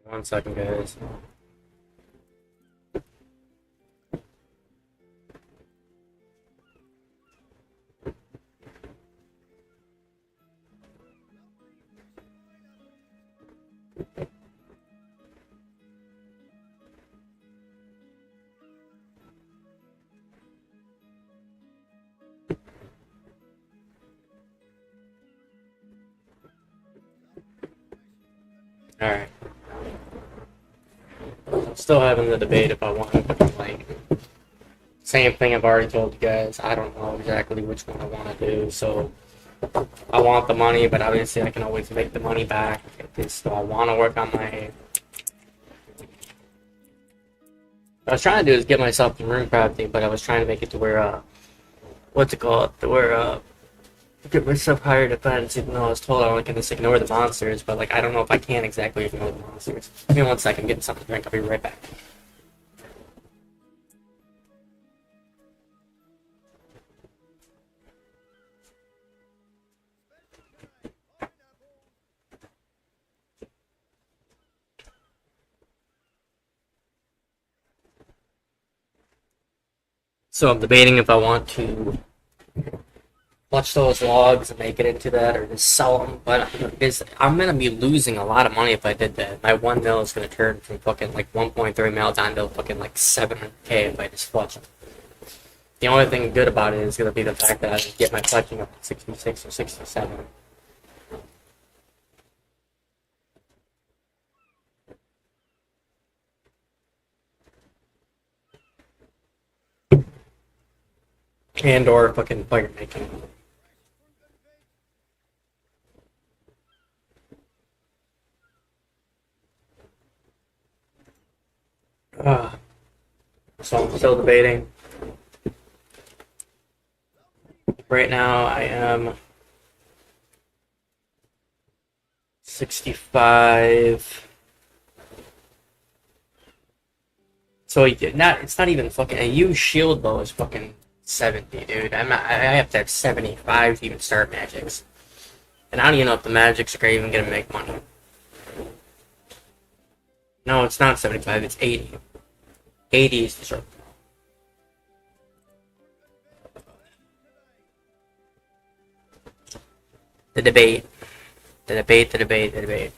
One second, guys. Alright. I'm still having the debate if I want to, like, same thing I've already told you guys. I don't know exactly which one I want to do, so I want the money, but obviously I can always make the money back. So I want to work on my... What I was trying to do is get myself in room crafting, but I was trying to make it to where, what's it called? To where, get myself higher defense, even though I was told I can just ignore the monsters, but, like, I don't know if I can exactly ignore the monsters. Give me one second, I'm getting something to drink, I'll be right back. So I'm debating if I want to watch those logs and make it into that, or just sell them. But I'm gonna be losing a lot of money if I did that. My 1 mil is gonna turn from fucking like 1.3 mil down to fucking like 700K if I just fletch them. The only thing good about it is gonna be the fact that I can get my fletching up to 66 or 67. And or fucking fire making. So I'm still debating. Right now I am 65. So it's not even fucking a used shield bow is fucking 70, dude. I have to have 75 to even start magics. And I don't even know if the magics are even gonna make money. No, it's not 75, it's 80. 80 is the start. The debate. The debate, the debate, the debate.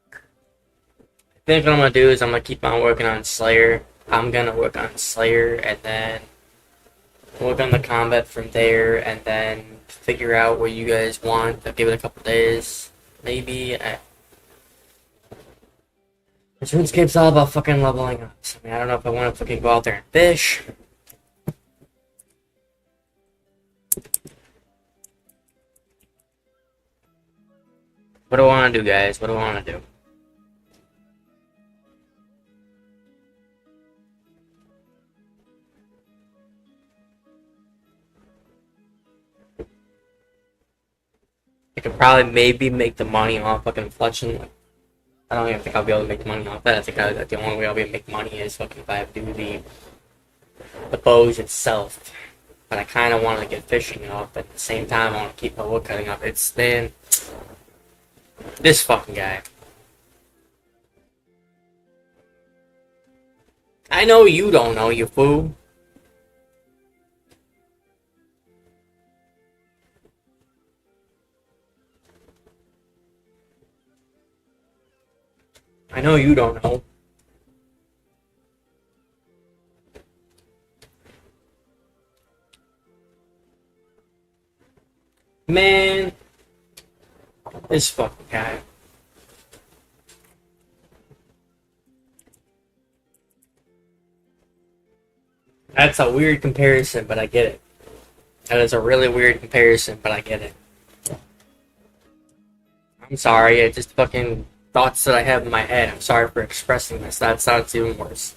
I think what I'm gonna do is I'm gonna keep on working on Slayer. I'm gonna work on Slayer and then work on the combat from there and then figure out what you guys want. I'll give it a couple days. Maybe. This RuneScape's all about fucking leveling up. So, I mean, I don't know if I want to fucking go out there and fish. What do I want to do, guys? What do I want to do? I could probably maybe make the money off fucking fletching. I don't even think I'll be able to make money off that. I think the only way I'll be able to make money is fucking if I have to do the bows itself. But I kind of want to get fishing up, but at the same time I want to keep my wood cutting up. It's then this fucking guy. I know you don't know, you fool. I know you don't know. Man, this fucking guy. That's a weird comparison, but I get it. That is a really weird comparison, but I get it. I'm sorry, it's just fucking thoughts that I have in my head. I'm sorry for expressing this. That sounds even worse.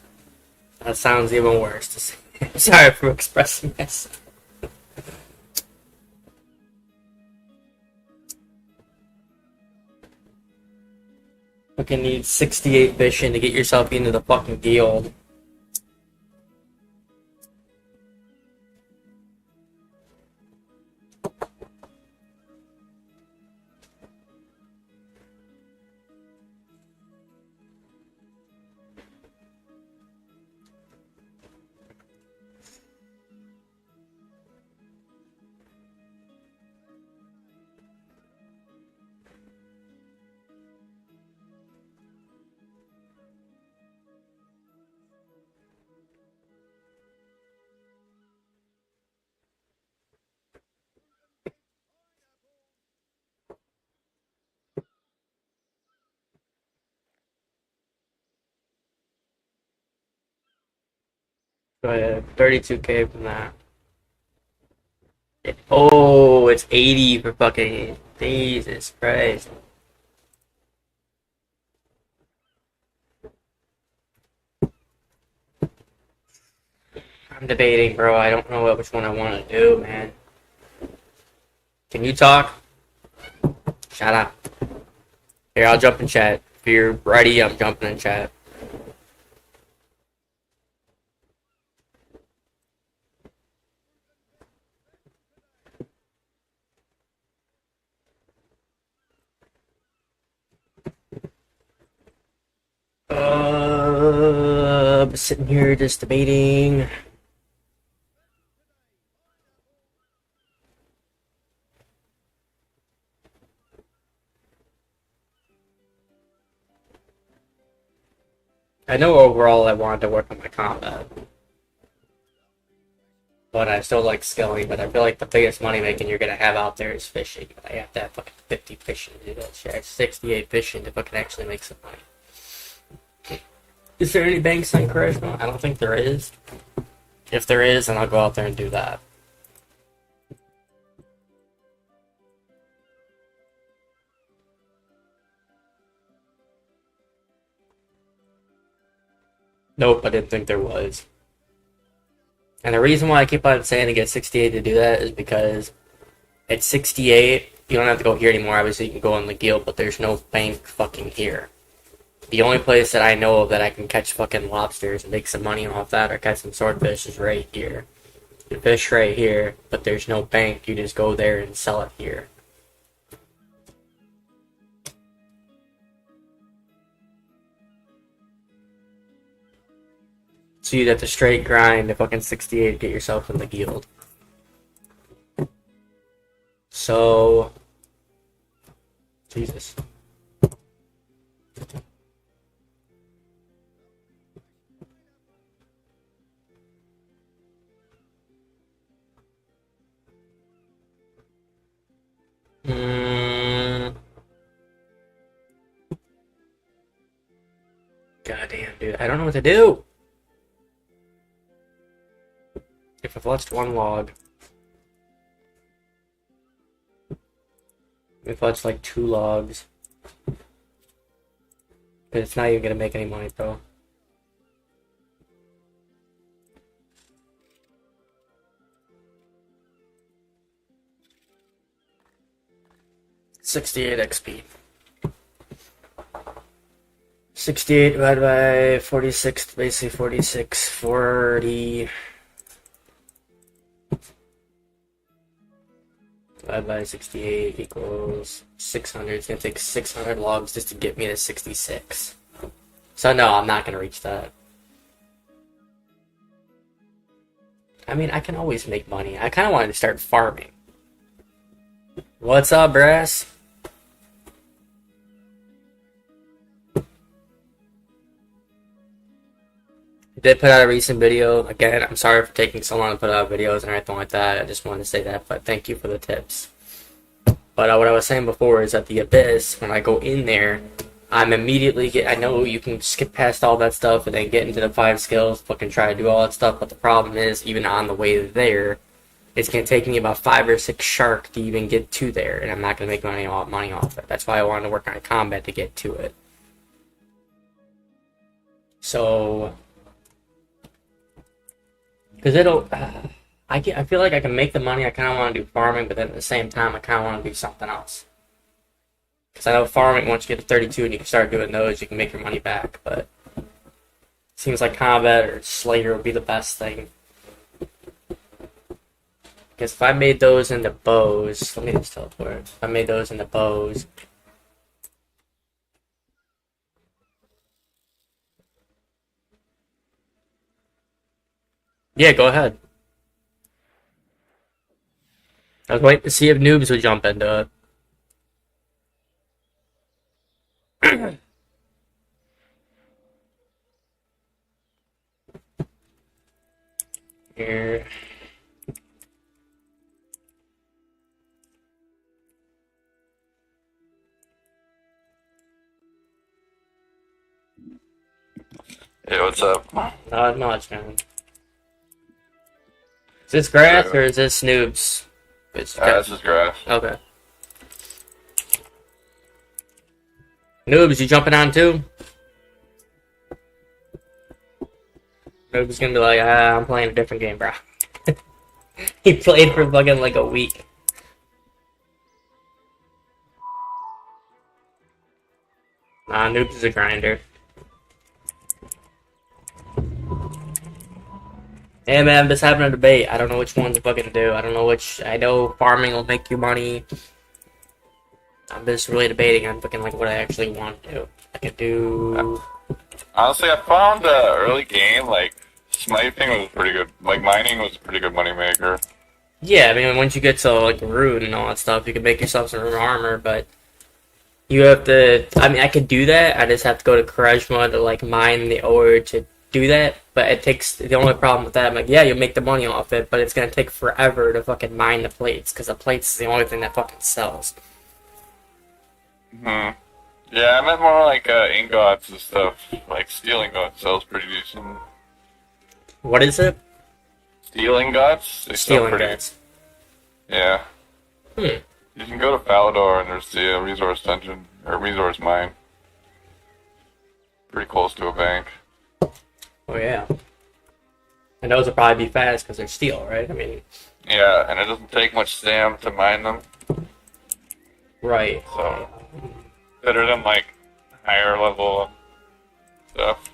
That sounds even worse to say. I'm sorry for expressing this. Fucking need 68 vision to get yourself into the fucking guild. Go ahead. 32K from that. Oh, it's 80 for fucking Jesus Christ. I'm debating, bro. I don't know which one I want to do, man. Can you talk? Shut up. Here, I'll jump in chat. If you're ready, I'm jumping in chat. Sitting here just debating. I know overall I wanted to work on my combat, but I still like skilling. But I feel like the biggest money making you're gonna have out there is fishing. I have to have fucking 50 fishing to do that shit. I have 68 fishing to fucking actually make some money. Is there any banks on Charisma? I don't think there is. If there is, then I'll go out there and do that. Nope, I didn't think there was. And the reason why I keep on saying to get 68 to do that is because at 68, you don't have to go here anymore. Obviously, you can go in the guild, but there's no bank fucking here. The only place that I know of that I can catch fucking lobsters and make some money off that or catch some swordfish is right here. You fish right here, but there's no bank. You just go there and sell it here. So you'd have to straight grind to fucking 68 to get yourself in the guild. So... Jesus. Goddamn, dude. I don't know what to do. If I've lost one log. If that's like 2 logs. But it's not even gonna make any money, bro. $68 XP. 68 divided by 46, basically 46, 40. Divided by 68 equals 600. It's gonna take 600 logs just to get me to 66. So no, I'm not gonna reach that. I mean, I can always make money. I kind of wanted to start farming. What's up, Brass? I did put out a recent video. Again, I'm sorry for taking so long to put out videos and everything like that. I just wanted to say that, but thank you for the tips. But what I was saying before is that the Abyss, when I go in there, I'm immediately I know you can skip past all that stuff and then get into the 5 skills, fucking try to do all that stuff, but the problem is, even on the way there, it's going to take me about 5 or 6 shark to even get to there, and I'm not going to make money off it. That's why I wanted to work on combat to get to it. So... Because it'll... I feel like I can make the money. I kind of want to do farming, but then at the same time, I kind of want to do something else. Because I know farming, once you get to 32 and you can start doing those, you can make your money back. But it seems like combat or Slayer would be the best thing. Because if I made those into bows... Let me just teleport. If I made those into bows... Yeah, go ahead. I was waiting to see if noobs would jump into it. Here. Hey, what's up? Not much, man. Is this grass or is this noobs? This is grass. Okay. Noobs, you jumping on too? Noobs gonna be like, I'm playing a different game, bro. He played for fucking like a week. Nah, Noobs is a grinder. Hey man, I'm just having a debate. I don't know which one to fucking do. I don't know which. I know farming will make you money. I'm just really debating on fucking like what I actually want to do. I could do. Honestly, I found early game like sniping was pretty good. Like mining was a pretty good moneymaker. Yeah, I mean once you get to like root and all that stuff, you can make yourself some armor, but you have to. I mean, I could do that. I just have to go to Charisma to like mine the ore to do that, but it takes the only problem with that. I'm like, yeah, you'll make the money off it, but it's gonna take forever to fucking mine the plates because the plates is the only thing that fucking sells. Hmm. Yeah, I meant more like ingots and stuff. Like steel ingots sells pretty decent. What is it? Steel ingots. They Steel sell pretty. ingots. Yeah. Hmm. You can go to Falador and there's the resource dungeon or resource mine. Pretty close to a bank. Oh yeah. And those will probably be fast because they're steel, right? I mean. Yeah, and it doesn't take much stam to mine them. Right. So better than like higher level stuff.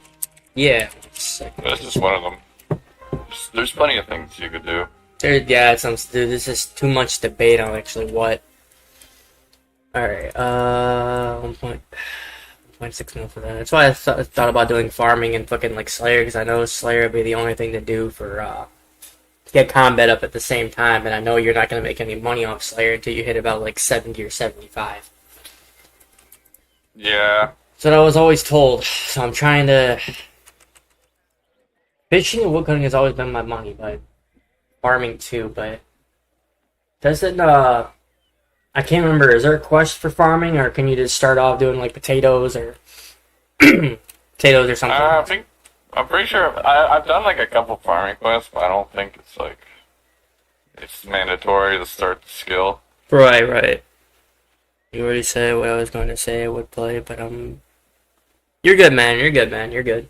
Yeah. This is one of them. There's plenty of things you could do. Yeah, this is too much debate on actually what. Alright, 1.6 mil for that. That's why I thought about doing farming and fucking like Slayer, because I know Slayer would be the only thing to do for, to get combat up at the same time, and I know you're not going to make any money off Slayer until you hit about like 70 or 75. Yeah. So that I was always told, so I'm trying to. Fishing and woodcutting has always been my money, but farming too, but doesn't I can't remember, is there a quest for farming or can you just start off doing like potatoes or potatoes or something? I'm pretty sure I've done like a couple farming quests, but I don't think it's like it's mandatory to start the skill. Right. You already said what I was going to say I would play, but you're good, man. You're good. I'm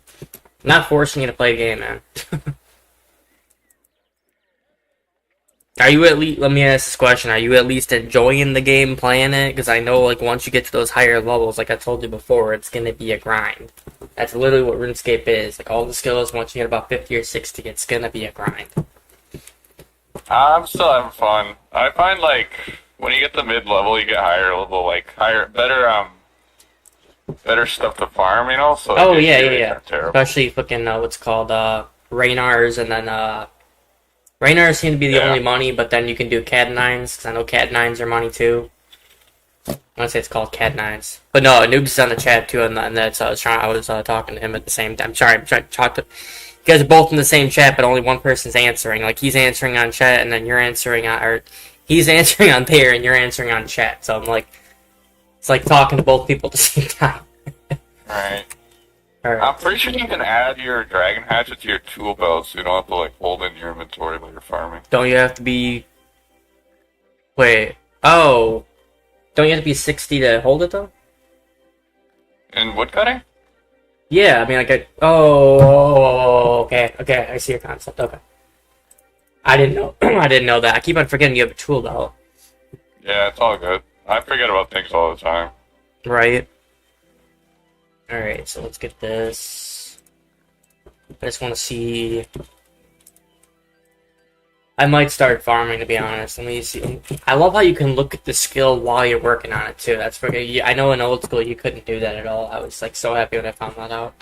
not forcing you to play a game, man. Are you at least, let me ask this question, are you at least enjoying the game, playing it? Because I know, like, once you get to those higher levels, like I told you before, it's going to be a grind. That's literally what RuneScape is. Like, all the skills, once you get about 50 or 60, it's going to be a grind. I'm still having fun. I find, like, when you get to mid-level, you get higher level, like, better stuff to farm, you know? So oh, yeah. Especially fucking, what's called, Raynars, and then, Raynars seem to be the only money, but then you can do Cat 9s, because I know Cat 9s are money too. I want to say it's called Cat 9s. But no, Noobs is on the chat too, and that's I was talking to him at the same time. I'm trying to talk to. You guys are both in the same chat, but only one person's answering. Like, he's answering on chat, and then you're answering on, or he's answering on there, and you're answering on chat. So I'm like, it's like talking to both people at the same time. Alright. Alright. I'm pretty sure you can add your dragon hatchet to your tool belt, so you don't have to, like, hold in your inventory while you're farming. Don't you have to be... Wait. Oh. Don't you have to be 60 to hold it, though? In woodcutting? Yeah, I mean, like, okay, I see your concept, okay. I didn't know, I didn't know that. I keep on forgetting you have a tool belt. Yeah, it's all good. I forget about things all the time. Right. Alright, so let's get this. I just want to see... I might start farming, to be honest. Let me see. I love how you can look at the skill while you're working on it, too. That's pretty... I know in old school you couldn't do that at all. I was, like, so happy when I found that out.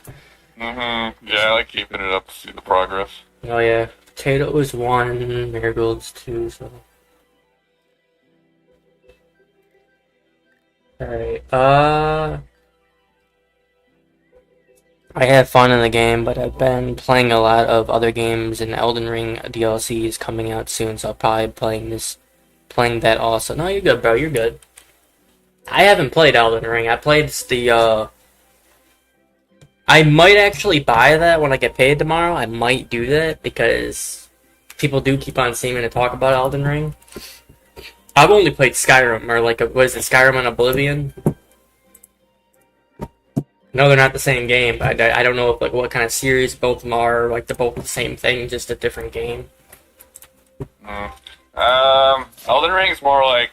Mm-hmm. Yeah, I like keeping it up to see the progress. Oh, yeah. Potatoes 1, marigolds 2, so... Alright, I have fun in the game, but I've been playing a lot of other games, and Elden Ring DLC is coming out soon, so I'll probably be playing that also. No, you're good, bro, you're good. I haven't played Elden Ring. I played the, I might actually buy that when I get paid tomorrow. I might do that, because people do keep on seeming to talk about Elden Ring. I've only played Skyrim, or like, was it Skyrim and Oblivion? No, they're not the same game, but I don't know if, like, what kind of series both of them are. Like, they're both the same thing, just a different game. Elden Ring's more like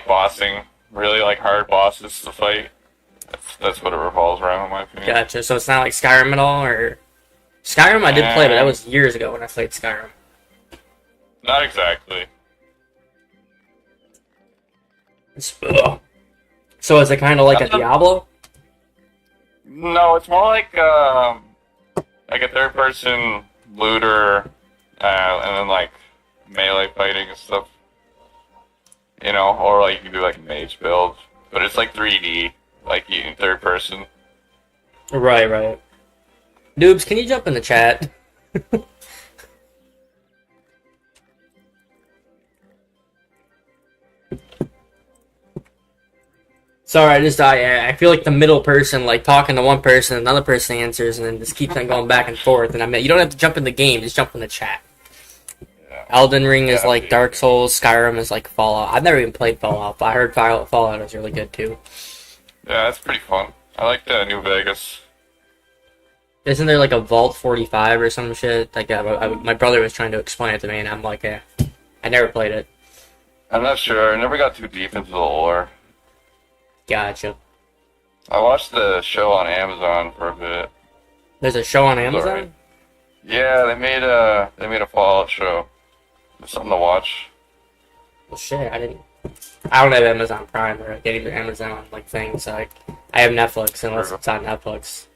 bossing, really like hard bosses to fight. That's what it revolves around, in my opinion. Gotcha. So it's not like Skyrim at all, or Skyrim? I did play, but that was years ago when I played Skyrim. Not exactly. So is it kind of like a Diablo? No, it's more like a third-person looter, and then like melee fighting and stuff. You know, or like you can do like a mage build, but it's like 3D, like in third person. Right. Noobs, can you jump in the chat? Sorry, I feel like the middle person, like talking to one person, another person answers, and then just keeps on going back and forth. And you don't have to jump in the game, just jump in the chat. Yeah. Elden Ring is like Dark Souls, Skyrim is like Fallout. I've never even played Fallout, but I heard Fallout is really good too. Yeah, that's pretty fun. I like the New Vegas. Isn't there like a Vault 45 or some shit? Like my brother was trying to explain it to me, and I'm like, I never played it. I'm not sure. I never got too deep into the lore. Gotcha. I watched the show on Amazon for a bit. There's a show on Amazon? Right. Yeah, they made a Fallout show. It's something to watch. Well, shit, I don't have Amazon Prime or any Amazon like things. So I have Netflix unless it's on Netflix.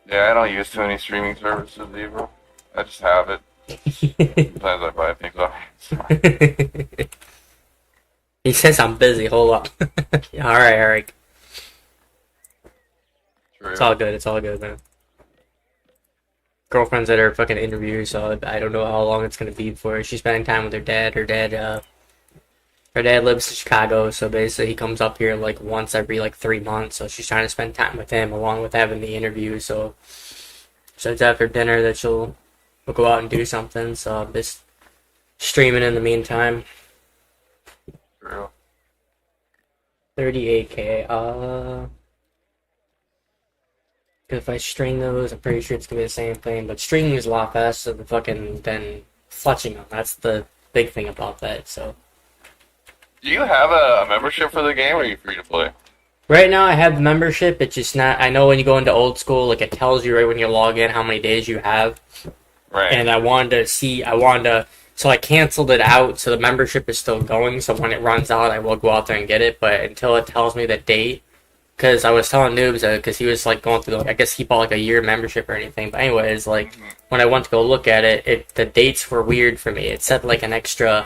Yeah, I don't use too many streaming services either. I just have it. Sometimes I buy things off Amazon. He says I'm busy. Hold up. All right, Eric. True. It's all good, man. Girlfriend's at her fucking interview, so I don't know how long it's gonna be before she's spending time with her dad. Her dad lives in Chicago, so basically he comes up here like once every like 3 months. So she's trying to spend time with him along with having the interview. So it's after dinner that we'll go out and do something. So I'm just streaming in the meantime. 38K. If I stream those, I'm pretty sure it's gonna be the same thing. But streaming is a lot faster than fletching them. That's the big thing about that. So. Do you have a membership for the game, or are you free to play? Right now, I have the membership. It's just not. I know when you go into old school, like it tells you right when you log in how many days you have. Right. And I wanted to. So I canceled it out, so the membership is still going, so when it runs out, I will go out there and get it, but until it tells me the date, because I was telling Noobs, because he was, like, going through, I guess he bought, like, a year membership or anything, but anyways, like, when I went to go look at it, the dates were weird for me. It said, like, an extra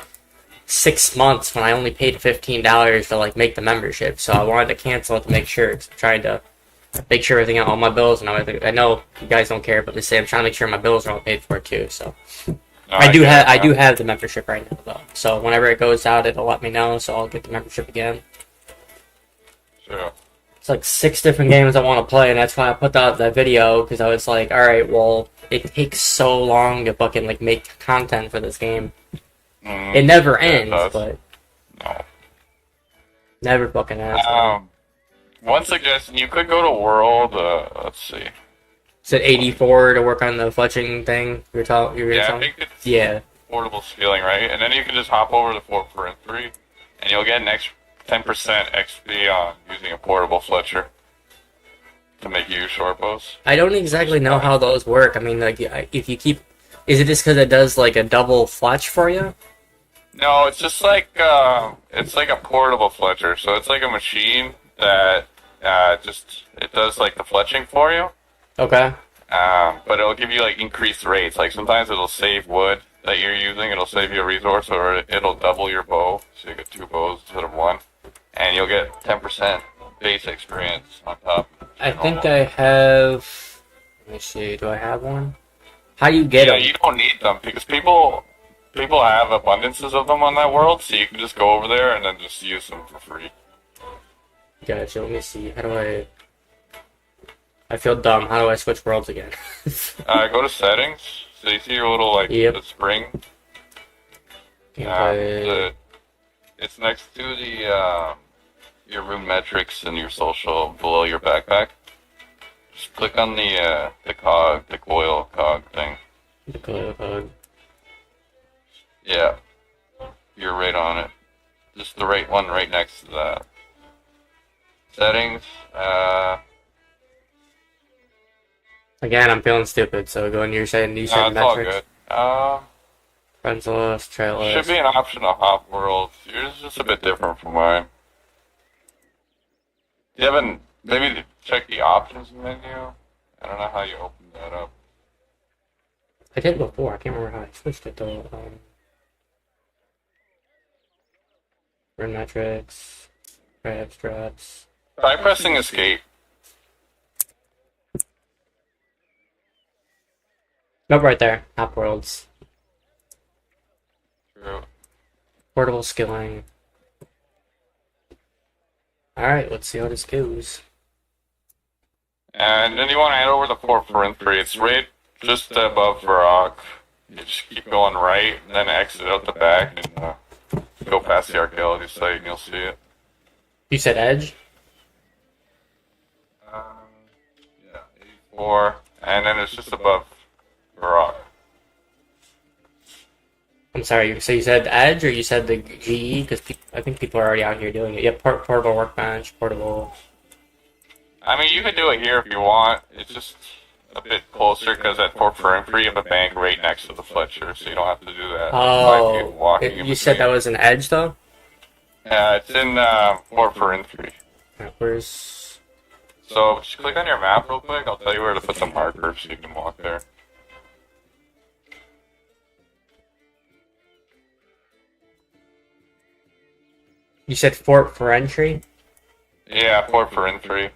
6 months when I only paid $15 to, like, make the membership, so I wanted to cancel it to make sure, because I'm trying to make sure everything, all my bills and everything. I know you guys don't care, but I'm trying to make sure my bills are all paid for, too, so... I do have the membership right now though. So whenever it goes out, it'll let me know. So I'll get the membership again. Sure. It's like 6 different games I want to play, and that's why I put out that video because I was like, all right, well, it takes so long to fucking like make content for this game. It never ends, but no, never fucking ends. One suggestion: you could go to World. Let's see. Is it 84 to work on the fletching thing? I think it's portable scaling, right? And then you can just hop over to 4.3, and you'll get an extra 10% XP on using a portable fletcher to make you use short bows. I don't exactly know how those work. I mean, like, if you keep... Is it just because it does, like, a double fletch for you? No, it's just like, it's like a portable fletcher. So it's like a machine that it does, like, the fletching for you. Okay. But it'll give you like increased rates. Like sometimes it'll save wood that you're using. It'll save you a resource, or it'll double your bow, so you get 2 bows instead of 1, and you'll get 10% base experience on top. I think I have. Let me see. Do I have one? How do you get them? You don't need them because people have abundances of them on that world, so you can just go over there and then just use them for free. Gotcha. Let me see. How do I feel dumb. How do I switch worlds again? Go to settings, So you see your little like Yep. the spring. Gameplay. It's next to the your room metrics and your social below your backpack. Just click on the cog, the coil cog thing. The code. Yeah, you're right on it. Just the right one right next to that. Settings. Again, I'm feeling stupid, so go into your setting. You set It's all metrics. good. Friends list, trail Should list. be an option to hop worlds. Yours is just a bit different from mine. You haven't maybe check the options menu. I don't know how you open that up. I did before. I can't remember how I switched it though. Run metrics, abstracts. Try pressing escape. Nope, right there. Hop worlds. True. Portable skilling. Alright, let's see how this goes. And then you want to head over the Fort Forintry. It's right just above Varrock. You just keep going right, and then exit out the back, and go past the archaeology site, and you'll see it. You said edge? Yeah, 84, and then it's just above Varrock. I'm sorry, so you said edge or you said the GE? Because I think people are already out here doing it. Yep, portable workbench, portable. I mean, you can do it here if you want. It's just a bit closer because at Fort Forintry you have a bank right next to the Fletcher, so you don't have to do that. Oh, walking in you said that between. was an edge though? Yeah, it's in Fort Forintry. Where's... So just click on your map real quick. I'll tell you where to put the marker so you can walk there. You said Fort Forentry? Yeah, Fort Forintry.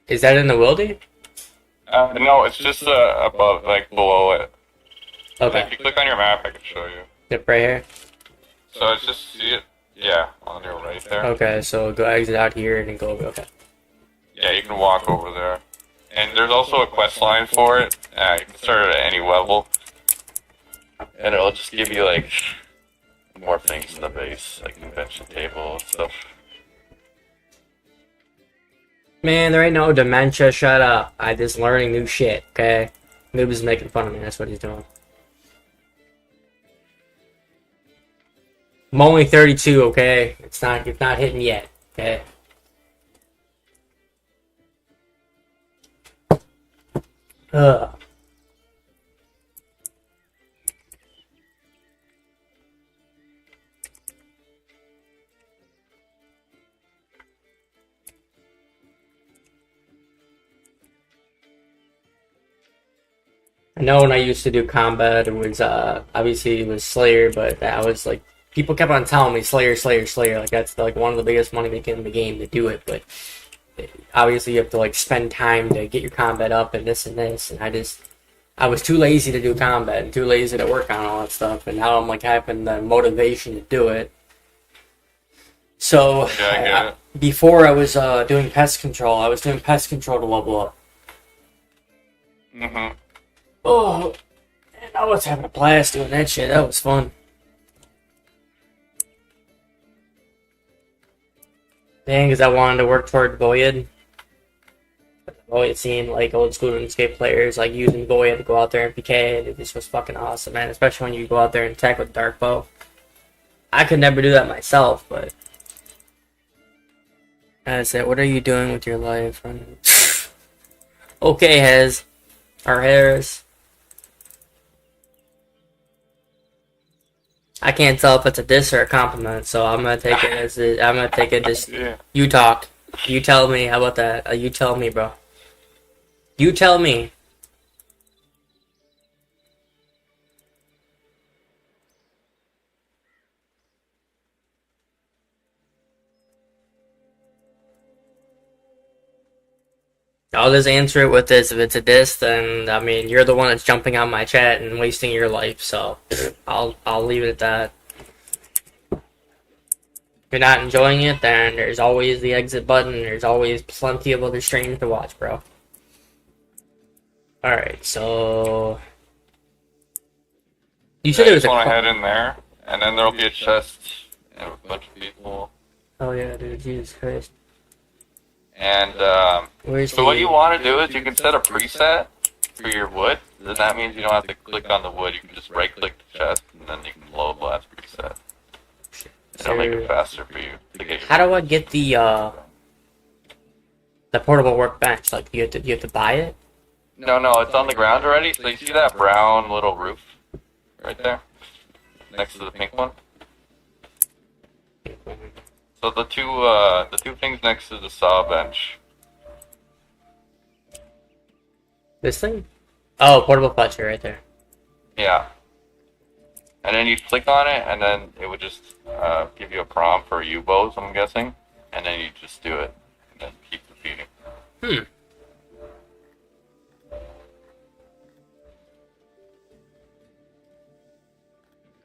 Is that in the Wildy? No, it's just above, like below it. Okay. If you click on your map, I can show you. Yep, right here. So it's just see it. Yeah, on your right there. Okay, so go exit out here and then go over. Okay. Yeah, you can walk over there. And there's also a quest line for it. You can start at any level. And it'll just give you, like, more things in the base, like convention table and stuff. Man, there ain't no dementia. Shut up. I just learning new shit, okay? Noob is making fun of me. That's what he's doing. I'm only 32, okay? It's not hitting yet, okay? Ugh. I know when I used to do combat, it was obviously it was Slayer, but that was like people kept on telling me Slayer, Slayer, Slayer. Like that's like one of the biggest money making in the game to do it, but obviously you have to like spend time to get your combat up and this and this. And I was too lazy to do combat and too lazy to work on all that stuff. And now I'm like having the motivation to do it. So Yeah, I get it. before I was doing pest control, I was doing pest control to level up. Mm-hmm. Oh, and I was having a blast doing that shit. That was fun. Dang, because I wanted to work toward Void. I've always seen like old school RuneScape players like using Void to go out there and PK, and it just was fucking awesome, man. Especially when you go out there and attack with Dark Bow. I could never do that myself, but I said, "What are you doing with your life?" Okay, Hez or Harris. I can't tell if it's a diss or a compliment, so I'm gonna take it as I'm gonna take it as Yeah. you talk. You tell me. How about that? You tell me, bro. You tell me. I'll just answer it with this. If it's a diss, then I mean you're the one that's jumping on my chat and wasting your life. So I'll leave it at that. If you're not enjoying it, then there's always the exit button. There's always plenty of other streams to watch, bro. Alright, so You said Yeah, there you was just a. want to head in there, and then there'll be a chest and a bunch of people. Oh yeah, dude, Jesus Christ. And Where's so what the? you want to do is you can set a preset for your wood. Then that means you don't have to click on the wood. You can just right-click the chest, and then you can load last preset. It'll make it faster for you to get. How do I get the portable workbench? Like, you have to buy it? No, it's on the ground already. So you see that brown little roof right there, next to the pink one. So the two things next to the saw bench. This thing? Oh, portable fletcher right there. Yeah. And then you click on it, and then it would just give you a prompt for U-bows, I'm guessing. And then you just do it, and then keep repeating. Hmm.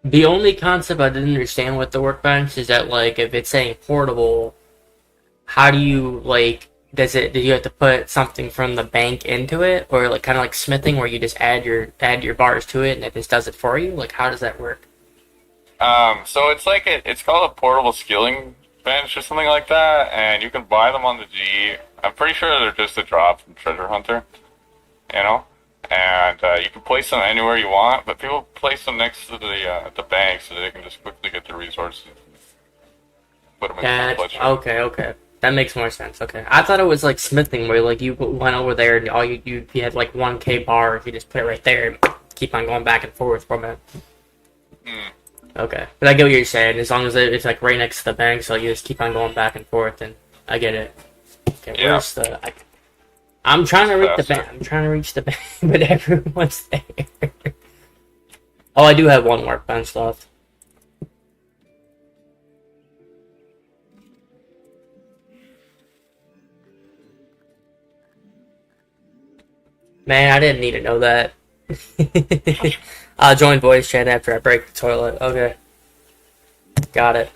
The only concept I didn't understand with the workbench is that, like, if it's saying portable, how do you, like, do you have to put something from the bank into it, or like kind of like smithing where you just add your bars to it and it just does it for you? Like, how does that work? So it's like it's called a portable skilling bench or something like that, and you can buy them on the G. I'm pretty sure they're just a drop from Treasure Hunter, you know. And you can place them anywhere you want, but people place them next to the bank so they can just quickly get the resources. Put them in the fletcher. Okay. That makes more sense. Okay, I thought it was like smithing, where like you went over there and all you had like 1K bar, you just put it right there and keep on going back and forth from it. Mm. Okay, but I get what you're saying. As long as it's like right next to the bank, so you just keep on going back and forth, and I get it. Okay, Yeah. where's the? I'm trying to reach the Faster. bank. I'm trying to reach the bank, but everyone's there. Oh, I do have one workbench left. Man, I didn't need to know that. I'll join voice chat after I break the toilet. Okay. Got it.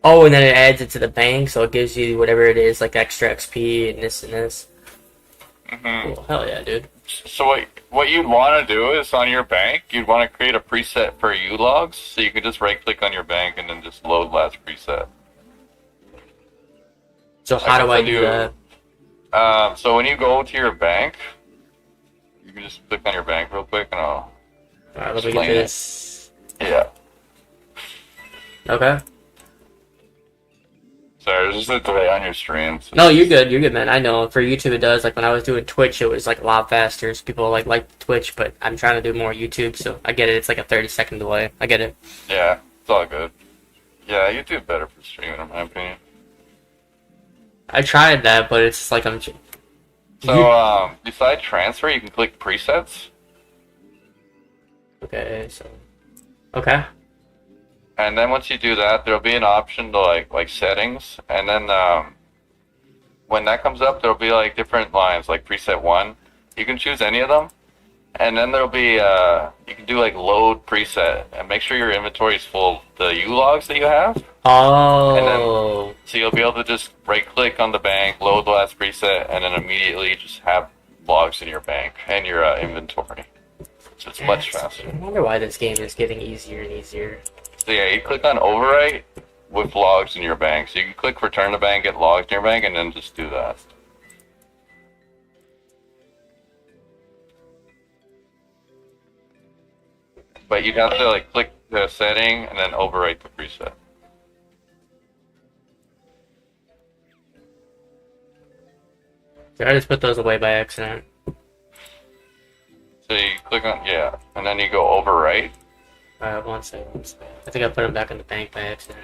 Oh, and then it adds it to the bank, so it gives you whatever it is, like extra XP and this and this. Mm-hmm. Cool. Hell yeah, dude. So what you'd want to do is on your bank, you'd want to create a preset for U-logs, so you can just right-click on your bank and then just load last preset. So how do I do that? So when you go to your bank, you can just click on your bank real quick, and I'll Alright, let me get explain it. this. Yeah. Okay. Sorry, there's just a delay on your stream. So No, you're good, man. I know. For YouTube it does. Like when I was doing Twitch, it was like a lot faster. So people like Twitch, but I'm trying to do more YouTube, so I get it. It's like a 30-second delay. I get it. Yeah, it's all good. Yeah, you do better for streaming, in my opinion. I tried that, but it's like I'm. So, beside transfer, you can click presets, Okay, so. Okay. and then once you do that, there'll be an option to like settings, and then when that comes up, there'll be like different lines, like preset 1. You can choose any of them, and then there'll be you can do like load preset, and make sure your inventory is full of the U-logs that you have. Oh. So you'll be able to just right-click on the bank, load the last preset, and then immediately just have logs in your bank and your inventory. So it's much faster. I wonder why this game is getting easier and easier. So yeah, you click on overwrite with logs in your bank. So you can click return to bank, get logs in your bank, and then just do that. But you'd have to like click the setting and then overwrite the preset. I just put those away by accident. So you click on, yeah, and then you go overwrite. Alright, one second. I think I put them back in the bank by accident.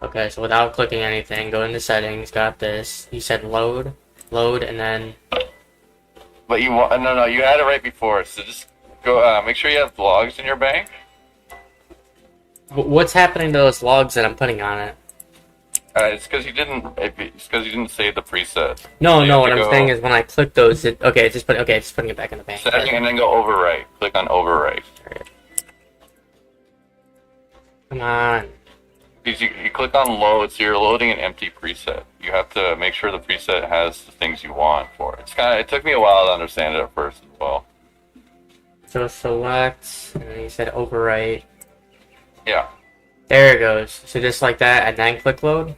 Okay, so without clicking anything, go into settings, got this. You said load, and then. But you want, no, you had it right before, so just go, make sure you have logs in your bank. What's happening to those logs that I'm putting on it? It's because you didn't save the preset. No, So you no. have What to I'm go saying is when I click those, it's putting it back in the bank. setting and then go overwrite. Click on overwrite. Alright. Come on. Because you click on load, so you're loading an empty preset. You have to make sure the preset has the things you want for it. It took me a while to understand it at first as well. So select, and then you said overwrite. Yeah. There it goes. So just like that, and then click load.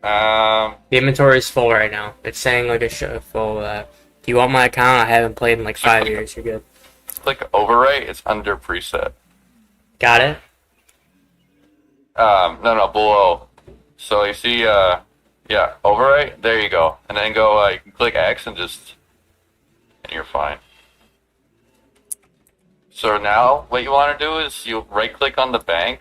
The inventory is full right now. It's saying like a show full. Do you want my account? I haven't played in like 5 years. You're good. Click overwrite. It's under preset. Got it. No, below. So you see, yeah, overwrite. There you go. And then go like click X and and you're fine. So now what you want to do is you right click on the bank,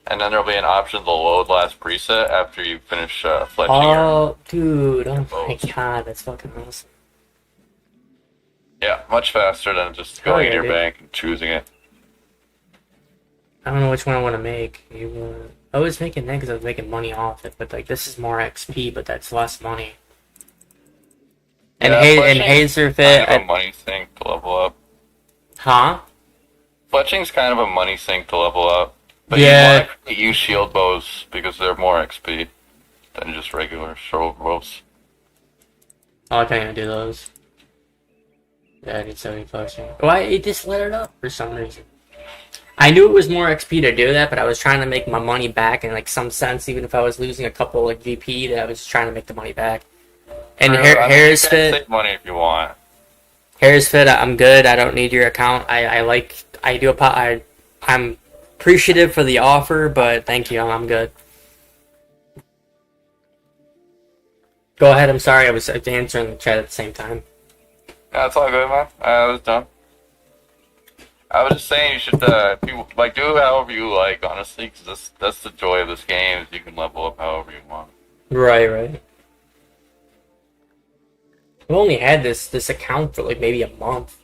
and then there'll be an option to load last preset after you finish fletching. Oh, dude! Oh my god, that's fucking awesome. Yeah, much faster than just going to your bank and choosing it. I don't know which one I want to make. I was making that because I was making money off it, but like this is more XP, but that's less money. And Hazer Fit, kind of a money sink to level up. Huh? Fletching's kind of a money sink to level up, but yeah, you want to use shield bows because they're more XP than just regular shoulder bows. Oh, I can't do those. Yeah, I need 70 fletching. Why it just let it up for some reason? I knew it was more XP to do that, but I was trying to make my money back in like some sense, even if I was losing a couple like VP. That I was trying to make the money back. And Hair's Fit. Save money if you want. Hair's Fit. I'm good. I don't need your account. I'm appreciative for the offer, but thank you. I'm good. Go ahead. I'm sorry. I was answering the chat at the same time. Yeah, it's all good, man. I was done. I was just saying you should people like do however you like, honestly, because that's the joy of this game is you can level up however you want. Right. I've only had this account for like maybe a month.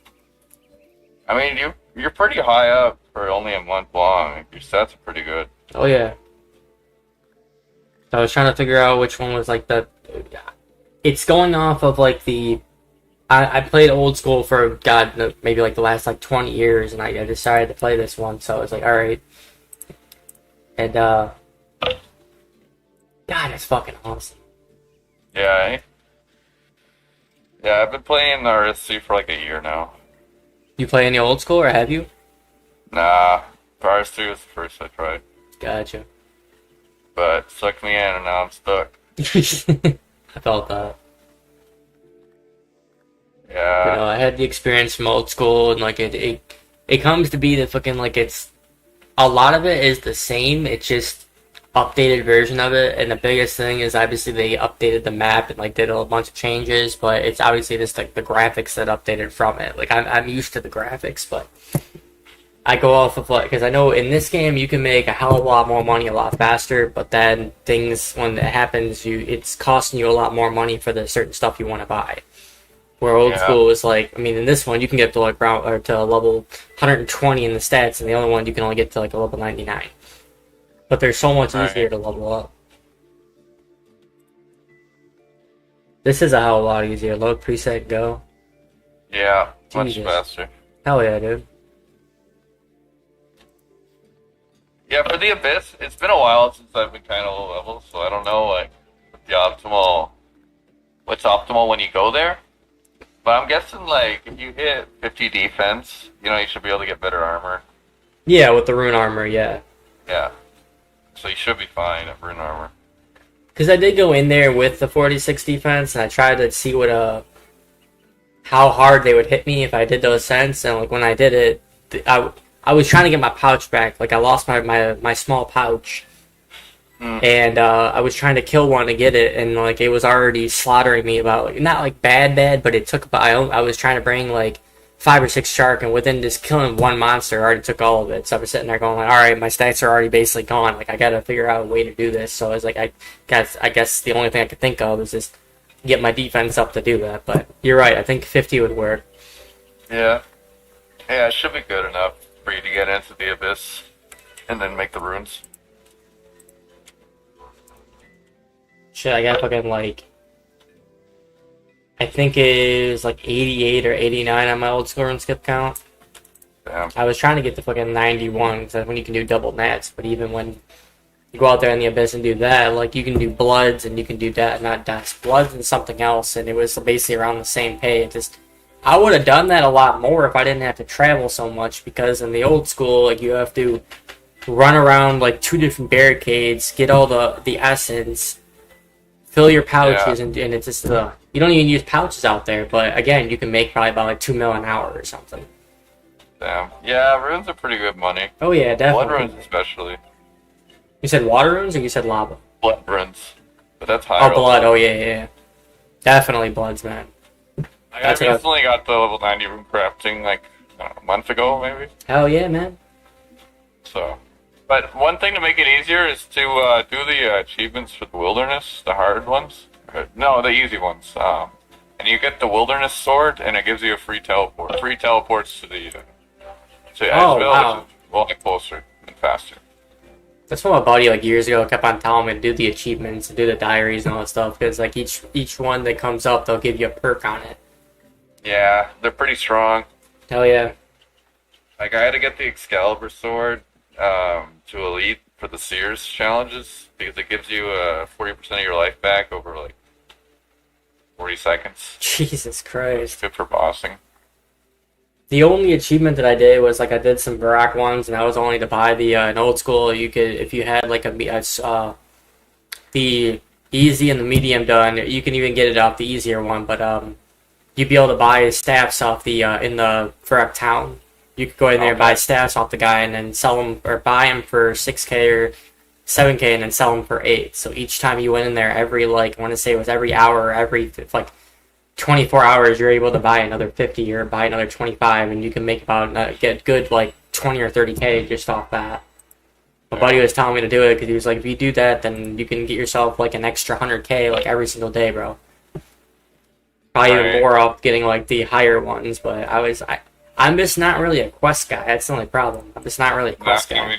I mean, you're pretty high up for only a month long. Your stats are pretty good. Oh yeah. So I was trying to figure out which one was like the. It's going off of like the. I played old school for maybe like the last like 20 years, and I decided to play this one. So I was like, all right. And God, it's fucking awesome. Yeah. Yeah, I've been playing the rs3 for like a year now. You play any old school, or have you? Nah, rs3 was the first I tried. Gotcha. But it sucked me in, and now I'm stuck. I felt that. Yeah. You know, I had the experience from old school, and like it comes to be the fucking like it's a lot of it is the same. It's just updated version of it, and the biggest thing is obviously they updated the map and like did a bunch of changes, but it's obviously just like the graphics that updated from it. Like I'm used to the graphics, but I go off of like because I know in this game you can make a hell of a lot more money a lot faster, but then things when it happens, it's costing you a lot more money for the certain stuff you want to buy. Where old school is like, I mean, in this one you can get to like to level 120 in the stats, and the other one you can only get to like a level 99. But they're so much easier to level up. This is a hell of a lot easier. Load preset, go. Yeah, Jesus. much faster. Hell yeah, dude. Yeah, for the Abyss, it's been a while since I've been kind of low level, so I don't know like what's optimal when you go there. But I'm guessing, like, if you hit 50 defense, you should be able to get better armor. Yeah, with the rune armor, yeah. Yeah. So you should be fine at rune armor. Because I did go in there with the 46 defense, and I tried to see how hard they would hit me if I did those cents, and, like, when I did it, I was trying to get my pouch back. Like, I lost my small pouch. And I was trying to kill one to get it, and like it was already slaughtering me about like not like bad, but it took about I was trying to bring like 5 or 6 shark, and within just killing one monster, I already took all of it. So I was sitting there going like, all right, my stats are already basically gone. Like I got to figure out a way to do this. So I was like, I guess the only thing I could think of is just get my defense up to do that. But you're right. I think 50 would work. Yeah, it should be good enough for you to get into the Abyss, and then make the runes. Shit, I got fucking like I think it was like 88 or 89 on my old score and skip count. Damn. I was trying to get to fucking 91 because that's when you can do double nats, but even when You go out there in the abyss and do that. Like, you can do bloods and you can do that, not deaths. Bloods and something else, and it was basically around the same pay. It just, I would have done that a lot more if I didn't have to travel so much, because in the old school, like, you have to run around, like, 2 different barricades, get all the essence, fill your pouches, and it's just, you don't even use pouches out there, but again, you can make probably about, like, 2 mil an hour or something. Damn. Yeah, runes are pretty good money. Oh, yeah, definitely. Blood runes especially. You said water runes or you said lava? Blood runes. But that's higher. Oh, blood. Oh, yeah. Definitely bloods, man. I recently got the level 90 rune crafting, like, I don't know, a month ago, maybe? Hell yeah, man. So. But one thing to make it easier is to do the achievements for the wilderness, the hard ones. No, the easy ones. And you get the wilderness sword, and it gives you a free teleport. Free teleports to the Edgeville, wow. which is a lot closer and faster. That's what my buddy, like, years ago kept on telling me to do the achievements and do the diaries and all that stuff, because, like, each one that comes up, they'll give you a perk on it. Yeah, they're pretty strong. Hell yeah. Like, I had to get the Excalibur sword to Elite for the Sears challenges, because it gives you 40% of your life back over, like, 40 seconds. Jesus Christ. It's good for bossing. The only achievement that I did was, like, I did some Barak ones, and that was only to buy the, in old school, you could, if you had, like, the easy and the medium done, you can even get it off the easier one, but, you'd be able to buy staffs off the, in the Barak town. You could go in there and buy staffs off the guy, and then sell them, or buy them for 6K or 7K, and then sell them for 8. So each time you went in there, every, like, I want to say it was every hour, every, like, 24 hours, you're able to buy another 50 or buy another 25, and you can make about, get good, like, 20 or 30K just off that. My buddy was telling me to do it, because he was like, if you do that, then you can get yourself, like, an extra 100K, like, every single day, bro. Probably even more off getting, like, the higher ones, but I'm just not really a quest guy. That's the only problem. I'm just not really a quest guy.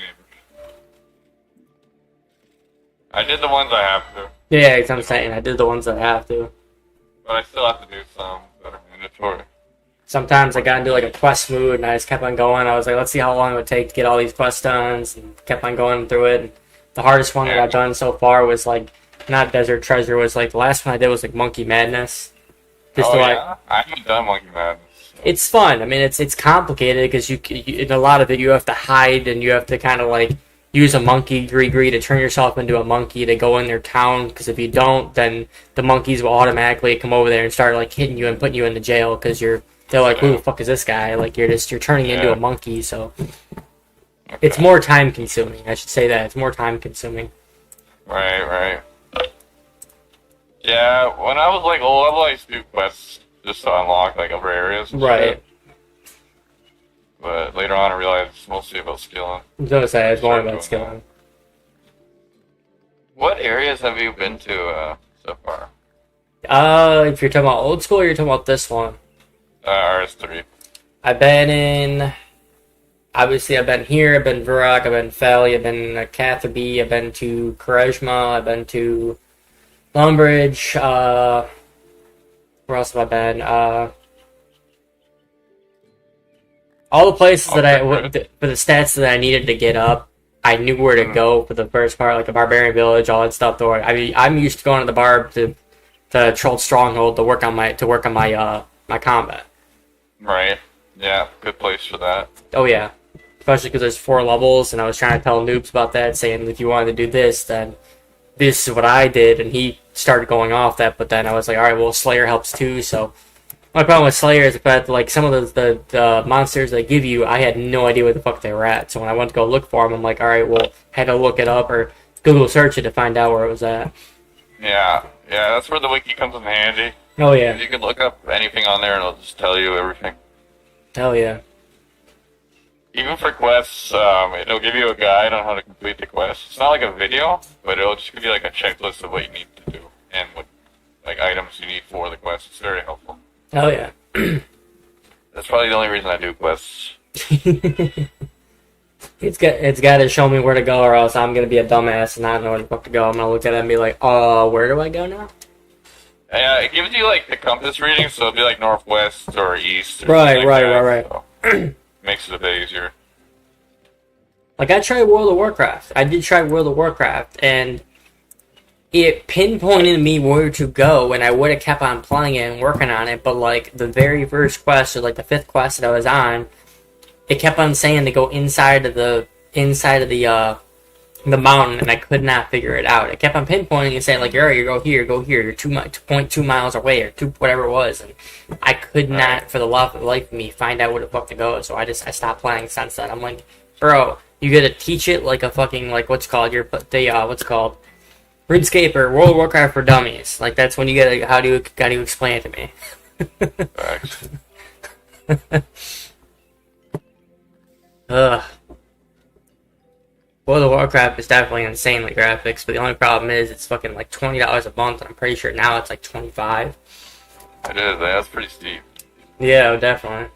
I did the ones I have to. Yeah, that's what I'm saying. I did the ones that I have to. But I still have to do some that are mandatory. Sometimes I got into, like, a quest mood, and I just kept on going. I was like, let's see how long it would take to get all these quests done, and kept on going through it. And the hardest one that I've done so far was, like, not Desert Treasure, was, like, the last one I did was, like, Monkey Madness. Just to, like, yeah? I haven't done Monkey Madness. So. It's fun. I mean, it's complicated, because you in a lot of it, you have to hide, and you have to kind of, like, use a monkey gree to turn yourself into a monkey to go in their town, because if you don't, then the monkeys will automatically come over there and start, like, hitting you and putting you into jail, because they're like, who the fuck is this guy? Like, you're turning into a monkey, so it's more time consuming. I should say that it's more time consuming. Right. Yeah, when I was, like, low level, I used to do quests just to unlock, like, other areas and shit. But later on, I realized it's mostly about skilling. I was gonna say, it's more about skilling. What areas have you been to so far? If you're talking about old school, or you're talking about this one? RS3. I've been in... Obviously, I've been here, I've been Varrock, I've been Felly, I've been Catherby, I've been to Karejma, I've been to Lumbridge, where else have I been? All the places for the stats that I needed to get up, I knew where to go for the first part, like the Barbarian Village, all that stuff. I mean, I'm used to going to the Barb to Troll Stronghold to work on my my combat. Right. Yeah. Good place for that. Oh yeah, especially because there's 4 levels, and I was trying to tell noobs about that, saying if you wanted to do this, then this is what I did, and he started going off that. But then I was like, all right, well, Slayer helps too, so. My problem with Slayer is the fact that, like, some of the monsters they give you, I had no idea where the fuck they were at. So when I went to go look for them, I'm like, alright, well, had to look it up or Google search it to find out where it was at. Yeah, that's where the wiki comes in handy. Oh, yeah. You can look up anything on there and it'll just tell you everything. Hell yeah. Even for quests, it'll give you a guide on how to complete the quest. It's not like a video, but it'll just give you, like, a checklist of what you need to do and what, like, items you need for the quest. It's very helpful. Oh yeah. That's probably the only reason I do quests. It's got to show me where to go, or else I'm gonna be a dumbass and not know where the fuck to go. I'm gonna look at it and be like, where do I go now? Yeah, it gives you, like, the compass reading, so it'll be like northwest or east. Or right. So makes it a bit easier. Like, I tried World of Warcraft. I did try World of Warcraft, and it pinpointed me where to go, and I would have kept on playing it and working on it, but, like, the very first quest, or, like, the 5th quest that I was on, it kept on saying to go inside of the mountain, and I could not figure it out. It kept on pinpointing and saying, like, you go here, you're 2.2 miles away, or whatever it was, and I could not, for the life of me, find out where the fuck to go, so I stopped playing since then. I'm like, bro, you gotta teach it like a fucking, like, what's called RuneScape or World of Warcraft for Dummies. Like, that's when you gotta, how do you explain it to me? Facts. Ugh. World of Warcraft is definitely insane with graphics, but the only problem is it's fucking like $20 a month, and I'm pretty sure now it's like $25. It is. That's pretty steep. Yeah, definitely.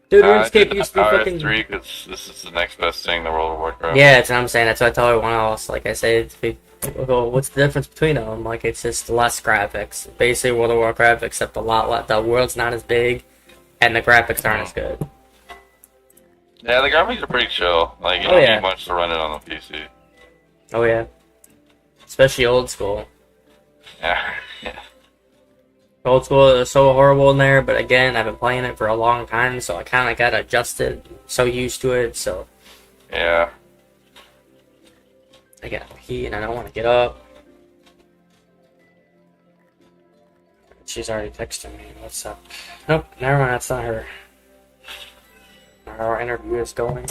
Dude, RuneScape used to be fucking... rs3 because this is the next best thing in the World of Warcraft. Yeah, that's what I'm saying. That's what I tell everyone else. Like I say, well, what's the difference between them? Like, it's just less graphics. Basically, World of Warcraft, except a lot less. The world's not as big, and the graphics aren't as good. Yeah, the graphics are pretty chill. Like, you don't need much to run it on the PC. Oh, yeah. Especially old school. Yeah. Old school is so horrible in there, but again, I've been playing it for a long time, so I kind of got adjusted, so used to it, so... Yeah. I got pee, and I don't want to get up. She's already texting me. What's up? Nope, never mind, that's not her. Our interview is going.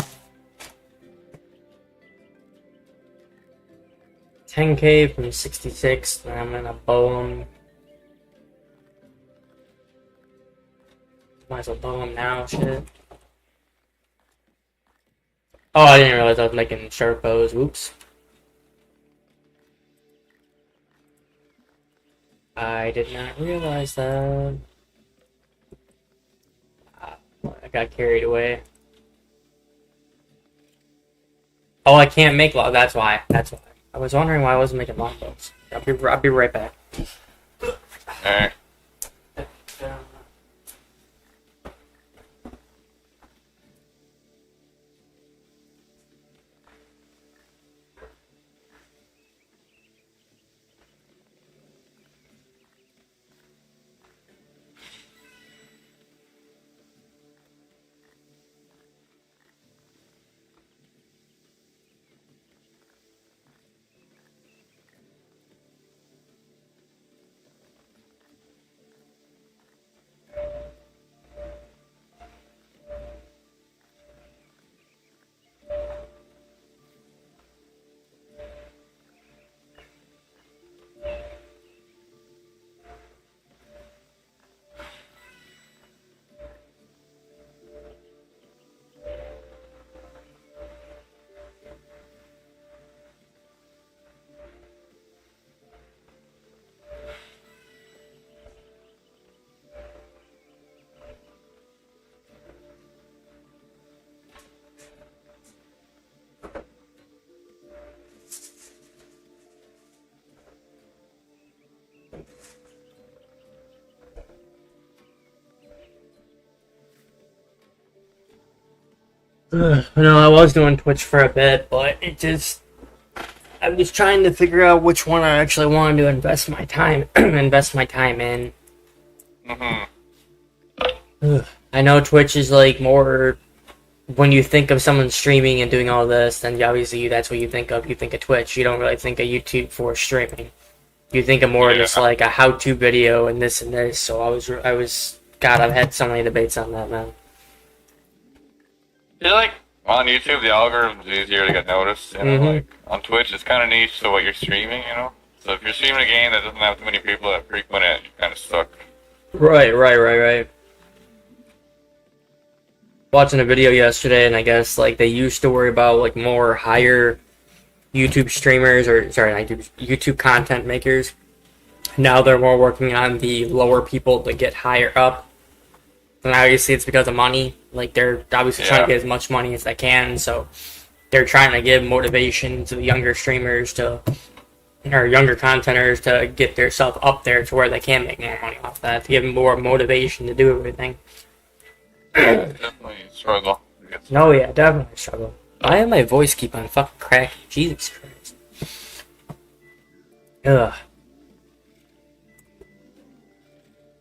10k from 66, and I'm gonna bow him. Might as well bow him now, shit. Oh, I didn't realize I was making short bows. Whoops. I did not realize that. I got carried away. Oh, I can't make long. That's why. I was wondering why I wasn't making longbows. I'll be right back. Alright. No, I was doing Twitch for a bit, but I was trying to figure out which one I actually wanted to invest my time in. I know Twitch is like more, when you think of someone streaming and doing all this, then obviously that's what you think of. You think of Twitch. You don't really think of YouTube for streaming. You think of more just like a how-to video and this and this. So God, I've had so many debates on that, man. You're like, on YouTube, the algorithm's easier to get noticed, you know, like, on Twitch, it's kind of niche to what you're streaming, you know? So if you're streaming a game that doesn't have too many people that frequent it, you're kind of stuck. Right. Watching a video yesterday, and I guess, like, they used to worry about, like, more higher YouTube streamers, YouTube content makers. Now they're more working on the lower people to get higher up. And obviously it's because of money. Like, they're obviously trying to get as much money as they can, so they're trying to give motivation to the younger streamers or younger contenters to get their stuff up there to where they can make more money off that, to give them more motivation to do everything. Definitely struggle. No, yeah, definitely struggle. Why did my voice keep on fucking cracking? Jesus Christ. Ugh.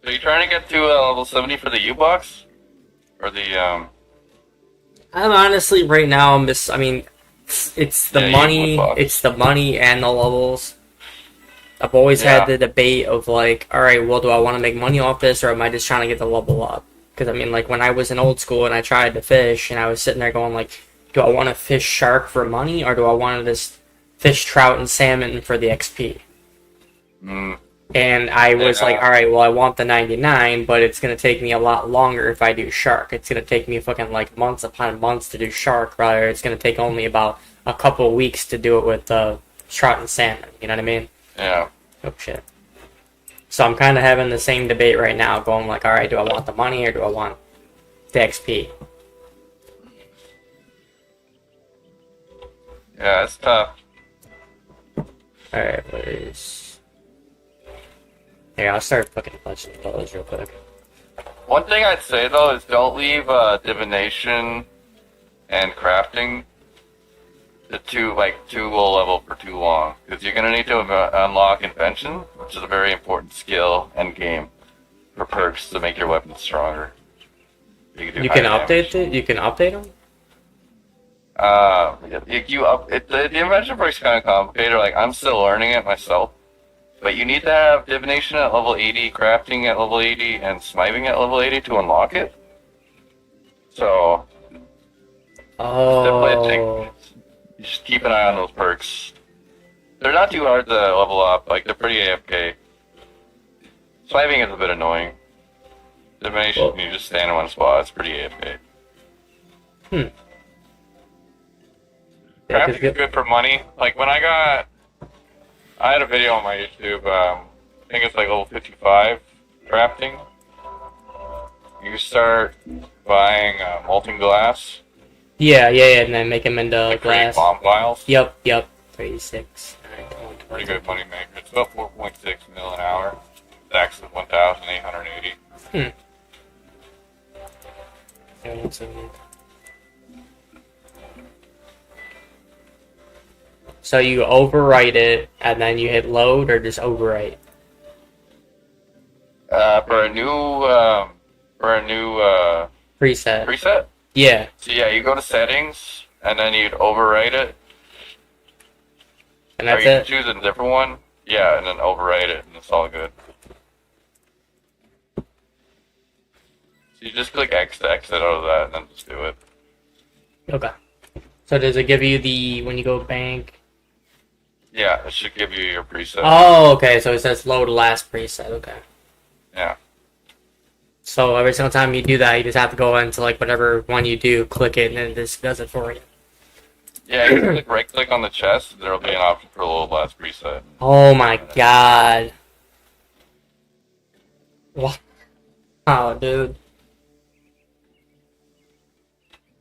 Are you trying to get to level 70 for the U-Box? Or the, I'm honestly, right now, I mean, it's the money, U-Box. it's the money and the levels. I've always had the debate of like, alright, well, do I want to make money off this, or am I just trying to get the level up? Because, I mean, like, when I was in old school and I tried to fish, and I was sitting there going, like, do I want to fish shark for money, or do I want to just fish trout and salmon for the XP? And I was like, alright, well, I want the 99, but it's going to take me a lot longer if I do shark. It's going to take me fucking, like, months upon months to do shark, rather it's going to take only about a couple of weeks to do it with trout and salmon. You know what I mean? Yeah. Oh, shit. So I'm kind of having the same debate right now, going like, alright, do I want the money, or do I want the XP? Yeah, it's tough. Alright, what is... Here, I'll start fucking punching those real quick. One thing I'd say, though, is don't leave divination and crafting the too low level for too long. Because you're going to need to unlock invention, which is a very important skill and game for perks to make your weapons stronger. You can update it? You can update them? The invention perk's kind of complicated. Like, I'm still learning it myself. But you need to have divination at level 80, crafting at level 80, and smithing at level 80 to unlock it. So, oh, you just keep an eye on those perks. They're not too hard to level up. Like, they're pretty AFK. Smithing is a bit annoying. Divination, you just stand in one spot. It's pretty AFK. Crafting is good for money. Like, when I had a video on my YouTube, I think it's like level 55, crafting. You start buying molten glass. Yeah, and then make them into glass. Bomb vials. Yep. 36. Alright, pretty good money maker. It's about 4.6 mil an hour. Stacks of 1,880. So you overwrite it, and then you hit load, or just overwrite? For a new preset. Preset? Yeah. So yeah, you go to settings, and then you'd overwrite it. And that's or you it? choose a different one. Yeah, and then overwrite it, and it's all good. So you just click X to exit out of that, and then just do it. Okay. So does it give you when you go bank? Yeah, it should give you your preset. Oh, okay, so it says load last preset, okay. Yeah. So every single time you do that, you just have to go into like whatever one you do, click it, and then this does it for you. Yeah, you can right click on the chest, there will be an option for load last preset. Oh my god. What? Oh, dude.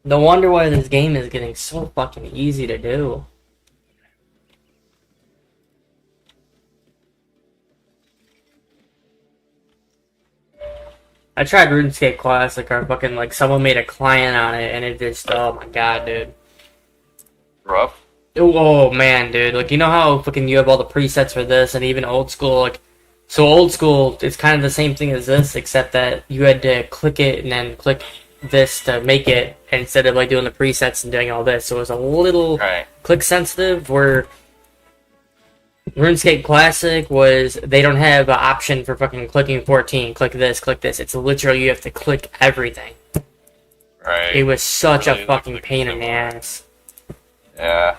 No wonder why this game is getting so fucking easy to do. I tried RuneScape Classic, or fucking, like, someone made a client on it, and it just, oh my god, dude. Rough? Oh, man, dude. Like, you know how fucking you have all the presets for this, and even old school, like, so old school is kind of the same thing as this, except that you had to click it and then click this to make it, instead of, like, doing the presets and doing all this. So it was a little click sensitive, where RuneScape Classic was, they don't have an option for fucking clicking 14, click this, click this. It's literally, you have to click everything. Right. It was such a fucking pain in the ass. Yeah.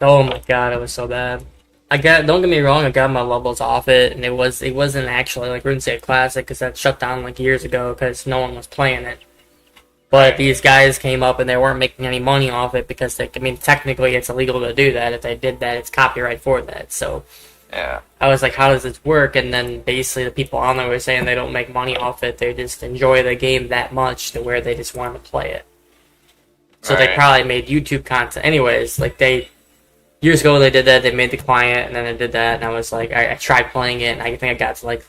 Oh my god, it was so bad. Don't get me wrong, I got my levels off it, and it wasn't actually like RuneScape Classic, because that shut down like years ago, because no one was playing it. But these guys came up and they weren't making any money off it, because technically it's illegal to do that. If they did that, it's copyright for that. So yeah, I was like, how does this work? And then basically the people on there were saying they don't make money off it. They just enjoy the game that much to where they just want to play it. So they probably made YouTube content. Anyways, like years ago they did that. They made the client, and then they did that. And I was like, I tried playing it, and I think I got to like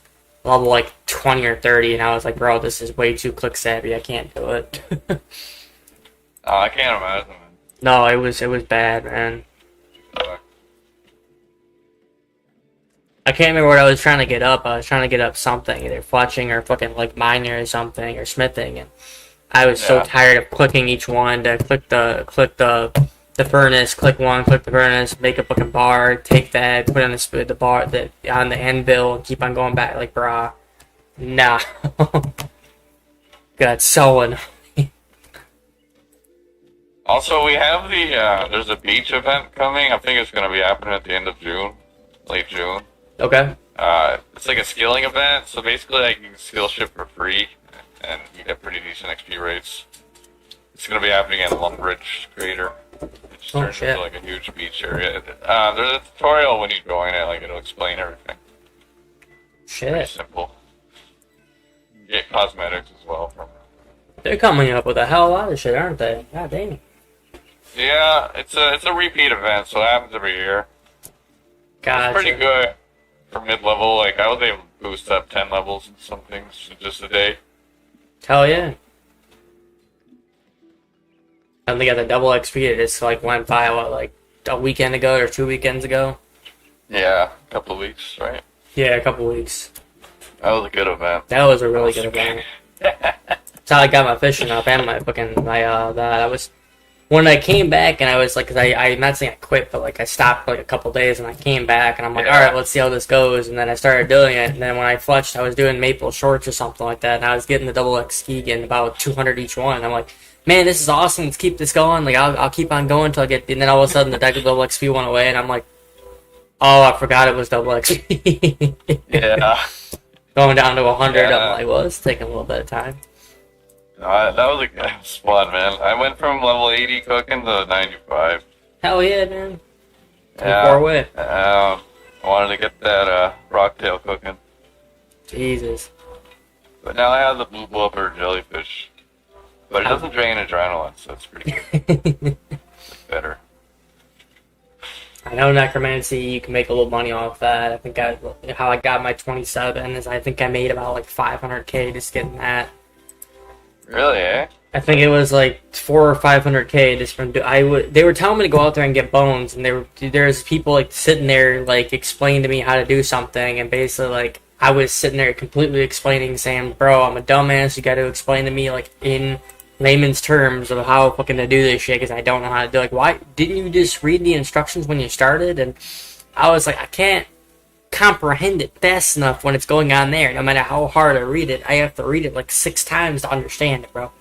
level like 20 or 30, and I was like, bro, this is way too click savvy. I can't do it. I can't imagine. No, it was bad, man. Uh, I can't remember what I was trying to get up. I was trying to get up something, either fletching or fucking like mining or something or smithing, and I was so Yeah. tired of clicking each one to click the furnace, click one, click the furnace, make a fucking bar, take that, put on the bar on the anvil, and keep on going back like brah. Nah. Got so annoying. Also, we have there's a beach event coming. I think it's going to be happening at the end of June, late June. Okay. It's like a skilling event, so basically like you can skill shift for free, and you get pretty decent XP rates. It's going to be happening in Lumbridge Crater. It just Oh, turns shit. into like a huge beach area. There's a tutorial when you join it, like it'll explain everything. Pretty Shit. simple. You get cosmetics as well from it. They're coming up with a hell of a lot of shit, aren't they? God damn. Yeah, it's a repeat event, so it happens every year. Gotcha. It's pretty good for mid-level. Like, I was able to boost up 10 levels and some things in just a day. Hell yeah. And they got the double XP. It just like went by like a weekend ago or 2 weekends ago. Yeah, a couple of weeks, right? Yeah, a couple weeks. That was a good event. That was a really good event. That's how I got my fishing up and my fucking that I was when I came back and I was like, cause I'm not saying I quit, but like I stopped for like a couple days and I came back and I'm like, Yeah. all right, let's see how this goes. And then I started doing it. And then when I fletched, I was doing maple shorts or something like that, and I was getting the double XP, getting about 200 each one. And I'm like, man, this is awesome. Let's keep this going. Like I'll keep on going until I get. And then all of a sudden the double XP went away, and I'm like, oh, I forgot it was double XP. Yeah. Going down to 100, Yeah. I'm like, well, it's taking a little bit of time. That was fun, man. I went from level 80 cooking to 95. Hell yeah, man. Yeah. Far away. I wanted to get that rocktail cooking. Jesus. But now I have the blue blubber jellyfish. But it doesn't drain adrenaline, so it's pretty good. It's better. I know necromancy, you can make a little money off that. I think how I got my 27 is I think I made about like 500k just getting that. Really, eh? I think it was like 4 or 500k just from they were telling me to go out there and get bones, and there's people like sitting there like explaining to me how to do something, and basically like I was sitting there completely explaining, saying, bro, I'm a dumbass, you got to explain to me like in layman's terms of how fucking to do this shit, because I don't know how to do. Like, why didn't you just read the instructions when you started? And I was like, I can't comprehend it fast enough when it's going on there. No matter how hard I read it, I have to read it like 6 times to understand it, bro.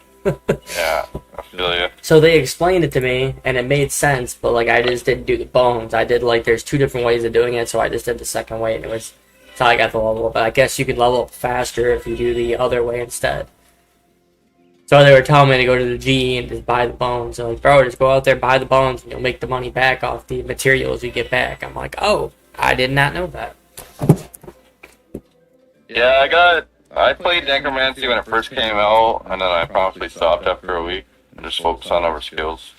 Yeah, I feel you. So they explained it to me, and it made sense, but like I just didn't do the bones. I did like there's 2 different ways of doing it, so I just did the second way, and that's how I got the level up. But I guess you could level up faster if you do the other way instead. So they were telling me to go to the GE and just buy the bones. They're like, bro, just go out there, buy the bones, and you'll make the money back off the materials you get back. I'm like, oh, I did not know that. Yeah, I played Necromancy when it first came out, and then I promptly stopped after a week and just focused on other skills.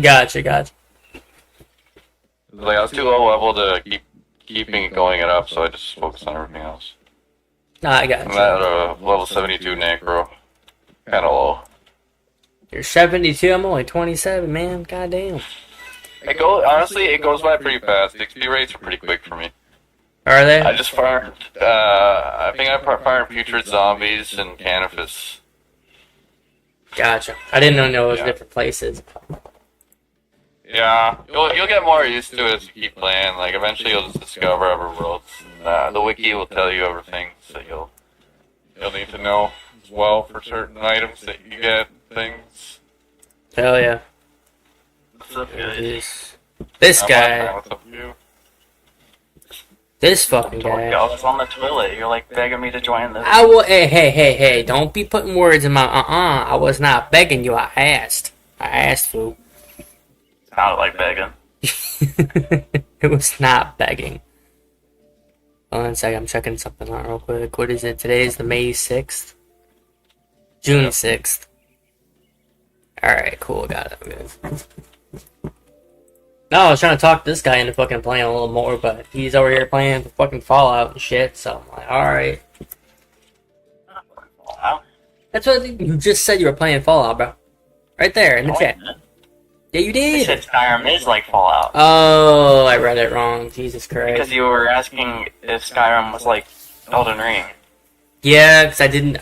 Gotcha. Like, I was too low level to keeping it going it up, so I just focused on everything else. Nah, I I'm gotcha. at level 72 Necro. Kinda low. You're 72, I'm only 27, man. Goddamn. Honestly, it goes by pretty fast. The XP rates are pretty quick for me. Are they? I just farmed, I think I farmed Putrid Zombies and Canifis. Gotcha. I didn't know it was Yeah. different places. Yeah, you'll get more used to it as you keep playing. Like, eventually you'll just discover other worlds. And, the wiki will tell you everything that you'll need to know as well for certain items that you get, things. Hell yeah. What's up, guys? This guy. What's up with you? This fucking Told you guy. I was on the toilet. You're like begging me to join this. I will. Hey! Don't be putting words in my. I was not begging you. I asked. Fool. Sounded like begging. It was not begging. Hold on a second. I'm checking something out real quick. What is it? Today is the May 6th. June 6th. Alright, cool. Got it. Okay. No, I was trying to talk this guy into fucking playing a little more, but he's over here playing fucking Fallout and shit, so I'm like, alright. Wow. That's what you just said, you were playing Fallout, bro. Right there in the No, I chat. didn't. Yeah, you I did. said Skyrim is like Fallout. Oh, I read it wrong. Jesus Because Christ. you were asking if Skyrim was like Elden Ring. Yeah, because I didn't.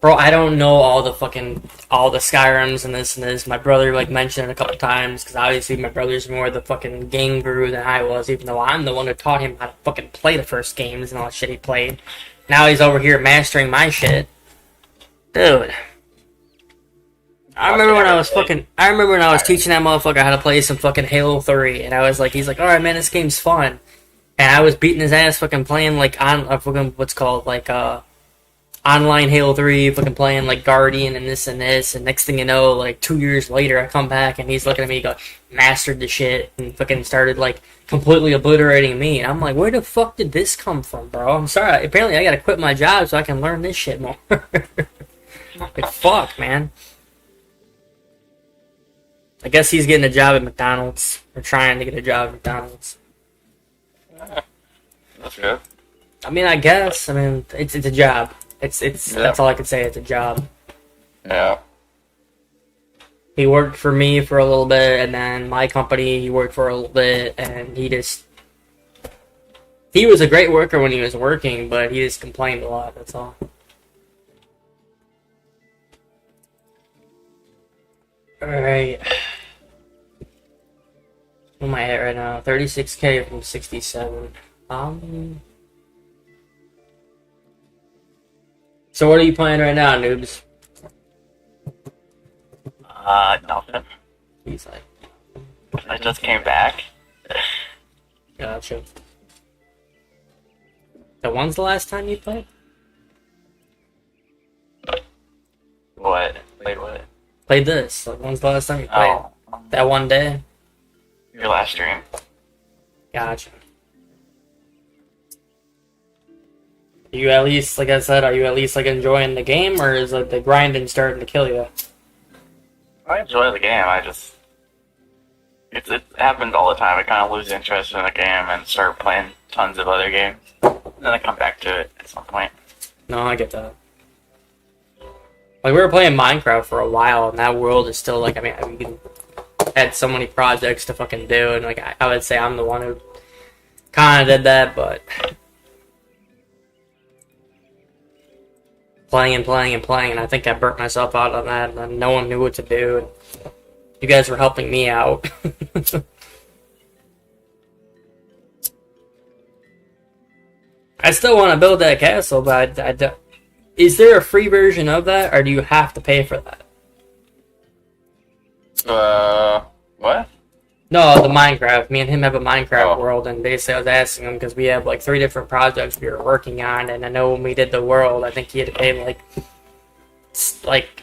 Bro, I don't know all the Skyrims and this and this. My brother like mentioned it a couple times because obviously my brother's more the fucking game guru than I was, even though I'm the one who taught him how to fucking play the first games and all the shit he played. Now he's over here mastering my shit, dude. I remember when I was teaching that motherfucker how to play some fucking Halo 3, and I was like, he's like, all right, man, this game's fun, and I was beating his ass, fucking playing like on fucking what's called like online Halo 3, fucking playing like Guardian and this, and next thing you know, like 2 years later, I come back and he's looking at me, go, mastered the shit, and fucking started like completely obliterating me, and I'm like, where the fuck did this come from, bro? I'm sorry, apparently I gotta quit my job so I can learn this shit more. Like, fuck, man. I guess he's getting a job at McDonald's, or trying to get a job at McDonald's. That's good. I mean, I guess. I mean, it's a job. It's That's all I can say. It's a job. Yeah. He worked for me for a little bit, and then my company he worked for a little bit, and he was a great worker when he was working, but he just complained a lot. That's all. Alright. What am I at right now? 36k from 67. So what are you playing right now, noobs? Nothing. He's like, I just came back. gotcha. So when's the last time you played? What? Played what? Played this. Like, when's the last time you played? Oh, That one day? your last stream. Gotcha. You at least, like I said, are you at least like enjoying the game, or is like the grinding starting to kill you? I enjoy the game. It happens all the time. I kind of lose interest in the game and start playing tons of other games. Then I come back to it at some point. No, I get that. Like, we were playing Minecraft for a while, and that world is still like, I mean, we had so many projects to fucking do, and like I would say I'm the one who kind of did that, but playing and playing and playing, and I think I burnt myself out on that, and then no one knew what to do, and you guys were helping me out. I still want to build that castle, but is there a free version of that, or do you have to pay for that? What? No, the Minecraft. Me and him have a Minecraft Oh. world, and basically I was asking him because we have like 3 different projects we were working on, and I know when we did the world, I think he had to pay like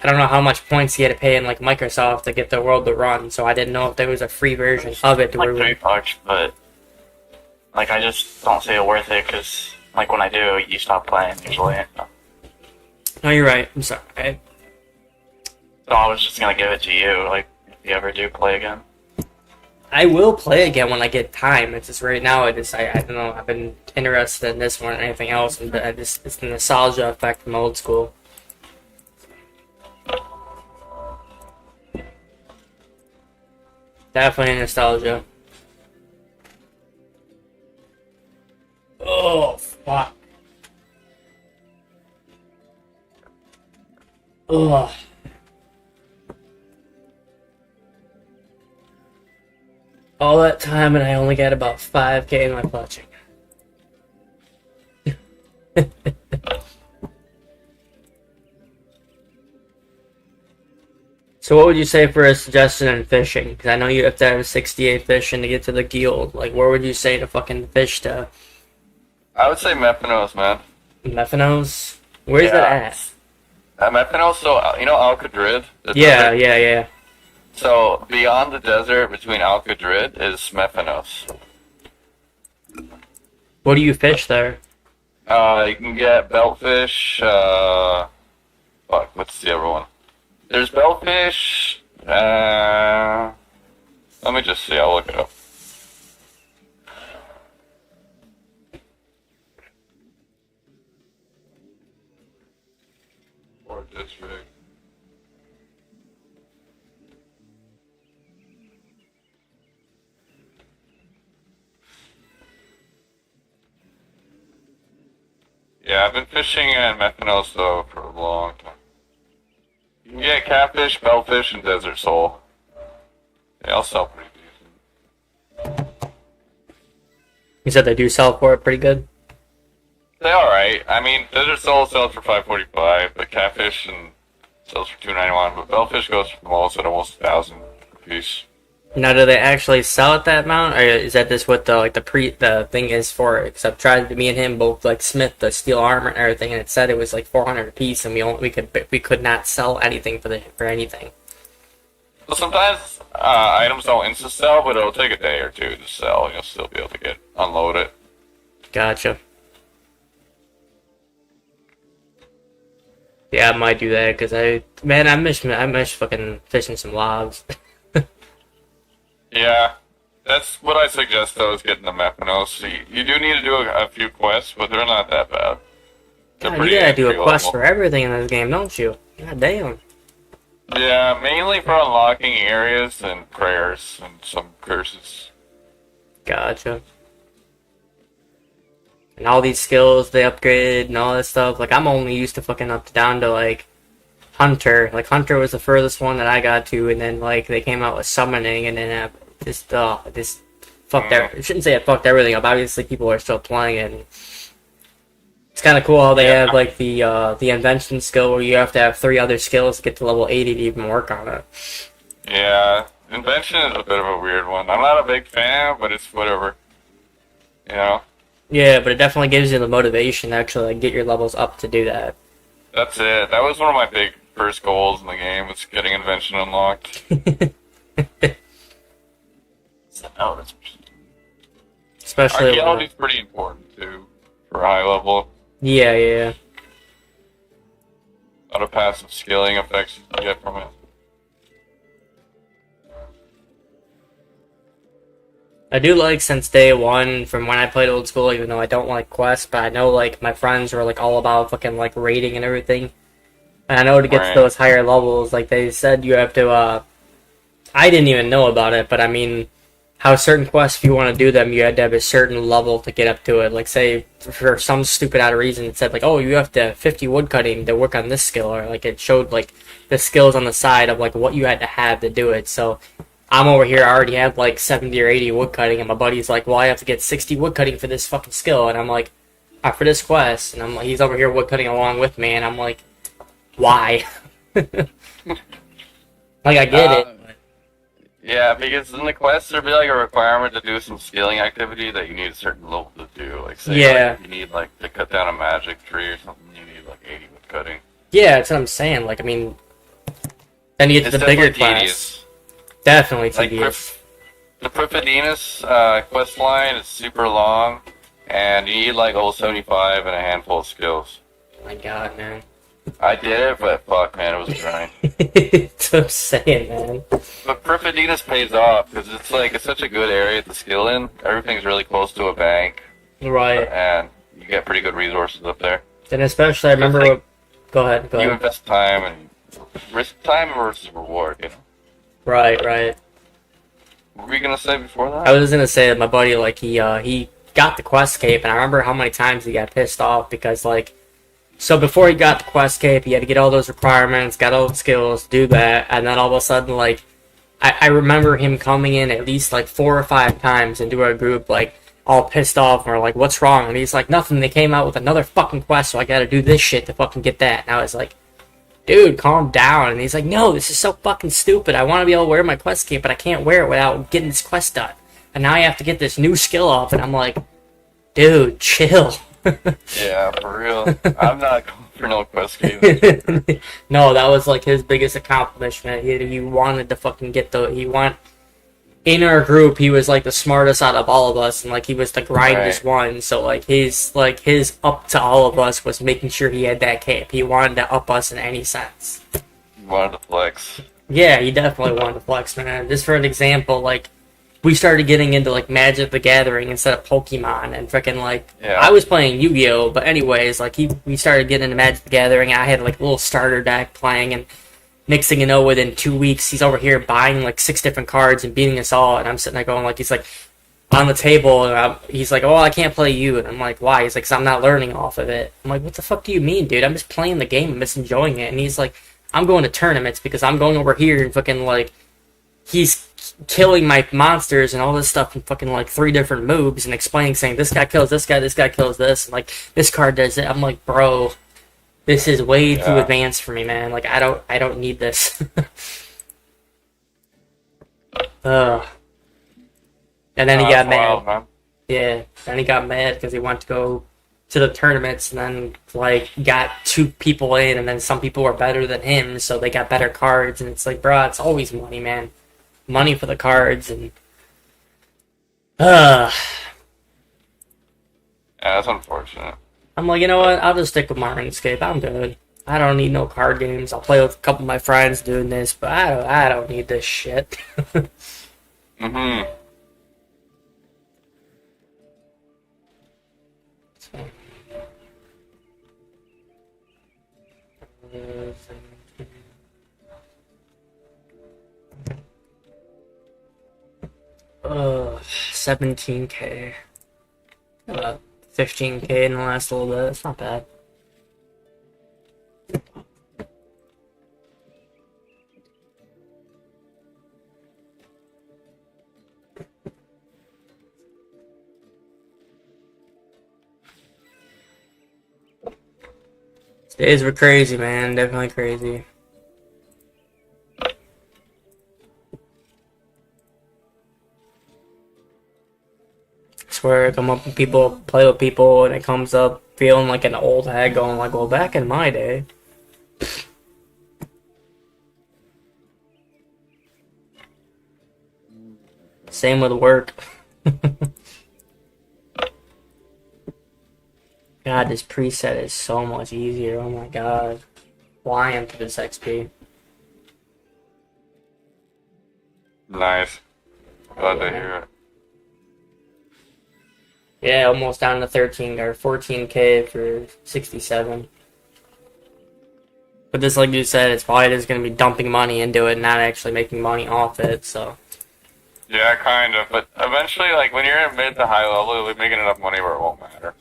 I don't know how much points he had to pay in like Microsoft to get the world to run. So I didn't know if there was a free version of it. To Like where $3, but like I just don't see it worth it because like when I do, you stop playing usually. No, you're right. I'm sorry. So I was just gonna give it to you. Like if you ever do play again. I will play again when I get time. It's just right now. I don't know. I've been interested in this more than anything else, and it's the nostalgia effect from old school. Definitely nostalgia. Oh fuck. Ugh. All that time and I only got about 5k in my clutching. So what would you say for a suggestion in fishing? Because I know you have to have 68 fishing to get to the guild. Like, where would you say to fucking fish to? I would say Mephinos, man. Mephinos? Where's that at? Mephinos, so, you know Al-Qadrid? Yeah, yeah. So, beyond the desert between Al-Qadrid is Mephinos. What do you fish there? You can get beltfish, fuck, what's the other one? There's beltfish, let me just see, I'll look it up. Or district. Yeah, I've been fishing in Methanos though for a long time. You can get catfish, bellfish, and desert sole. They all sell pretty decent. You said they do sell for it pretty good? They alright. I mean, desert sole sells for $5.45, but catfish and sells for $2.91. But bellfish goes for most at almost $1,000 a piece. Now, do they actually sell at that amount, or is that just what the thing is for it? Because I've tried, me and him both like smith the steel armor and everything, and it said it was like 400 a piece, and we could not sell anything for anything. Well, sometimes items don't insta sell, but it'll take a day or two to sell, and you'll still be able to unload it. Gotcha. Yeah, I might do that because I miss fucking fishing some logs. Yeah, that's what I suggest though, is getting the Methanos. You do need to do a few quests, but they're not that bad. God, you gotta do a quest for everything in this game, don't you? God damn. Yeah, mainly for unlocking areas and prayers and some curses. Gotcha. And all these skills they upgraded and all that stuff. Like, I'm only used to fucking up down to like Hunter. Like, Hunter was the furthest one that I got to, and then like they came out with summoning, and then this fucked I shouldn't say it fucked everything up. Obviously, people are still playing it. And it's kind of cool how they have like the invention skill where you have to have 3 other skills to get to level 80 to even work on it. Yeah, invention is a bit of a weird one. I'm not a big fan, but it's whatever. You know? Yeah, but it definitely gives you the motivation to actually like get your levels up to do that. That's it. That was one of my big first goals in the game, was getting invention unlocked. Oh, that's Especially archaeology's pretty important too for high level. Yeah. A lot of passive skilling effects you can get from it. I do like since day one from when I played old school, even though I don't like quests, but I know like my friends were like all about fucking like raiding and everything. And I know to get to those higher levels, like they said you have to I didn't even know about it, but I mean how certain quests, if you want to do them, you had to have a certain level to get up to it. Like say for some stupid odd reason it said like, oh, you have to have 50 woodcutting to work on this skill, or like it showed like the skills on the side of like what you had to have to do it. So I'm over here, I already have like 70 or 80 woodcutting, and my buddy's like, well, I have to get 60 woodcutting for this fucking skill, and I'm like, for this quest, and I'm like, he's over here woodcutting along with me, and I'm like, why? Like, I get it. Yeah, because in the quests there'd be like a requirement to do some skilling activity that you need a certain level to do. Like say like, you need like to cut down a magic tree or something, you need like 80 woodcutting. Yeah, that's what I'm saying. Like, I mean, then you get to the bigger class. Tedious. Definitely tedious. The Prifidinus quest line is super long, and you need like level 75 and a handful of skills. Oh my god, man. I did it, but fuck, man, it was a grind. That's what I'm saying, man. But Prifidinus pays off, because it's such a good area to skill in. Everything's really close to a bank. Right. And you get pretty good resources up there. And especially, I remember... Go ahead. You invest time, and time versus reward, you know? Right. What were you gonna say before that? I was gonna say that my buddy, like, he got the quest cape, and I remember how many times he got pissed off, because, like, so before he got the quest cape, he had to get all those requirements, got all the skills, do that, and then all of a sudden, like, I remember him coming in at least, like, 4 or 5 times into our group, like, all pissed off, and we're like, what's wrong? And he's like, nothing, they came out with another fucking quest, so I gotta do this shit to fucking get that. And I was like, dude, calm down. And he's like, no, this is so fucking stupid. I want to be able to wear my quest cape, but I can't wear it without getting this quest done. And now I have to get this new skill off, and I'm like, dude, chill. Yeah, for real. I'm not going for no quest cape. No, that was like his biggest accomplishment. He wanted to fucking get in our group, he was like the smartest out of all of us, and like he was the grindest one. So like his up to all of us was making sure he had that cape. He wanted to up us in any sense. He wanted to flex. Yeah, he definitely wanted to flex, man. Just for an example, like we started getting into like Magic the Gathering instead of Pokemon, and freaking like I was playing Yu-Gi-Oh, but anyways, like we started getting into Magic the Gathering. I had like a little starter deck playing, and next thing you know, within 2 weeks, he's over here buying like 6 different cards and beating us all. And I'm sitting there going like, he's like, on the table, and he's like, "Oh, I can't play you," and I'm like, "Why?" He's like, "'Cause I'm not learning off of it." I'm like, "What the fuck do you mean, dude? I'm just playing the game. I'm just enjoying it." And he's like, "I'm going to tournaments because I'm going over here and fucking like he's killing my monsters and all this stuff in fucking like 3 different moves and explaining, saying this guy kills this guy kills this, and like this card does it." I'm like, "Bro, this is way too advanced for me, man. Like I don't need this." Ugh. And then he got mad. Wild, man. Yeah, then he got mad because he wanted to go to the tournaments and then like got 2 people in, and then some people were better than him, so they got better cards. And it's like, bro, it's always money, man. Money for the cards, and Yeah, that's unfortunate. I'm like, you know what? I'll just stick with my RuneScape. I'm good. I don't need no card games. I'll play with a couple of my friends doing this, but I don't need this shit. Mm-hmm. Uh, 17K. 15K in the last little bit. It's not bad. Days were crazy, man. Definitely crazy. Swear I come up with people, play with people, and it comes up feeling like an old hag going like, well, back in my day. Same with work. God, this preset is so much easier. Oh my god. Flying to this XP. Nice. Glad to hear it. Yeah, almost down to 13 or 14K for 67. But this, like you said, it's probably just going to be dumping money into it and not actually making money off it, so. Yeah, kind of. But eventually, like, when you're at mid to high level, you're making enough money where it won't matter.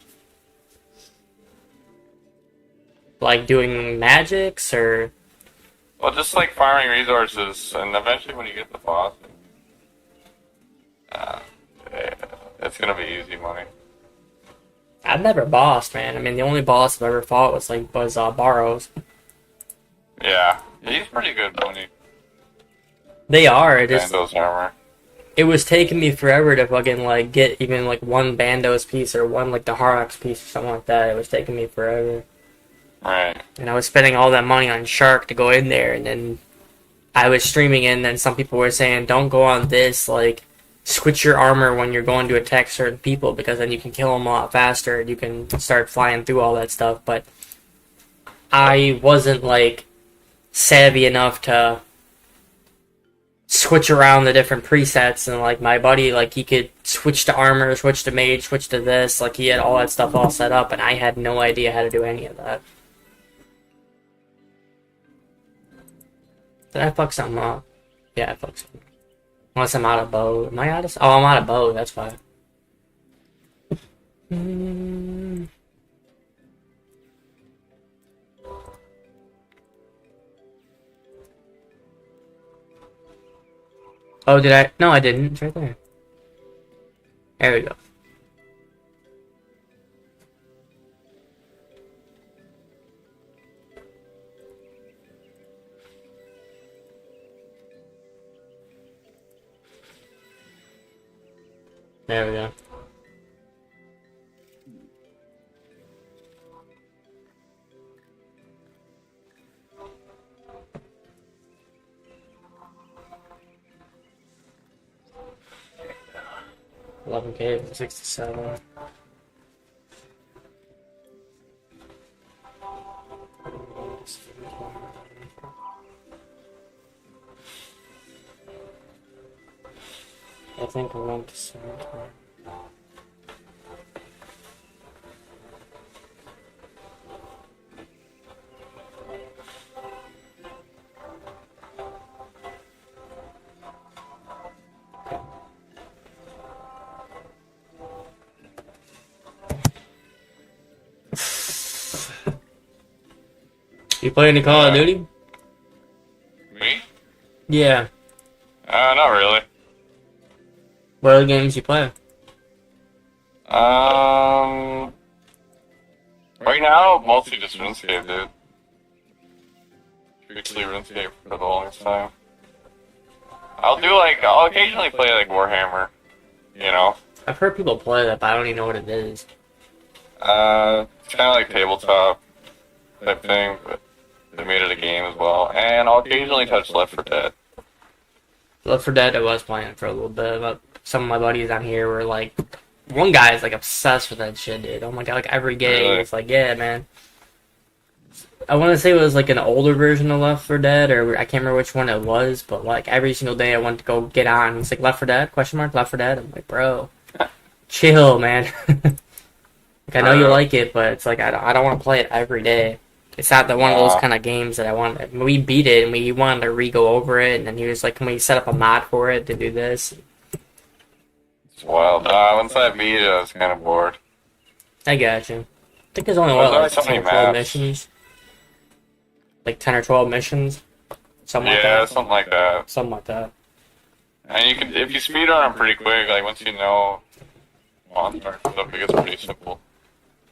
Like doing magics, or? Well, just like farming resources, and eventually when you get the boss, it's gonna be easy money. I've never bossed, man. I mean, the only boss I've ever fought was Barrows. Yeah, he's pretty good money. They are. It is. Bando's armor. It was taking me forever to fucking like get even like one Bando's piece or one like the Harlock's piece or something like that. It was taking me forever. Right. And I was spending all that money on Shark to go in there, and then I was streaming it, and then some people were saying, don't go on this, like, switch your armor when you're going to attack certain people, because then you can kill them a lot faster, and you can start flying through all that stuff, but I wasn't, like, savvy enough to switch around the different presets, and, like, my buddy, like, he could switch to armor, switch to mage, switch to this, like, he had all that stuff all set up, and I had no idea how to do any of that. Did I fuck something up? Yeah, I fucked something up. Unless I'm out of bow. Am I out of... Oh, I'm out of bow. That's fine. Oh, did I? No, I didn't. It's right there. There we go. There we go. $11K for 67. I think I'm going to start. You play any Call of Duty? Me? Yeah. Not really. What other games you play? Right now, mostly just RuneScape, dude. Strictly RuneScape for the longest time. I'll occasionally play like Warhammer, you know. I've heard people play that, but I don't even know what it is. It's kind of like tabletop type thing, but they made it a game as well. And I'll occasionally touch Left 4 Dead. Left 4 Dead I was playing for a little bit, but some of my buddies on here were like, one guy is like obsessed with that shit, dude. Oh my god, like every game, Really? it's like, yeah, man. I want to say it was like an older version of Left 4 Dead, or I can't remember which one it was, but like every single day I went to go get on. It's like Left 4 Dead? Question mark? Left 4 Dead? I'm like, bro, chill, man. Like I know you like it, but it's like I don't want to play it every day. It's not the one of those kind of games that I want. We beat it and we wanted to re-go over it, and then he was like, "Can we set up a mod for it to do this?" It's wild. Once I beat it, I was kind of bored. I got you. I think there's only There's what, only like so 10 many or 12 maps. missions, like 10 or 12 missions, something like Yeah, that. something like that. Something like that. And you can, if you speed run them pretty quick, like once you know monsters and stuff, it gets pretty simple.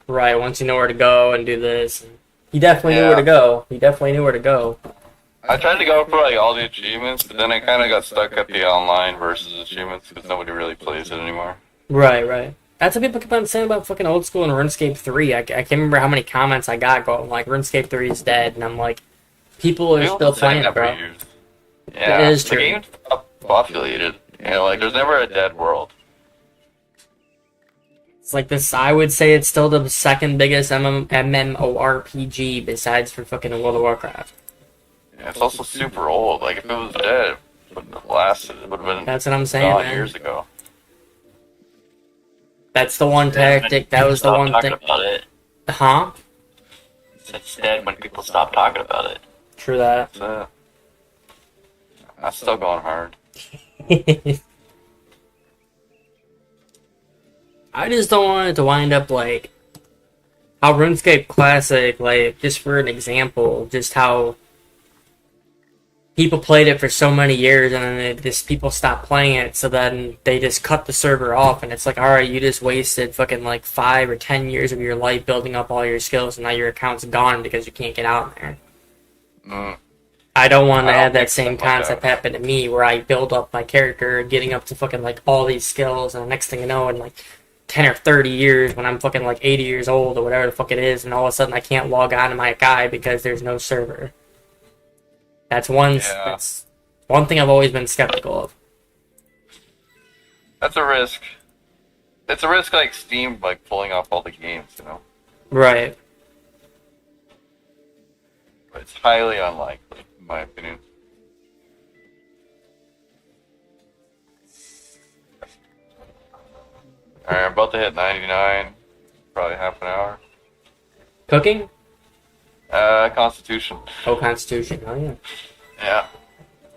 Right. Once you know where to go and do this, he definitely knew where to go. He definitely knew where to go. I tried to go for like all the achievements, but then I kind of got stuck at the online versus achievements because nobody really plays it anymore. Right. Right. That's what people keep on saying about fucking old school and RuneScape 3. I can't remember how many comments I got going like RuneScape 3 is dead, and I'm like, people are still playing it, bro. Yeah, It is true. The game's populated. You know, like there's never a dead world. It's like this. I would say it's still the second biggest MMORPG besides for fucking World of Warcraft. Yeah, it's also super old. Like if it was dead, it wouldn't have lasted. It would have been That's what I'm saying, gone man. years ago. That's the one tactic. That was the Stop one talking thing. about it. Huh? It's dead when people stop talking about it. True that. That's it. That's still going hard. I just don't want it to wind up like how RuneScape Classic, like, just for an example, just how people played it for so many years and then people stopped playing it, so then they just cut the server off, and it's like, alright, you just wasted fucking like 5 or 10 years of your life building up all your skills, and now your account's gone because you can't get out there. I don't want to I don't have that think same something like concept that. happen to me, where I build up my character, getting up to fucking like all these skills, and the next thing you know, in like 10 or 30 years, when I'm fucking like 80 years old or whatever the fuck it is, and all of a sudden I can't log on to my guy because there's no server. That's one thing I've always been skeptical of. That's a risk. It's a risk like Steam, like pulling off all the games, you know. Right. But it's highly unlikely, in my opinion. Alright, I'm about to hit 99. Probably half an hour. Cooking? Constitution. Oh, Constitution. Oh, yeah. Yeah.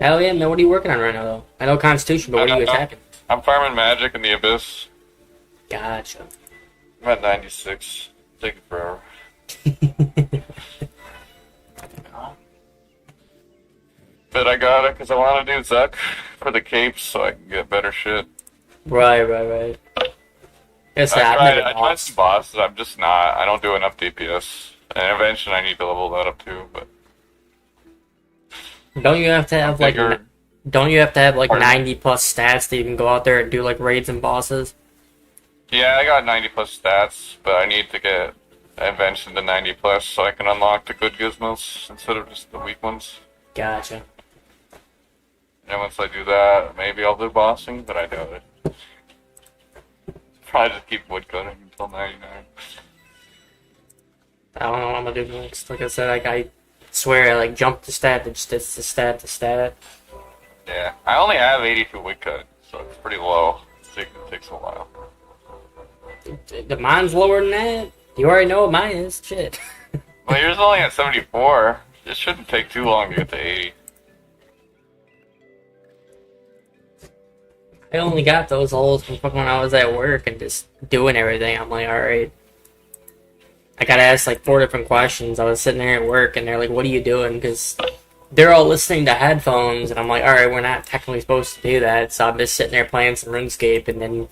Hell yeah, man. What are you working on right now, though? I know Constitution, but what are you attacking? I'm farming magic in the abyss. Gotcha. I'm at 96. Taking forever. But I got it because I want to do Zuck for the capes so I can get better shit. Right. Yes, I've I never tried lost. some bosses. I'm just not. I don't do enough DPS. And eventually I need to level that up too. But Don't you have to have like? bigger. Don't you have to have like Pardon? 90 plus stats that you can go out there and do like raids and bosses? Yeah, I got 90 plus stats, but I need to get invention to 90 plus so I can unlock the good gizmos instead of just the weak ones. Gotcha. And once I do that, maybe I'll do bossing, but I doubt it. Probably just keep woodcutting until 99. I don't know what I'm gonna do next. Like I said, like I swear I like jumped the stat, it's the stat, the stat. Yeah, I only have 82 woodcut, so it's pretty low. It takes a while. The mine's lower than that. You already know what mine is. Shit. Well, yours is only at 74. It shouldn't take too long to get to 80. I only got those holes from fucking when I was at work and just doing everything. I'm like, alright. I got asked like 4 different questions. I was sitting there at work, and they're like, "What are you doing?" Because they're all listening to headphones, and I'm like, "All right, we're not technically supposed to do that." So I'm just sitting there playing some RuneScape, and then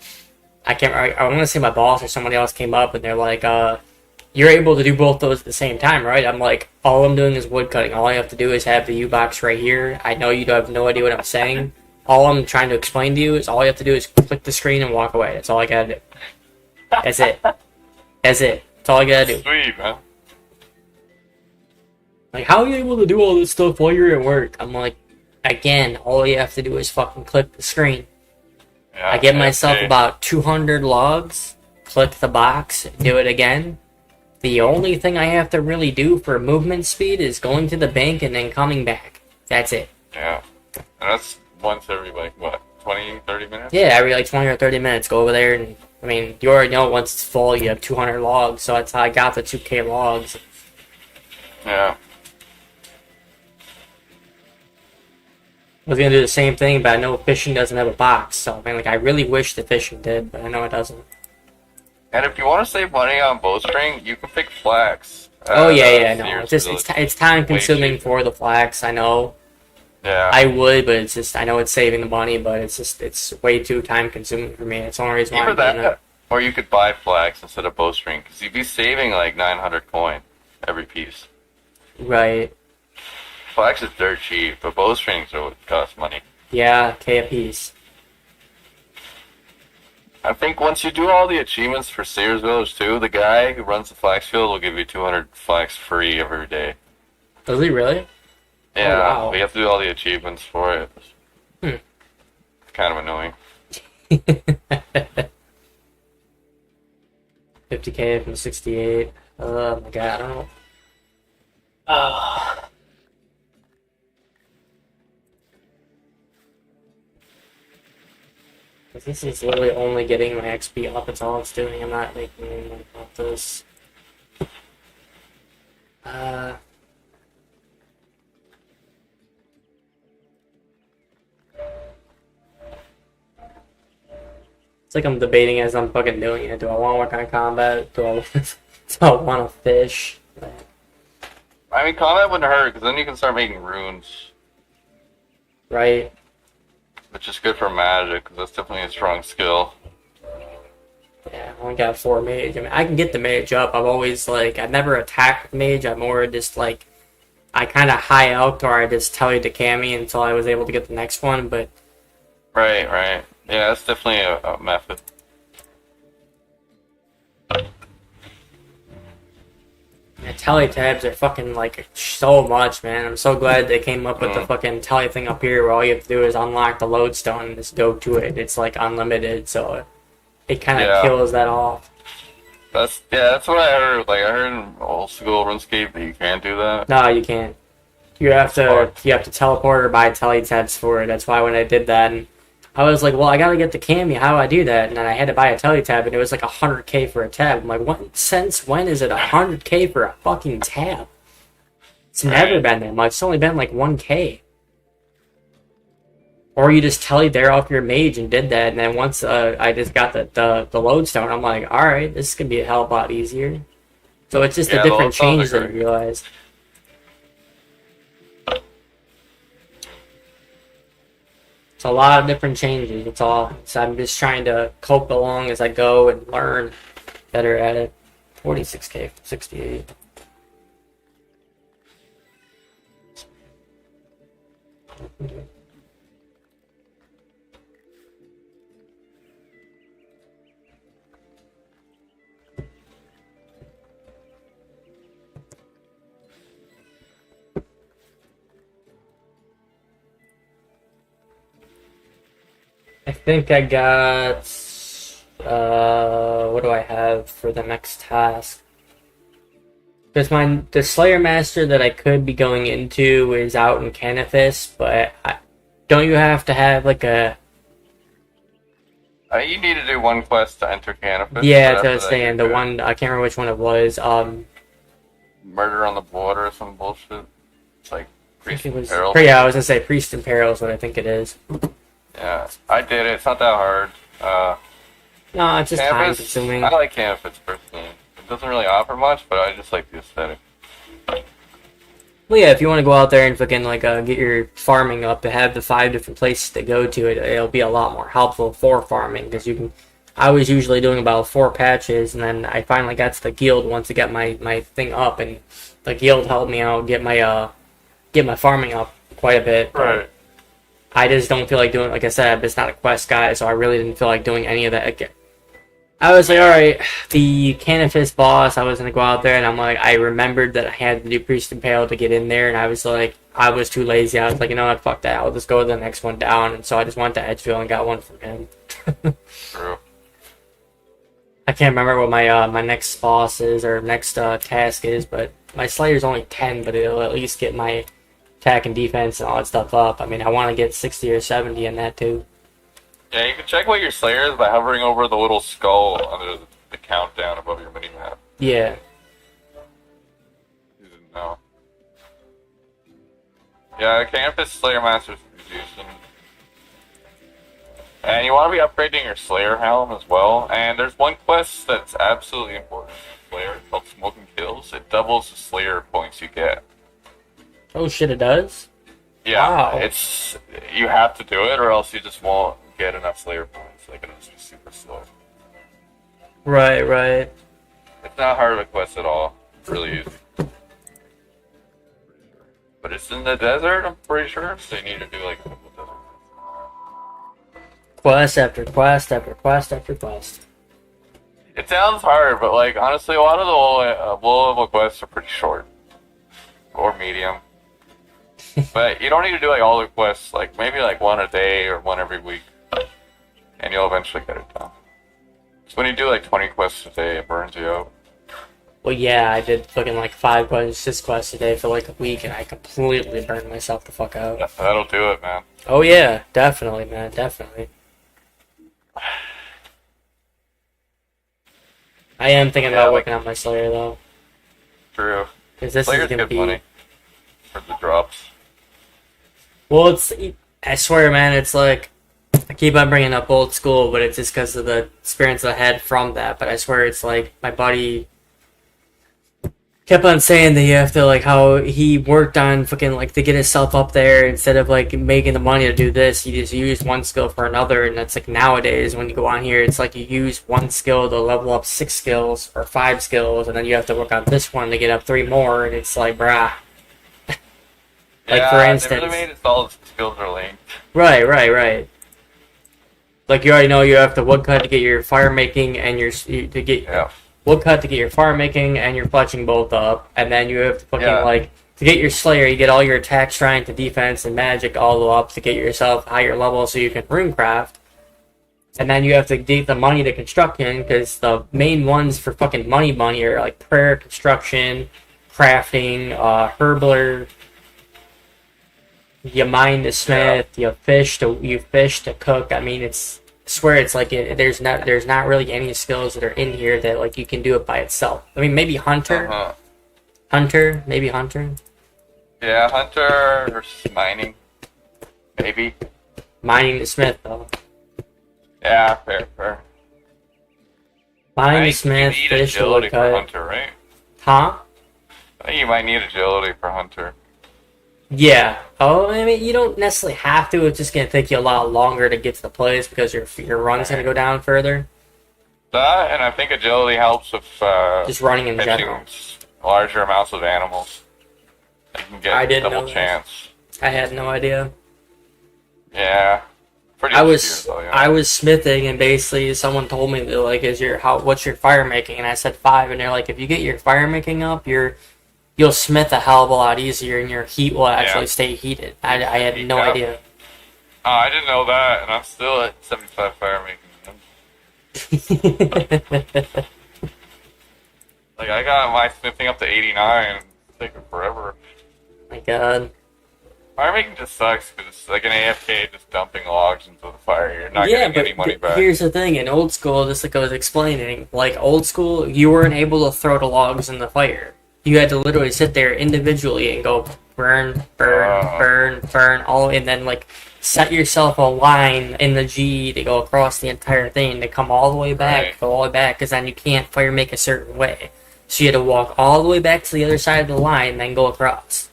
I want to say my boss or somebody else came up, and they're like, "You're able to do both those at the same time, right?" I'm like, "All I'm doing is wood cutting. All I have to do is have the U box right here. I know you have no idea what I'm saying. All I'm trying to explain to you is all you have to do is click the screen and walk away. That's all I gotta do. That's it. That's it. That's all I gotta do." Sweet, man. Like, how are you able to do all this stuff while you're at work? I'm like, again, all you have to do is fucking click the screen. Yeah, I give myself okay. about 200 logs, click the box, do it again. The only thing I have to really do for movement speed is going to the bank and then coming back. That's it. Yeah. And that's once every, like, what, 20, 30 minutes? Yeah, every like 20 or 30 minutes, go over there and, I mean, you already know once it's full, you have 200 logs, so that's how I got the 2K logs. Yeah. I was gonna do the same thing, but I know fishing doesn't have a box, so I mean, like, I really wish the fishing did, but I know it doesn't. And if you want to save money on bowstring, you can pick flax. Oh yeah, no, Sears it's just Village. it's time Way consuming cheaper. for the flax. I know Yeah. I would, but it's just I know it's saving the money, but it's way too time consuming for me. It's the only reason why Either I'm doing that, it. or you could buy flax instead of bowstring, because you'd be saving like 900 coin every piece. Right? Flax is dirt cheap, but bowstrings are what cost money. Yeah, K a piece. I think once you do all the achievements for Sears Village too, the guy who runs the flax field will give you 200 flax free every day. Does he really? Yeah, wow. but you have to do all the achievements for it. Hmm. It's kind of annoying. 50K from 68. Oh my god, I don't know. This is literally only getting my XP up. That's all it's doing. I'm not making anything off this. It's like I'm debating as I'm fucking doing it. Do I want to work on combat? Do I want to fish? I mean, combat wouldn't hurt, because then you can start making runes, Right? which is good for magic, because that's definitely a strong skill. Yeah, I only got 4 mage. I mean, I can get the mage up. I've always, like, I've never attacked with mage. I'm more just, like, I kind of high out, or I just tell you to cami until I was able to get the next one, but Right, right. Yeah, that's definitely a method. yeah, tally tabs are fucking, like, so much, man. I'm so glad they came up with the Mm. fucking tally thing up here where all you have to do is unlock the lodestone and just go to it. It's, like, unlimited, so it kind of Yeah. kills that off. That's what I heard. Like I heard in old school RuneScape that you can't do that. No, you can't. You have to teleport or buy tally tabs for it. That's why when I did that, and I was like, well, I gotta get the cami. How do I do that? And then I had to buy a tally tab, and it was like 100K for a tab. I'm like, since when is it 100K for a fucking tab? It's never Right. been that much. It's only been like 1K. Or you just tally there off your mage and did that, and then once I just got the lodestone, I'm like, all right, this is gonna be a hell of a lot easier. So it's just Yeah, a the different lodestones change are that I great. realized. It's a lot of different changes. It's all. So I'm just trying to cope along as I go and learn better at it. 46K, 68. I think I got. What do I have for the next task? Because the Slayer Master that I could be going into is out in Canifis, but don't you have to have like a? You need to do one quest to enter Canopus. Yeah, but to after that, understand you're the good. one. I can't remember which one it was. Murder on the border or some bullshit. It's like I think Priest it of was. Peril. Yeah, I was gonna say Priest and Peril is what I think it is. Yeah, I did it. It's not that hard. No, it's just time Campus, consuming. I like Campus personally. It doesn't really offer much, but I just like the aesthetic. Well, yeah, if you want to go out there and fucking like get your farming up, to have the 5 different places to go to, it'll be a lot more helpful for farming because you can. I was usually doing about 4 patches, and then I finally got to the guild once to get my thing up, and the guild helped me out get my farming up quite a bit. Right. I just don't feel like doing. Like I said, I'm just not a quest guy, so I really didn't feel like doing any of that again. I was like, alright, the Canifist boss, I was going to go out there, and I'm like, I remembered that I had to do Priest and Pale to get in there, and I was like, I was too lazy. I was like, you know what, fuck that, I'll just go to the next one down, and so I just went to Edgeville and got one from him. True. I can't remember what my next boss is, or next task is, but my Slayer's only 10, but it'll at least get my attack and defense and all that stuff up. I mean, I want to get 60 or 70 in that, too. Yeah, you can check what your Slayer is by hovering over the little skull under the countdown above your minimap. Yeah. You didn't know. Yeah, Campus Slayer Master's decent. And you want to be upgrading your Slayer helm as well. And there's one quest that's absolutely important for Slayer called Smoking Kills. It doubles the Slayer points you get. Oh shit, it does? Yeah, Wow. it's you have to do it, or else you just won't get enough Slayer points. Like, it'll just be super slow. Right, right. It's not hard of a quest at all. It's really easy. But it's in the desert, I'm pretty sure, so you need to do like a couple of desert. Quest after quest after quest after quest. It sounds hard, but like honestly, a lot of the low level quests are pretty short. Or medium. But you don't need to do like all the quests, like maybe like one a day or one every week. And you'll eventually get it done. So when you do like 20 quests a day, it burns you out. Well, yeah, I did fucking like 5 quests, 6 quests a day for like a week, and I completely burned myself the fuck out. That'll do it, man. Oh yeah, definitely, man, definitely. I am thinking about working on my Slayer though, True. because this Slayer's is gonna good be. money for the drops. Well, I swear, man, it's like I keep on bringing up old school, but it's just because of the experience I had from that. But I swear, it's like my buddy kept on saying that you have to, like, how he worked on fucking, like, to get himself up there instead of, like, making the money to do this. You just use one skill for another, and that's, like, nowadays when you go on here, it's like you use one skill to level up 6 skills or 5 skills, and then you have to work on this one to get up 3 more, and it's like, brah. Like, Yeah, for they instance. really made it so all the skills are linked. Right. Like, you already know you have to woodcut to get your fire making and Yeah. woodcut to get your fire making and your fletching both up, and then you have to fucking Yeah. like to get your Slayer, you get all your attack, strength, and defense and magic all up to get yourself higher level so you can runecraft. And then you have to get the money to construction because the main ones for fucking money are like prayer, construction, crafting, herbler. You mine the smith, you fish to cook. I mean, I swear it's like there's not really any skills that are in here that like you can do it by itself. I mean, maybe hunter, maybe hunter, Yeah, hunter versus mining. Maybe. mining the smith though. Yeah, fair. Mining the You smith, need fish to agility for woodcut. hunter, right? Huh? I think you might need agility for hunter. Yeah. Oh, I mean, you don't necessarily have to. It's just gonna take you a lot longer to get to the place because your run's gonna go down further. That, and I think agility helps with Just running in catching general. larger amounts of animals. You can get I didn't double know that. chance. I had no idea. Yeah. Pretty I was obscure, though, yeah. I was smithing and basically someone told me that like what's your fire making, and I said 5, and they're like, if you get your fire making up, you'll smith a hell of a lot easier and your heat will actually stay heated. I had no Yeah. idea. Oh, I didn't know that, and I'm still at 75 fire making. Like, I got my smithing up to 89. It's taking forever. My God. Fire making just sucks because it's like an AFK just dumping logs into the fire. You're not Yeah, getting any money but back. here's the thing: in old school, just like I was explaining, like old school, you weren't able to throw the logs in the fire. You had to literally sit there individually and go burn, all, and then like set yourself a line in the G to go across the entire thing to come all the way back, Right. go all the way back, because then you can't fire make a certain way. So you had to walk all the way back to the other side of the line and then go across.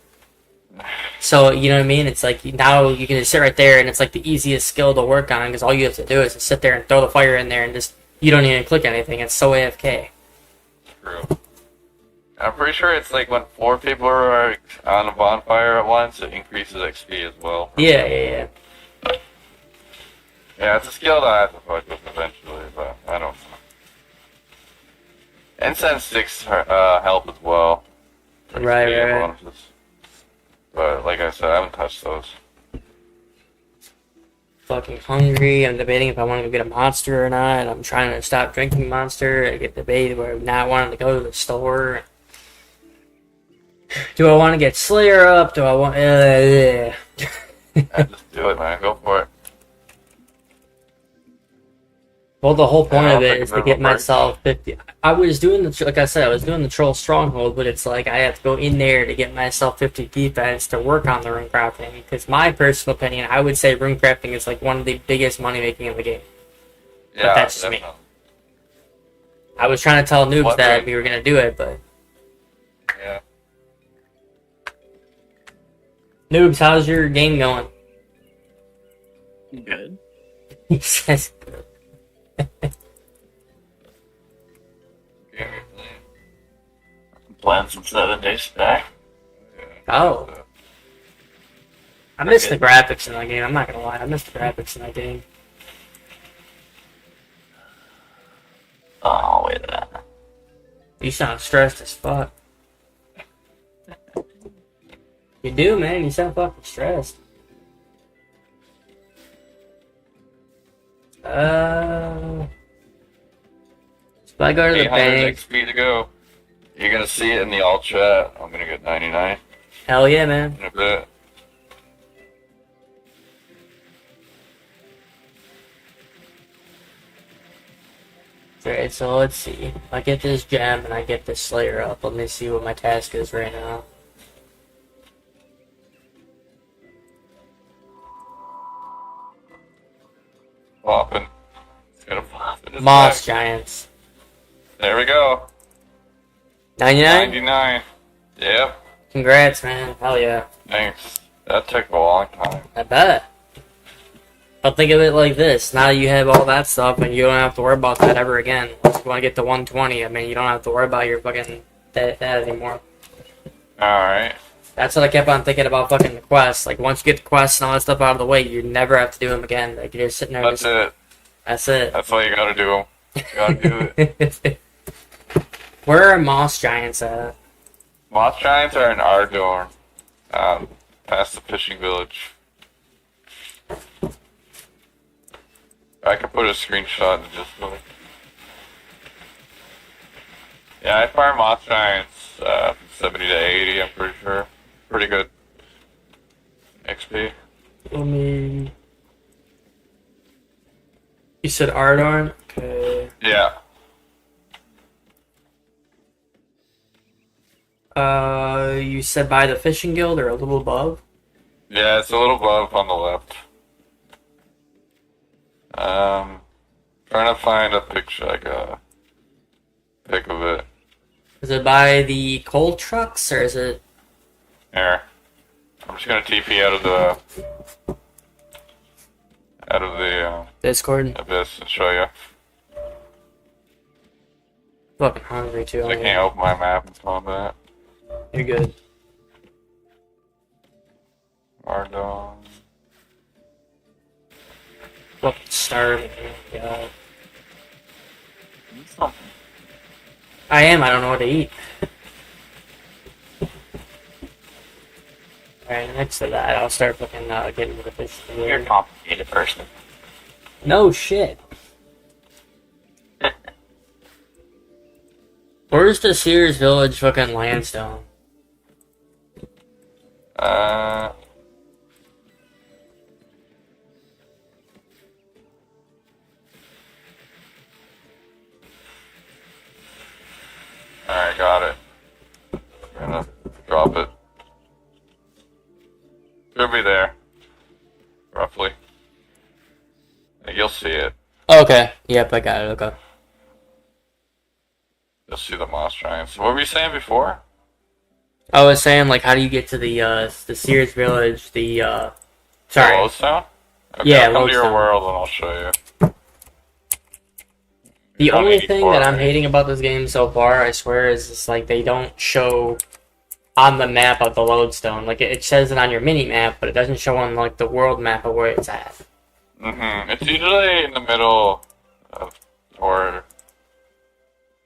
So, you know what I mean? It's like now you can just sit right there and it's like the easiest skill to work on because all you have to do is just sit there and throw the fire in there and just, you don't even click anything. It's so AFK. True. I'm pretty sure it's like when 4 people are on a bonfire at once, it increases XP as well. Yeah. Yeah, it's a skill that I have to fuck with eventually, but I don't know. Incense sticks help as well. for Right, XP right. bonuses. But like I said, I haven't touched those. Fucking hungry. I'm debating if I want to go get a Monster or not. I'm trying to stop drinking Monster. I get debated where I'm not wanting to go to the store. Do I want to get Slayer up? Do I want... Yeah, just do it, man. Go for it. Well, the whole point Yeah, of I'll it take is a to bit of get a break. myself 50. I was doing the, like I said, I was doing the Troll Stronghold, but it's like I have to go in there to get myself 50 defense to work on the rune crafting. Because my personal opinion, I would say rune crafting is like one of the biggest money making in the game. Yeah, that's just me. definitely. I was trying to tell noobs What that rune? we were gonna do it, but Yeah. noobs, how's your game going? Good. He says, Yeah. I'm playing some 7 days back. oh, I missed the graphics in that game. I'm not gonna lie, I missed the graphics in that game. Oh, wait a minute. You sound stressed as fuck. You do, man. You sound fucking stressed. So I go to the 800 bank. XP to go. You're gonna see it in the alt chat. I'm gonna get 99 Hell yeah, man. in a bit. Alright, so let's see. I get this gem and I get this Slayer up. Let me see what my task is right now. Popping. It's gonna pop in his Moss back. Giants. There we go. 99? 99. Yep. Congrats, man. Hell yeah. Thanks. That took a long time. I bet. But think of it like this. Now you have all that stuff and you don't have to worry about that ever again. If you want to get to 120, I mean, you don't have to worry about your fucking that anymore. Alright. That's what I kept on thinking about fucking the quests. Like, once you get the quests and all that stuff out of the way, you never have to do them again. Like, you're just sitting there. That's just, it. That's it. That's all you gotta do. You gotta do it. Where are Moss Giants at? Moth giants are in Ardorn. Past the fishing village. I could put a screenshot in just a minute. Yeah, I farm moth giants from 70 to 80, I'm pretty sure. Pretty good XP. Let me. You said Ardorn? Okay. Yeah. You said by the fishing guild or a little above? Yeah, it's a little above on the left. Trying to find a picture, like a pic of it. Is it by the coal trucks or is it? Here. I'm just gonna TP out of the Discord? abyss and show you. Fucking hungry too. I can't open my map in combat. You're good. Ardon. Fucking starving. God. Eat something. I am. I don't know what to eat. Alright, next to that, I'll start fucking getting to the fish. You're a complicated person. No shit. Where's the Sears Village fucking landstone? Alright, got it. I'm gonna drop it. Should be there. Roughly. Like, you'll see it. Okay. Yep, I got it. Okay. You'll see the moss giants. What were you saying before? I was saying, like, how do you get to the Sears Village? Sorry. Lodestone? Okay, Yeah, I'll come to your Lodestone. world and I'll show you. The You're on only thing 84, that I'm right? hating about this game so far, I swear, is just like they don't show on the map of the lodestone. Like it says it on your mini map, but it doesn't show on like the world map of where it's at. It's usually in the middle of, or...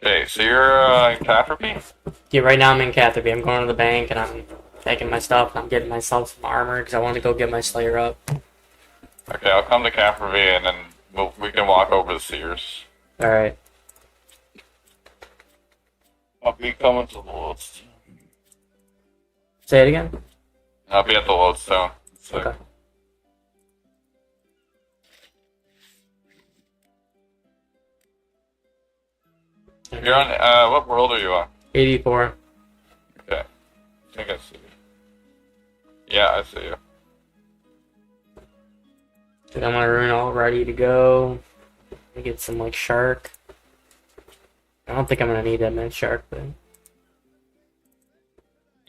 Okay, so you're in Catherby? Yeah, right now I'm in Catherby. I'm going to the bank and I'm taking my stuff and I'm getting myself some armor because I want to go get my Slayer up. Okay, I'll come to Catherby and then we can walk over the Sears. All right. I'll be coming to the Lodestone. Say it again. I'll be at the Lodestone. So. Okay. You're on, what world are you on? 84. Okay. I think I see you. Yeah, I see you. Dude, I'm gonna run all ready to go. I get some like shark. I don't think I'm gonna need that much shark, but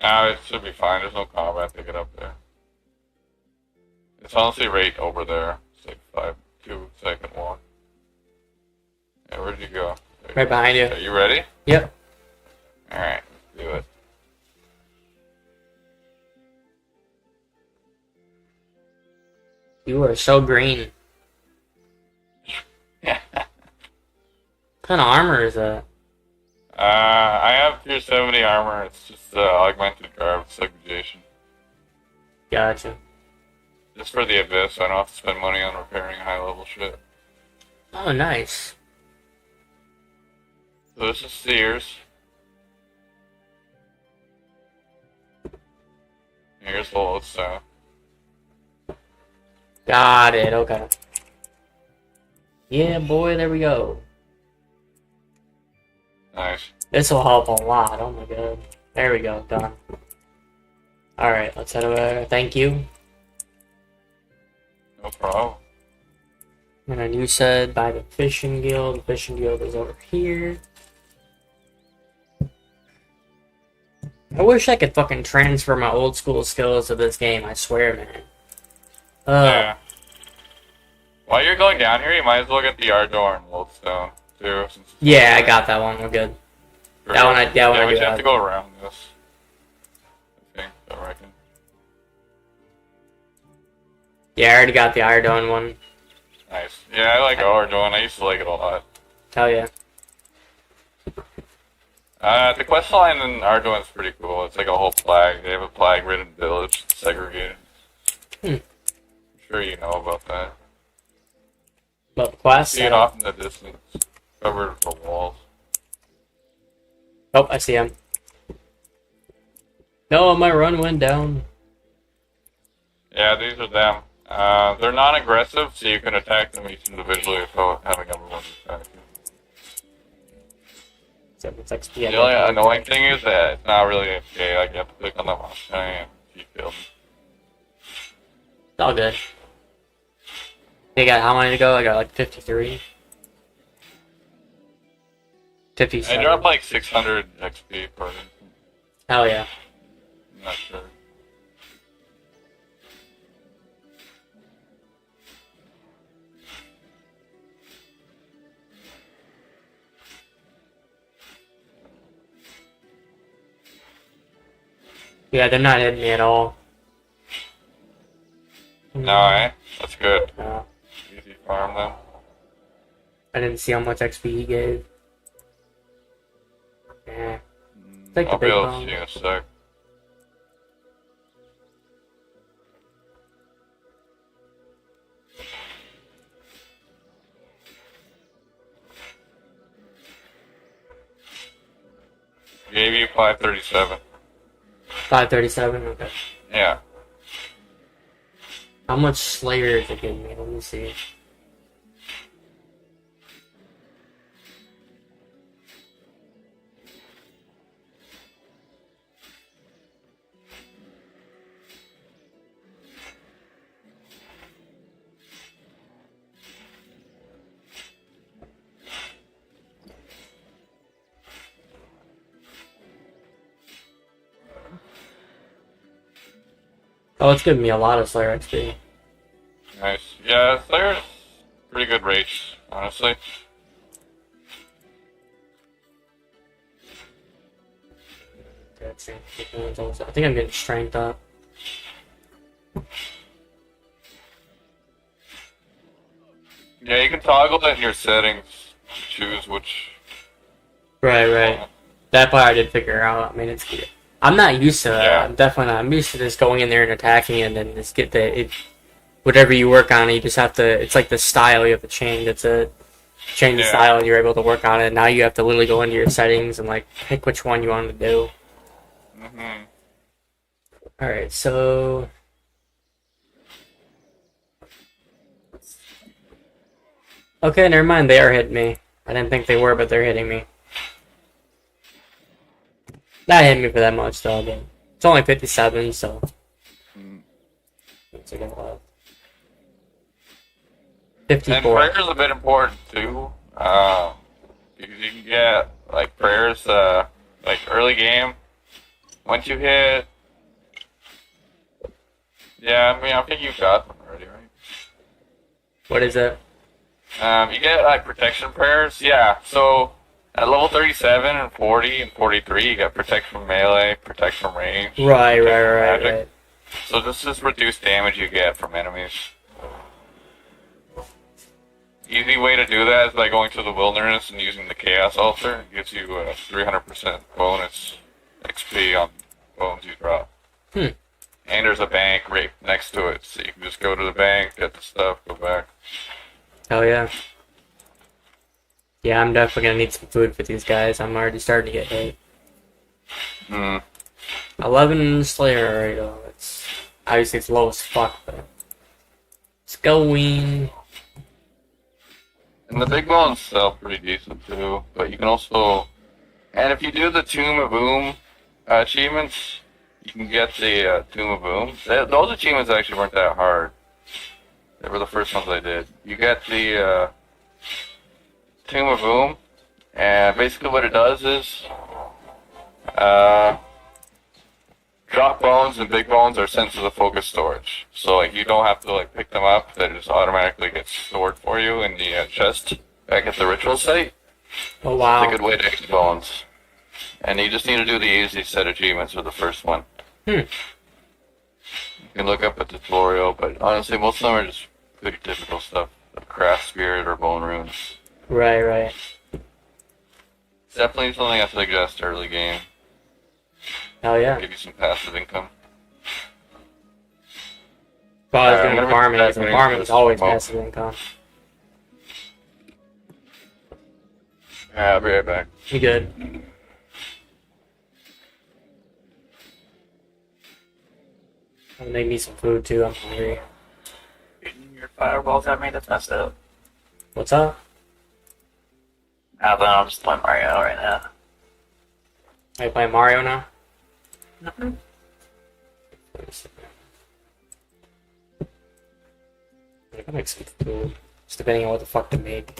Nah, it should be fine. There's no combat to get up there. It's honestly right over there. It's like 2-second walk. Yeah, where'd you go? right behind you. Are you ready? Yep. Alright, do it. You are so green. Yeah. What kind of armor is that? I have tier 70 armor. It's just augmented garb segregation. Gotcha. Just for the Abyss. I don't have to spend money on repairing high level shit. Oh, nice. So this is Sears. Here's the Lodestone. Got it. Okay. Yeah, boy. There we go. Nice. This will help a lot. Oh my god. There we go. Done. All right. Let's head over. Thank you. No problem. And then you said by the fishing guild. The fishing guild is over here. I wish I could fucking transfer my old school skills to this game. I swear, man. Yeah. While you're going down here, you might as well get the Ardor and Lodestone too. Since Yeah, I got that one. We're good. That one I we do just have have. to go around this. I think, I reckon. Yeah, I already got the Irodon one. Nice. Yeah, I like Ardor. I used to like it a lot. Hell yeah. The quest line in Ardor is pretty cool. It's like a whole flag. They have a flag-ridden village segregated. I'm sure you know about that. But the quest. See it off in the distance, covered with the walls. Oh, I see him. No, my run went down. Yeah, these are them. They're non-aggressive, so you can attack them each individually without having everyone attack you. So it's XP. The only annoying thing is that it's not really AFK. Like, you have to click on the mouse and keep killing. It's all good. You got how many to go? I got like 53. 57. I dropped like 600 XP per instant. Hell yeah. I'm not sure. Yeah, they're not hitting me at all. No, eh? That's good. No. Easy farm them. I didn't see how much XP he gave. Yeah. Take the I'll be big able to bomb. see in a sec. Gave you 537. 537. Okay. Yeah. How much Slayer is it giving me? Let me see. Oh, it's giving me a lot of Slayer XP. Nice. Yeah, Slayer's pretty good rates, honestly. I think I'm getting strength up. Yeah, you can toggle it in your settings. Choose which. Right. That part I did figure out. I mean, it's good. I'm not used to that. Yeah. I'm definitely not. I'm used to just going in there and attacking and then just get whatever you work on, you just have to, it's like the style you have to change. It's a change the style and you're able to work on it. Now you have to literally go into your settings and like pick which one you want to do. Mm-hmm. Alright, so okay, never mind, they are hitting me. I didn't think they were, but they're hitting me. Not hitting me for that much though, but it's only 57, so it's like a lot. And 54. prayer's a bit important too. You can get like prayers, like early game. Once you hit, yeah, I mean, I think you've got them already, right? What is it? You get like protection prayers, yeah. So at level 37 and 40 and 43, you got protect from melee, protect from range. Right. So this is reduced damage you get from enemies. Easy way to do that is by going to the wilderness and using the chaos altar. It gives you a 300% bonus XP on bones you drop. And there's a bank right next to it, so you can just go to the bank, get the stuff, go back. Hell yeah. Yeah, I'm definitely gonna need some food for these guys. I'm already starting to get hit. 11 Slayer already though. It's obviously it's low as fuck, but it's going. And the big bones sell pretty decent too, but you can also, and if you do the Tomb of Boom achievements, you can get the Tomb of Boom. Those achievements actually weren't that hard. They were the first ones I did. You get the Tomb of Boom, and basically what it does is drop bones and big bones are sent to the focus storage. So like you don't have to like pick them up; they just automatically get stored for you in the chest back at the ritual site. Oh wow. It's a good way to get bones, and you just need to do the easy set achievements for the first one. You can look up a tutorial, but honestly, most of them are just pretty typical stuff, like craft spirit or bone runes. Right. Definitely something I suggest early game. Hell yeah. Give you some passive income. Well, I was doing I'm gonna farming. be back when Farming is always smoke. passive income. Yeah, I'll be right back. You good? I'll make me some food too. I'm hungry. Your fireballs got me that's messed up. What's up? I don't know, I'm just playing Mario right now. Are you playing Mario now? Nothing. I'll make some food. Just depending on what the fuck to make.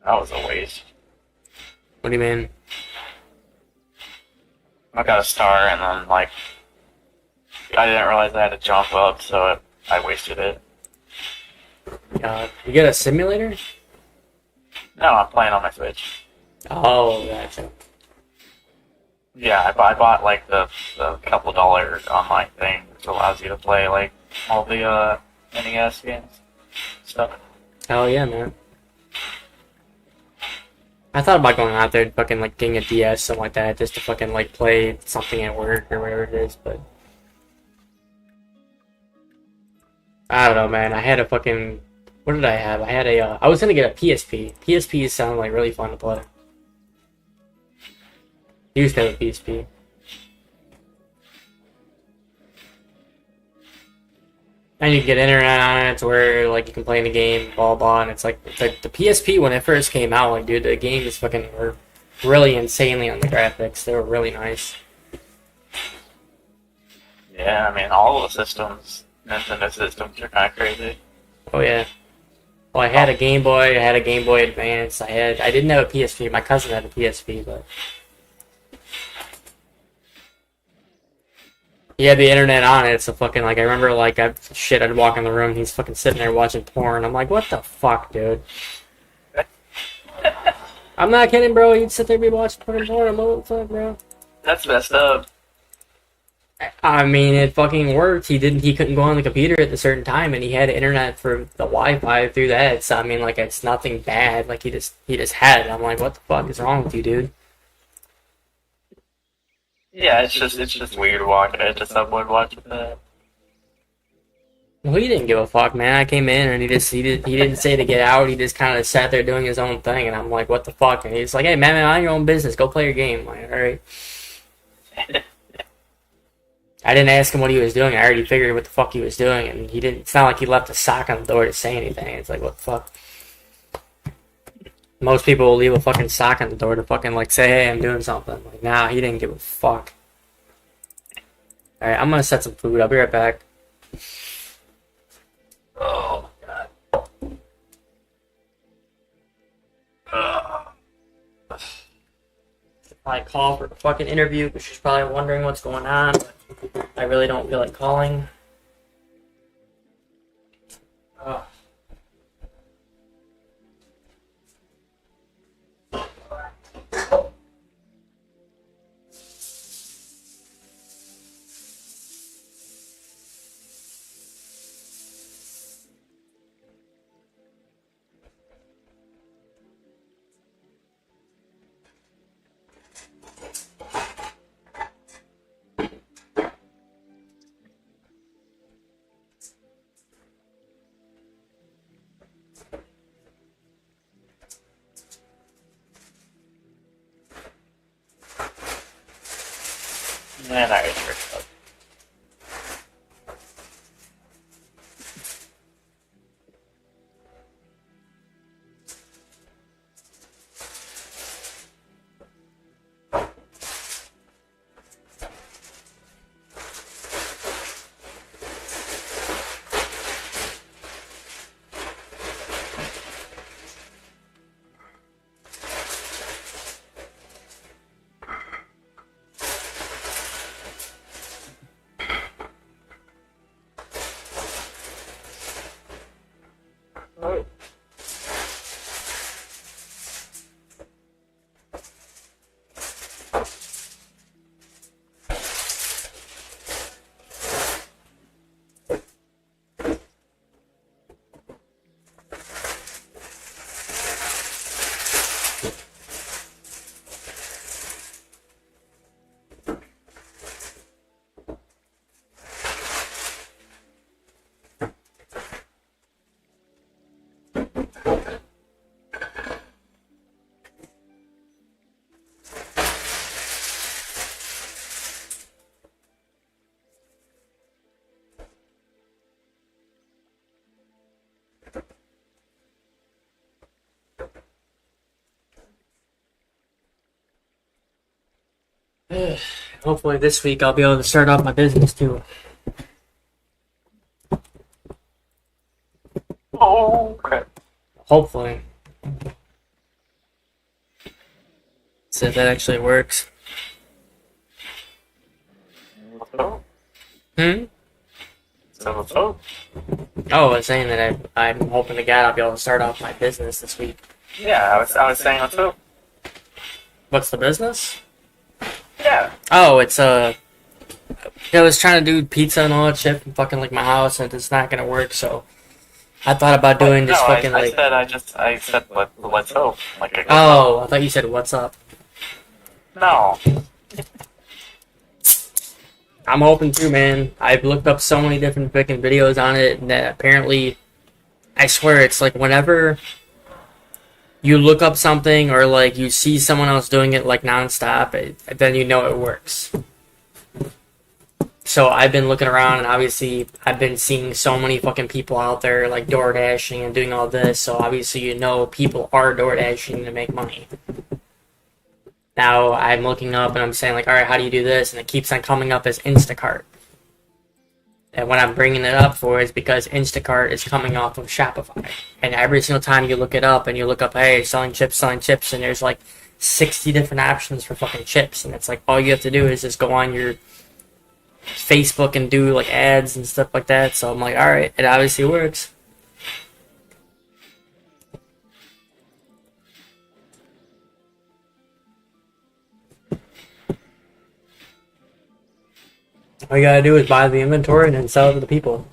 That was a waste. What do you mean? I got a star and then like I didn't realize I had to jump up, so I wasted it. You get a simulator? No, I'm playing on my Switch. Oh, gotcha. Yeah, I bought like the couple dollar online thing, which allows you to play like all the NES games stuff. Hell yeah, man. I thought about going out there and fucking like getting a DS, something like that, just to fucking like play something at work or whatever it is, but I don't know, man. I had a fucking, what did I have? I had I was gonna get a PSP. PSPs sound like really fun to play. I used to have a PSP. And you can get internet on it to where like you can play in the game, blah blah, and it's like the PSP when it first came out, like dude, the games fucking were really insanely on the graphics. They were really nice. Yeah, I mean all the systems, Nintendo systems are kind of crazy. Oh yeah. Well, I had a Game Boy. I had a Game Boy Advance. I didn't have a PSP. My cousin had a PSP, but he had the internet on it. So fucking like I remember like I'd walk in the room. He's fucking sitting there watching porn. I'm like, what the fuck, dude? I'm not kidding, bro. He'd sit there and be watching fucking porn. I'm like, what the fuck, bro? That's messed up. I mean, it fucking worked. He couldn't go on the computer at a certain time, and he had internet for the Wi-Fi through that. So I mean, like, it's nothing bad. Like he just had it. I'm like, what the fuck is wrong with you, dude? Yeah, it's just weird walking into someone watching that. Well, he didn't give a fuck, man. I came in and he didn't say to get out. He just kind of sat there doing his own thing, and I'm like, what the fuck? And he's like, hey, man, mind your own business. Go play your game. I'm like, all right. I didn't ask him what he was doing. I already figured what the fuck he was doing, and he didn't. It's not like he left a sock on the door to say anything. It's like, what the fuck? Most people will leave a fucking sock on the door to fucking like say, hey, I'm doing something. Like, nah, he didn't give a fuck. All right, I'm gonna set some food. I'll be right back. Oh my god. I call for a fucking interview because she's probably wondering what's going on. But I really don't feel like calling. Ugh. Man, I tricked up. Oh. Hopefully this week I'll be able to start off my business too. Oh, crap. Hopefully. See if that actually works. Oh. Hmm? So. Oh, I was saying that I'm hoping to God I'll be able to start off my business this week. Yeah, I was saying what's up. What's the business? Yeah. Oh, it's I was trying to do pizza and all that shit from fucking like my house, and it's not gonna work. So I thought about doing just fucking like. I said let's hope. Like Oh, I thought you said what's up. No. I'm hoping too, man. I've looked up so many different freaking videos on it, and that apparently, I swear, it's like whenever you look up something or like you see someone else doing it like nonstop, then you know it works. So I've been looking around, and obviously I've been seeing so many fucking people out there like door dashing and doing all this. So obviously you know people are door dashing to make money. Now I'm looking up and I'm saying like, all right, how do you do this? And it keeps on coming up as Instacart. And what I'm bringing it up for is because Instacart is coming off of Shopify. And every single time you look it up and you look up, hey, selling chips, and there's like 60 different options for fucking chips. And it's like all you have to do is just go on your Facebook and do like ads and stuff like that. So I'm like, alright, it obviously works. All you gotta do is buy the inventory and then sell it to the people.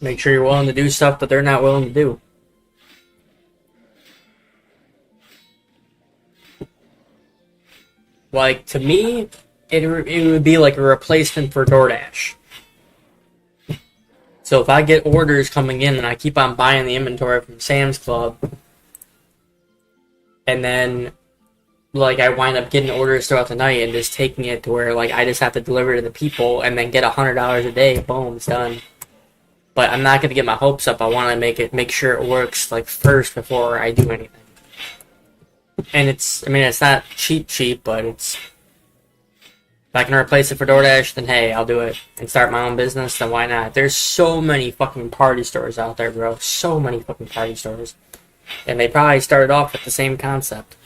Make sure you're willing to do stuff that they're not willing to do. Like, to me, it would be like a replacement for DoorDash. So if I get orders coming in and I keep on buying the inventory from Sam's Club, and then like I wind up getting orders throughout the night and just taking it to where like I just have to deliver to the people and then get $100 a day, boom, it's done. But I'm not gonna get my hopes up. I want to make sure it works like first before I do anything. And it's not cheap, but it's if I can replace it for DoorDash, then hey, I'll do it and start my own business. Then why not? There's so many fucking party stores out there, bro. So many fucking party stores, and they probably started off with the same concept.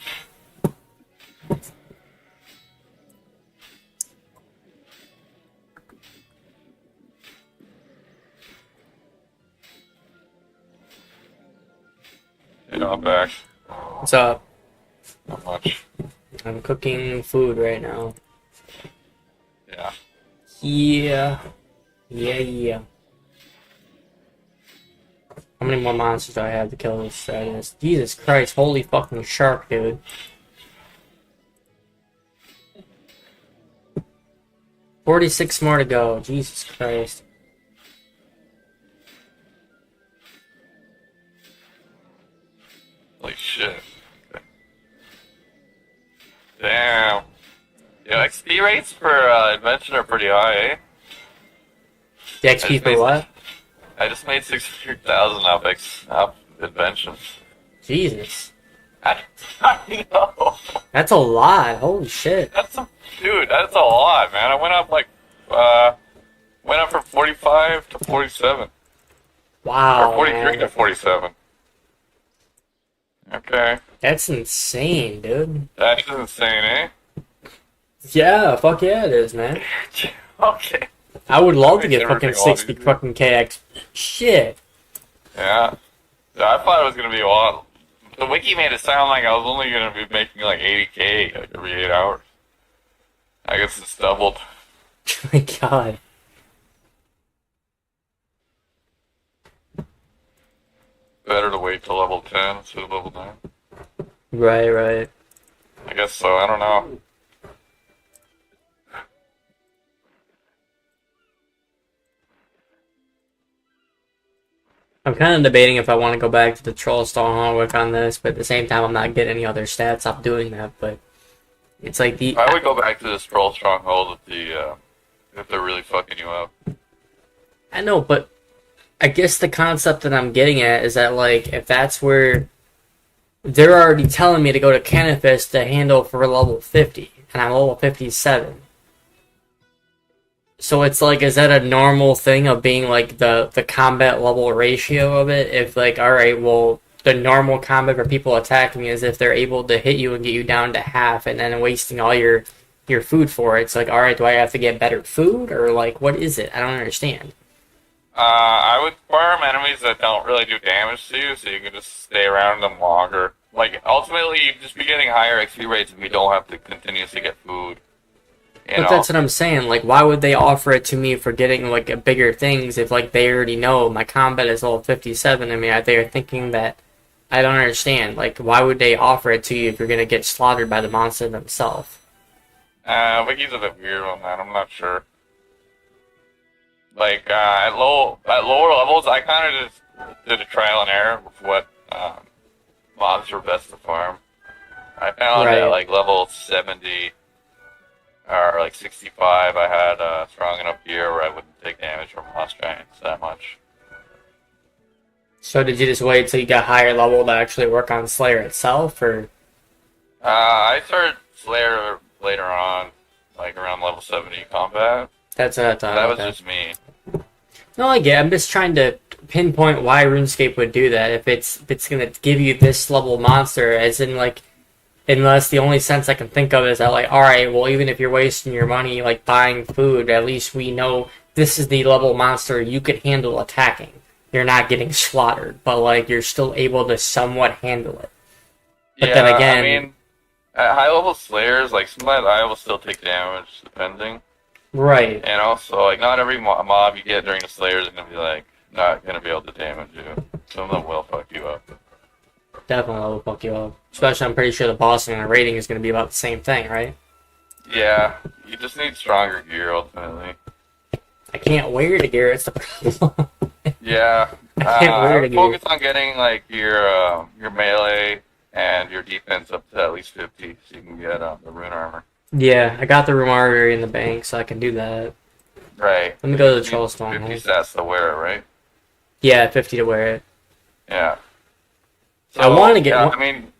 You know, I'm back. What's up? Not much. I'm cooking food right now. Yeah. Yeah. How many more monsters do I have to kill this? Jesus Christ, holy fucking shark, dude. $46 more to go. Jesus Christ. Holy shit. Okay. Damn. Yeah, XP rates for invention are pretty high, eh? The XP for what? I just made 600,000 up inventions. Jesus. I know. That's a lot. Holy shit. That's a lot, man. I went up from 45 to 47. Wow. Or 43 man. to 47. Okay. That's insane, dude. That is insane, eh? Yeah, fuck yeah, it is, man. Okay. I would love to Makes get fucking everything a lot 60 easier. fucking KX. Shit. Yeah. I thought it was gonna be a lot. The wiki made it sound like I was only gonna be making like 80k like every 8 hours. I guess it's doubled. Oh my god. Better to wait till level 10 instead of level 9. Right. I guess so. I don't know. I'm kind of debating if I want to go back to the Troll Stall and work on this, but at the same time, I'm not getting any other stats off doing that, but it's like the... I would go back to the Scroll Stronghold if they're really fucking you up. I know, but I guess the concept that I'm getting at is that, like, if that's where they're already telling me to go to Canifis to handle for level 50, and I'm level 57. So it's like, is that a normal thing of being, like, the combat level ratio of it? If, like, alright, well, the normal combat for people attacking is if they're able to hit you and get you down to half and then wasting all your food for it. It's like, alright, do I have to get better food? Or, like, what is it? I don't understand. I would farm enemies that don't really do damage to you, so you can just stay around them longer. Like, ultimately, you'd just be getting higher XP rates if you don't have to continuously get food. But that's what I'm saying. Like, why would they offer it to me for getting, like, bigger things if, like, they already know my combat is level 57? I mean, they're thinking that... I don't understand. Like, why would they offer it to you if you're gonna get slaughtered by the monster themselves? Wiki's a bit weird on that. I'm not sure. Like, at lower levels, I kind of just did a trial and error with what mobs were best to farm. I found Right. at, like, level 70 or, like, 65, I had strong enough gear where I wouldn't take damage from lost giants that much. So did you just wait till you got higher level to actually work on Slayer itself, or? I started Slayer later on, like, around level 70 combat. That's what I thought. That was Okay. just me. No, I get it. I'm just trying to pinpoint why RuneScape would do that. If it's gonna give you this level monster, as in like, unless the only sense I can think of is that like, all right, well, even if you're wasting your money like buying food, at least we know this is the level monster you could handle attacking. You're not getting slaughtered, but like you're still able to somewhat handle it. But Yeah, then again, I mean, at high level slayers, like sometimes I will still take damage depending. right? And also, like not every mob you get during the slayers is gonna be like not gonna be able to damage you. Some of them will fuck you up. Definitely will fuck you up. Especially, I'm pretty sure the boss and the rating is going to be about the same thing, right? Yeah, you just need stronger gear ultimately. I can't wear the gear. It's the problem. Yeah, I can't wear I the would gear. focus on getting like your melee and your defense up to at least 50, so you can get the rune armor. Yeah, I got the room artery in the bank, so I can do that. Right. Let me go to the You need troll 50 stronghold. stats to wear it, right? Yeah, 50 to wear it. Yeah. So, I wanted to get yeah, one- I mean,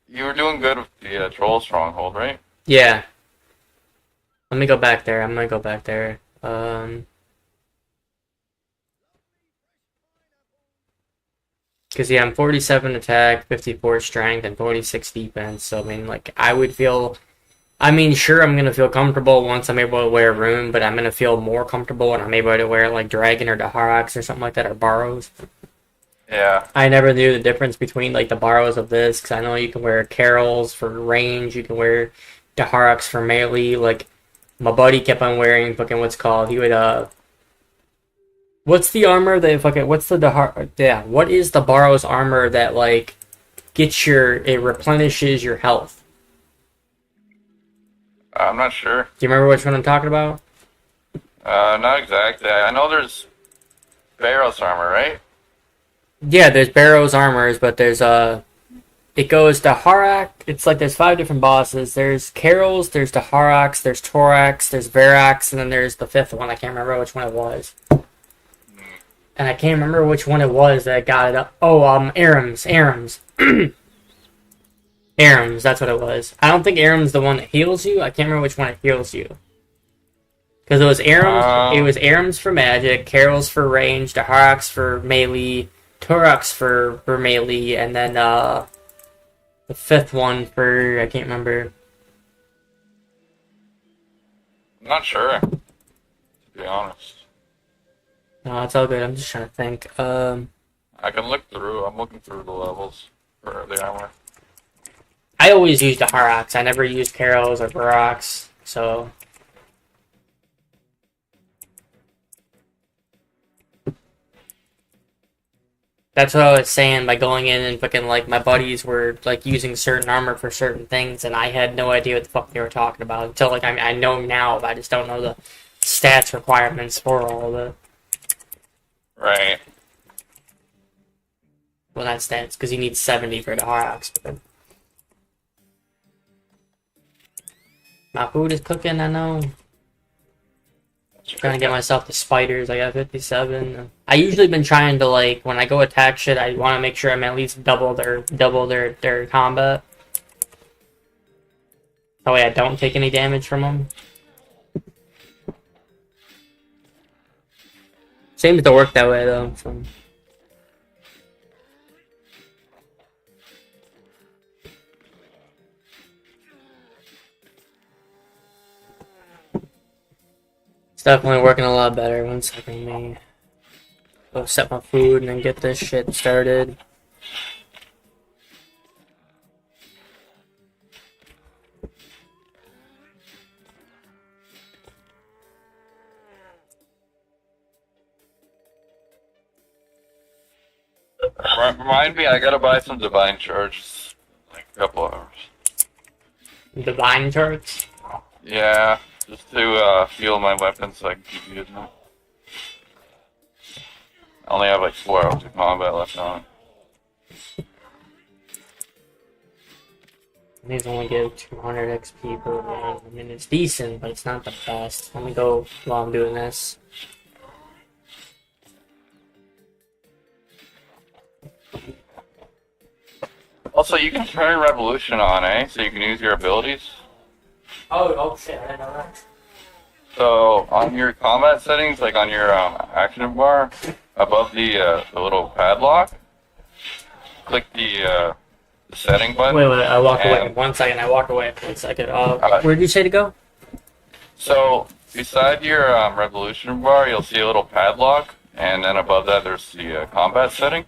you were doing good with the troll stronghold, right? Yeah. Let me go back there. I'm gonna go back there. Because, yeah, I'm 47 attack, 54 strength, and 46 defense. So, I mean, like, I would feel... I mean, sure, I'm going to feel comfortable once I'm able to wear Rune, but I'm going to feel more comfortable when I'm able to wear, like, Dragon or Daharax or something like that, or Barrows. Yeah. I never knew the difference between, like, the Barrows of this, because I know you can wear Carols for range, you can wear Daharax for melee. Like, my buddy kept on wearing fucking what's called, he would, what's the armor that fucking, what's the Dahar, yeah, what is the Barrows armor that, like, gets your, it replenishes your health? I'm not sure. Do you remember which one I'm talking about? Not exactly. I know there's Barrows armor, right? Yeah, there's Barrows armors, but there's it goes to Harak. It's like there's 5 different bosses. There's Carols, there's Daharax, there's Torax, there's Verax, and then there's the 5th one. I can't remember which one it was. And I can't remember which one it was that got it up. Oh, Aram's. Aram's, that's what it was. I don't think Aram's the one that heals you. I can't remember which one it heals you. Because it was Aram's for magic, Carol's for range, Daharax for melee, Torax for melee, and then the 5th one for, I can't remember. I'm not sure, to be honest. No, it's all good. I'm just trying to think. I can look through. I'm looking through the levels for the armor. I always used Daharax. I never used Carol's or Verax, so... That's what I was saying by going in and fucking, like, my buddies were, like, using certain armor for certain things, and I had no idea what the fuck they were talking about until, like, I know now, but I just don't know the stats requirements for all of it. Right. Well, not stats, because you need 70 for the Harax. But... My food is cooking, I know. Trying to get myself the spiders. I got 57. I usually been trying to, like, when I go attack shit, I want to make sure I'm at least double their combat. That way I don't take any damage from them. Seems to work that way though. So. It's definitely working a lot better. 1 second, me go set my food and then get this shit started. Remind me, I gotta buy some divine charges. Like a couple hours. Divine charts. Yeah, just to fuel my weapons so I can keep using them. I only have like 4 hours of combat left on. These only give 200 XP per round. I mean, it's decent, but it's not the best. Let me go while I'm doing this. Also, you can turn Revolution on, eh? So you can use your abilities. Oh shit, I didn't know that. So on your combat settings, like on your action bar, above the little padlock, click the setting button. Wait, I walked away. and, 1 second, I walked away. 1 second. Uh, Where did you say to go? So beside your revolution bar, you'll see a little padlock, and then above that, there's the combat setting.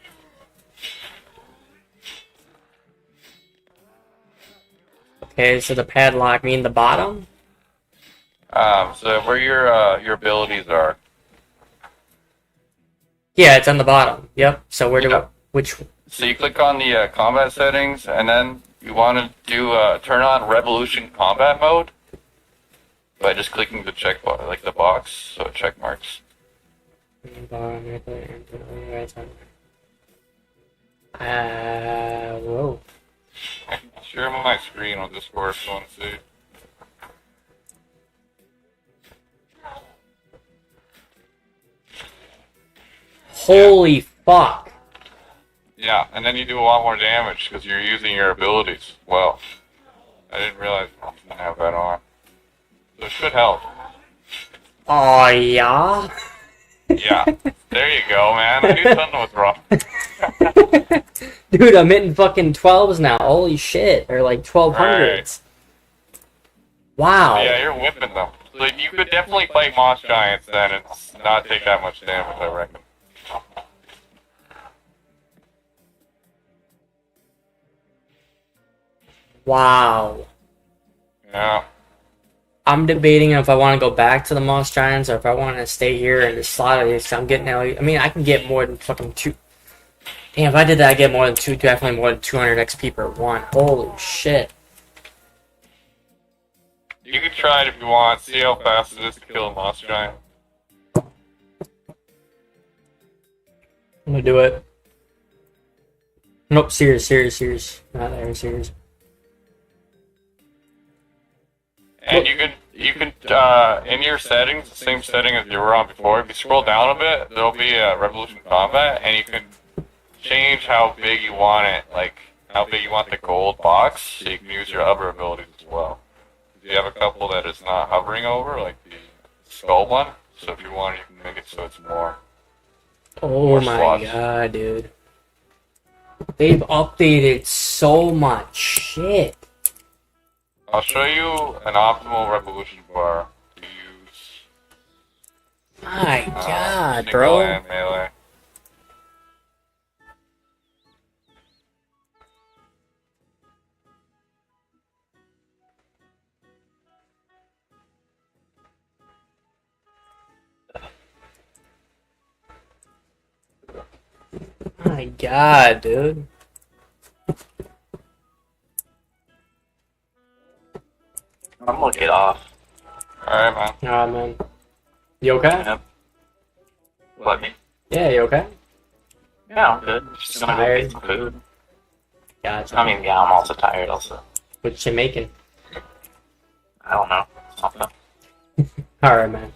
Okay, so the padlock mean the bottom? So where your abilities are. Yeah, it's on the bottom. Yep. So where do Yep. which? So you click on the combat settings, and then you want to do turn on revolution combat mode by just clicking the check box, like the box, so it check marks. Whoa. I can share my screen on Discord if you want to see. Holy fuck. Yeah, and then you do a lot more damage because you're using your abilities. Well, I didn't realize I didn't have that on. So it should help. Oh yeah. Yeah, there you go, man. I knew something was wrong. Dude, I'm hitting fucking 12s now. Holy shit. Or like 1200s. Wow. Yeah, you're whipping them. So you could definitely fight Moss Giants then and not take that much damage, I reckon. Wow. Yeah. I'm debating if I want to go back to the Moss Giants or if I want to stay here and just slaughter these. I'm getting, I mean, I can get more than fucking two. Damn, if I did that, I'd get more than two, definitely more than 200 XP per one. Holy shit. You can try it if you want. See how fast it is to kill a Moss Giant. I'm gonna do it. Nope, serious. Not there, serious. And you can in your settings, the same setting as you were on before, if you scroll down a bit, there'll be a Revolution Combat, and you can change how big you want it, like how big you want the gold box, so you can use your other abilities as well. You have a couple that it's not hovering over, like the skull one, so if you want, you can make it so it's more. Oh More my slots. god, dude. They've updated so much shit. I'll show you an optimal Revolution bar to use. My god, single bro. and melee. My god, dude. I'm gonna get off. Alright, man. Aw, man. You okay? Yep. What, me? Yeah, you okay? Yeah, I'm good. Just gonna go get some food. Gotcha. I mean, yeah, I'm also tired also. What you making? I don't know. Something. Alright, man.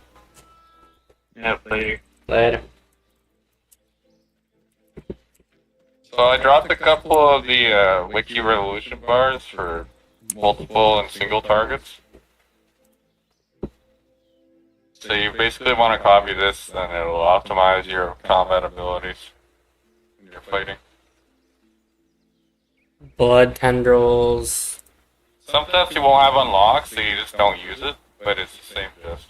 Yep, later. Later. So I dropped a couple of the Wiki Revolution bars for multiple and single targets. So you basically want to copy this, and it'll optimize your combat abilities when you're fighting. Blood tendrils. Some stuff you won't have unlocked, so you just don't use it, but it's the same gist.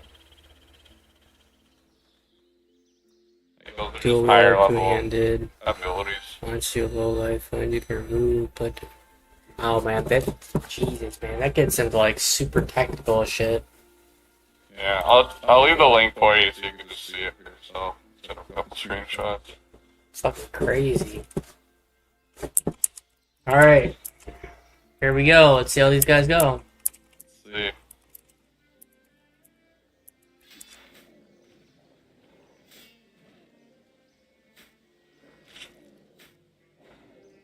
Like, those are Dual just higher roll, level two-handed. abilities. Once you low life, and you can remove, but... Oh, man, that... Jesus, man. That gets into, like, super technical shit. Yeah, I'll leave the link for you so you can just see it for yourself instead of a couple screenshots. It's fucking crazy. Alright. Here we go. Let's see how these guys go. Let's see.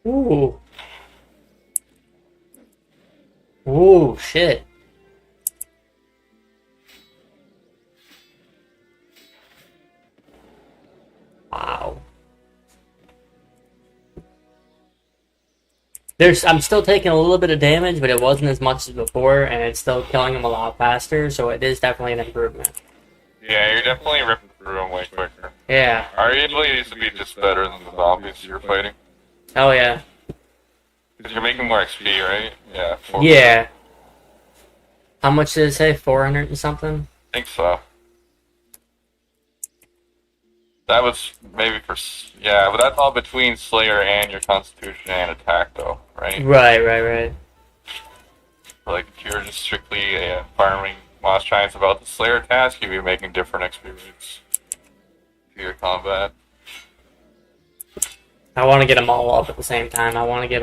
Ooh. Ooh, shit. Wow. I'm still taking a little bit of damage, but it wasn't as much as before, and it's still killing them a lot faster. So it is definitely an improvement. Yeah, you're definitely ripping through them way quicker. Yeah. Our ability used to be just better than the zombies you're fighting. Oh yeah. Because you're making more XP, right? Yeah. 4%. Yeah. How much did it say? 400 and something? I think so. That was maybe for... Yeah, but that's all between Slayer and your Constitution and Attack, though, right? Right. Like, if you're just strictly farming Moss Giants about the Slayer task, you'd be making different XP rates for your combat. I want to get them all up at the same time. I want to get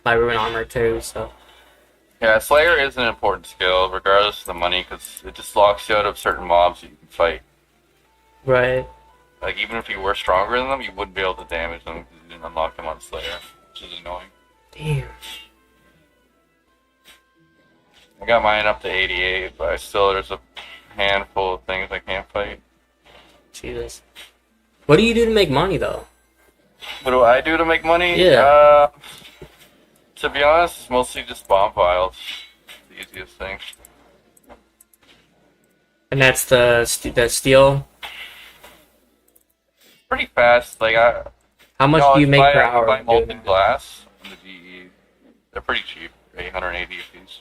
my rune armor too. So. Yeah, Slayer is an important skill, regardless of the money, because it just locks you out of certain mobs you can fight. Right. Like, even if you were stronger than them, you wouldn't be able to damage them because you didn't unlock them on Slayer, which is annoying. Damn. I got mine up to 88, but there's a handful of things I can't fight. Jesus. What do you do to make money though? What do I do to make money? Yeah. To be honest, it's mostly just bomb files. It's the easiest thing. And that's the steel. Pretty fast. Like How much do you make per hour? Buy doing molten that? glass from the GE. They're pretty cheap. 880 a piece.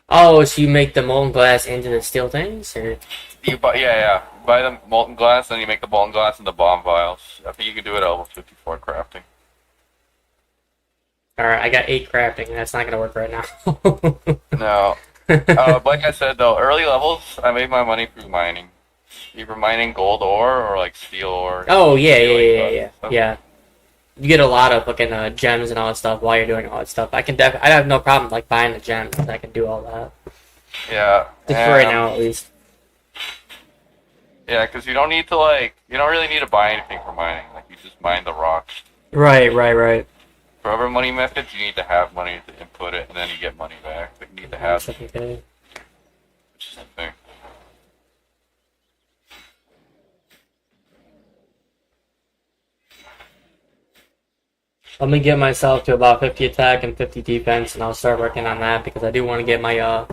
Oh, so you make the molten glass into the steel things, or? You buy, yeah. Buy the molten glass, then you make the molten glass into bomb vials. I think you can do it at level 54 crafting. Alright, I got 8 crafting, and that's not gonna work right now. No. Like I said though, early levels, I made my money through mining. Either mining gold ore or like steel ore. Oh, yeah. So. Yeah. You get a lot of fucking gems and all that stuff while you're doing all that stuff. I have no problem like buying the gems. I can do all that. Yeah. Just for right now, at least. Yeah, because you don't really need to buy anything for mining. Like, you just mine the rocks. Right. For other money methods, you need to have money to input it, and then you get money back. But you need to have it, Okay. which is the thing. Let me get myself to about 50 attack and 50 defense, and I'll start working on that because I do want to get my,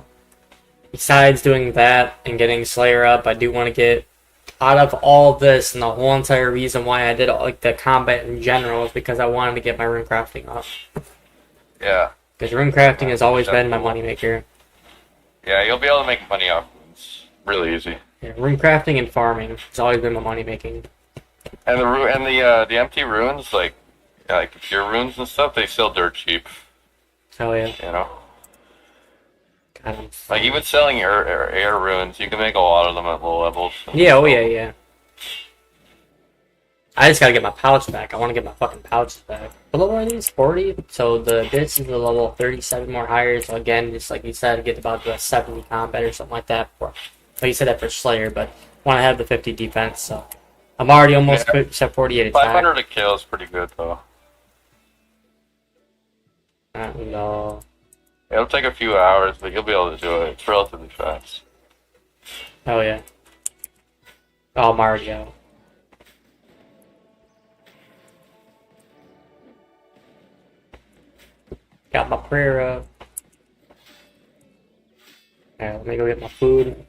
besides doing that and getting Slayer up, I do want to get out of all this, and the whole entire reason why I did like the combat in general is because I wanted to get my rune crafting up. Yeah. Because rune crafting has always been my moneymaker. Yeah, you'll be able to make money off runes. Really easy. Yeah, rune crafting and farming has always been my money making. And the empty runes, like the pure runes and stuff, they sell dirt cheap. Hell yeah. You know. God, Like, even selling air runes, you can make a lot of them at low levels. yeah, oh yeah. I just gotta get my pouch back. I want to get my fucking pouches back. What level are these? 40? So this is the level 37 more higher. So again, just like you said, get about the 70 combat or something like that. Well, you said that for Slayer, but want to have the 50 defense. So I'm already almost set 48 attack. 500 a kill is pretty good, though. No. It'll take a few hours, but you'll be able to do it. It's relatively fast. Hell yeah. Oh, I'm already out. Got my prayer up. Alright, let me go get my food.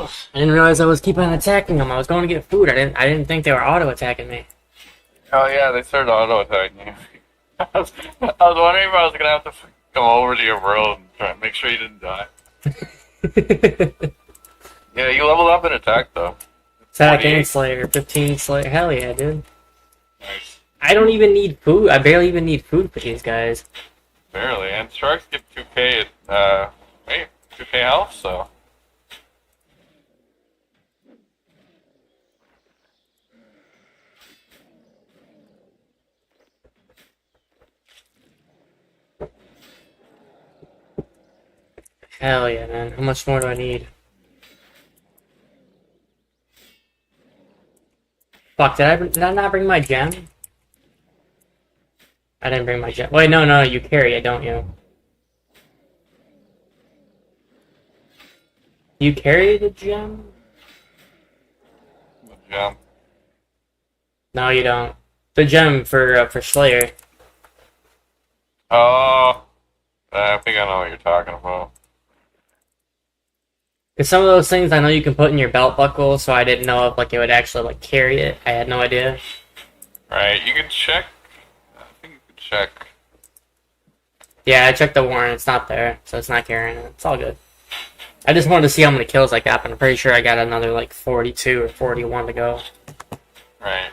I didn't realize I was keeping on attacking them. I was going to get food. I didn't think they were auto attacking me. Oh yeah, they started auto attacking you. I was wondering if I was gonna have to come over to your world and try and make sure you didn't die. Yeah, you leveled up in attack though. Attack and Slayer, 15 Slayer. Hell yeah, dude. Nice. I don't even need food. I barely even need food for these guys. Barely, and sharks get 2k at 2k health, so. Hell yeah, man. How much more do I need? Fuck, did I not bring my gem? I didn't bring my gem. Wait, no, you carry it, don't you? You carry the gem? The gem. No, you don't. The gem for Slayer. Oh, I think I know what you're talking about. Because some of those things I know you can put in your belt buckle, so I didn't know if like it would actually like carry it. I had no idea. Right, you can check. I think you can check. Yeah, I checked the warrant. It's not there, so it's not carrying it. It's all good. I just wanted to see how many kills I got, but I'm pretty sure I got another like 42 or 41 to go. Right.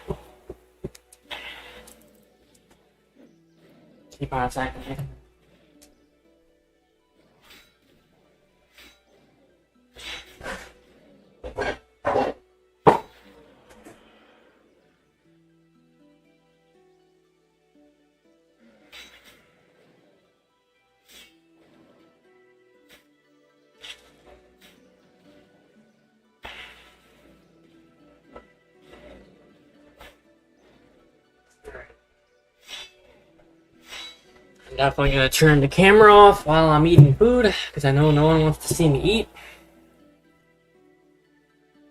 Keep on attacking me. I'm definitely gonna turn the camera off while I'm eating food, because I know no one wants to see me eat.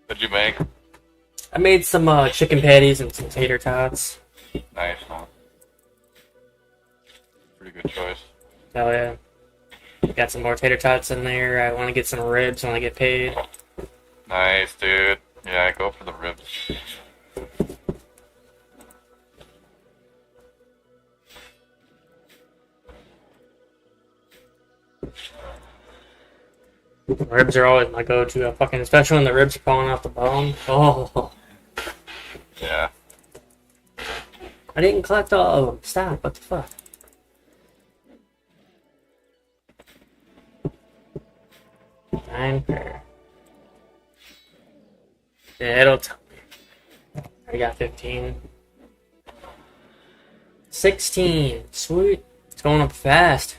What'd you make? I made some chicken patties and some tater tots. Nice, huh? Pretty good choice. Hell yeah. Got some more tater tots in there. I want to get some ribs when I get paid. Nice, dude. Yeah, go for the ribs. Ribs are always my go-to. Fucking, especially when the ribs are falling off the bone. Oh. Yeah. I didn't collect all of them. Stop. What the fuck? Nine pair. Yeah, it'll tell me. I got 15. 16. Sweet. It's going up fast.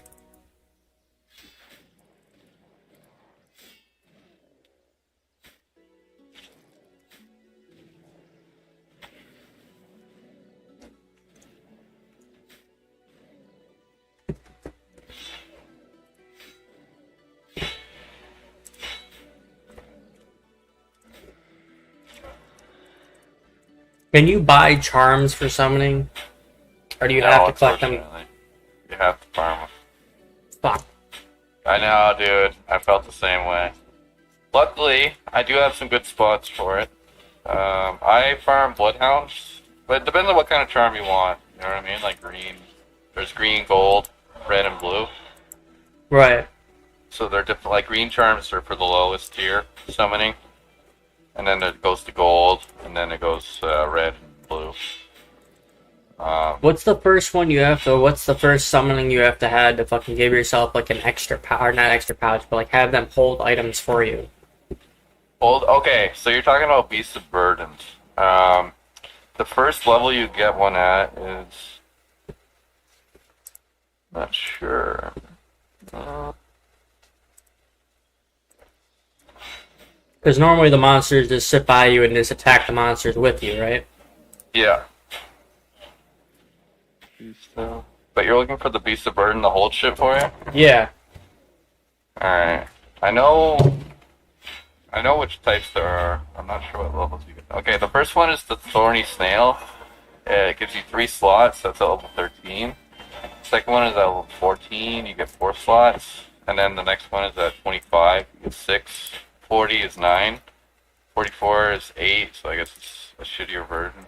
Can you buy charms for summoning? Or do you have to collect them? You have to farm them. Fuck. I know, dude. I felt the same way. Luckily, I do have some good spots for it. I farm bloodhounds, but it depends on what kind of charm you want. You know what I mean? Like green. There's green, gold, red, and blue. Right. So they're different. Like green charms are for the lowest tier summoning, and then it goes to gold, and then it goes red and blue. What's the first one you have to? What's the first summoning you have to have to fucking give yourself like an extra power, not extra pouch, but like have them hold items for you? Okay, so you're talking about Beasts of Burdens. The first level you get one at is... Not sure. Because normally the monsters just sit by you and just attack the monsters with you, right? Yeah. But you're looking for the Beast of Burden to hold shit for you? Yeah. Alright. I know which types there are. I'm not sure what levels you get. Okay, the first one is the Thorny Snail. It gives you 3 slots, that's at level 13. Second one is at level 14, you get 4 slots. And then the next one is at 25, you get 6. 40 is 9. 44 is 8, so I guess it's a shittier version.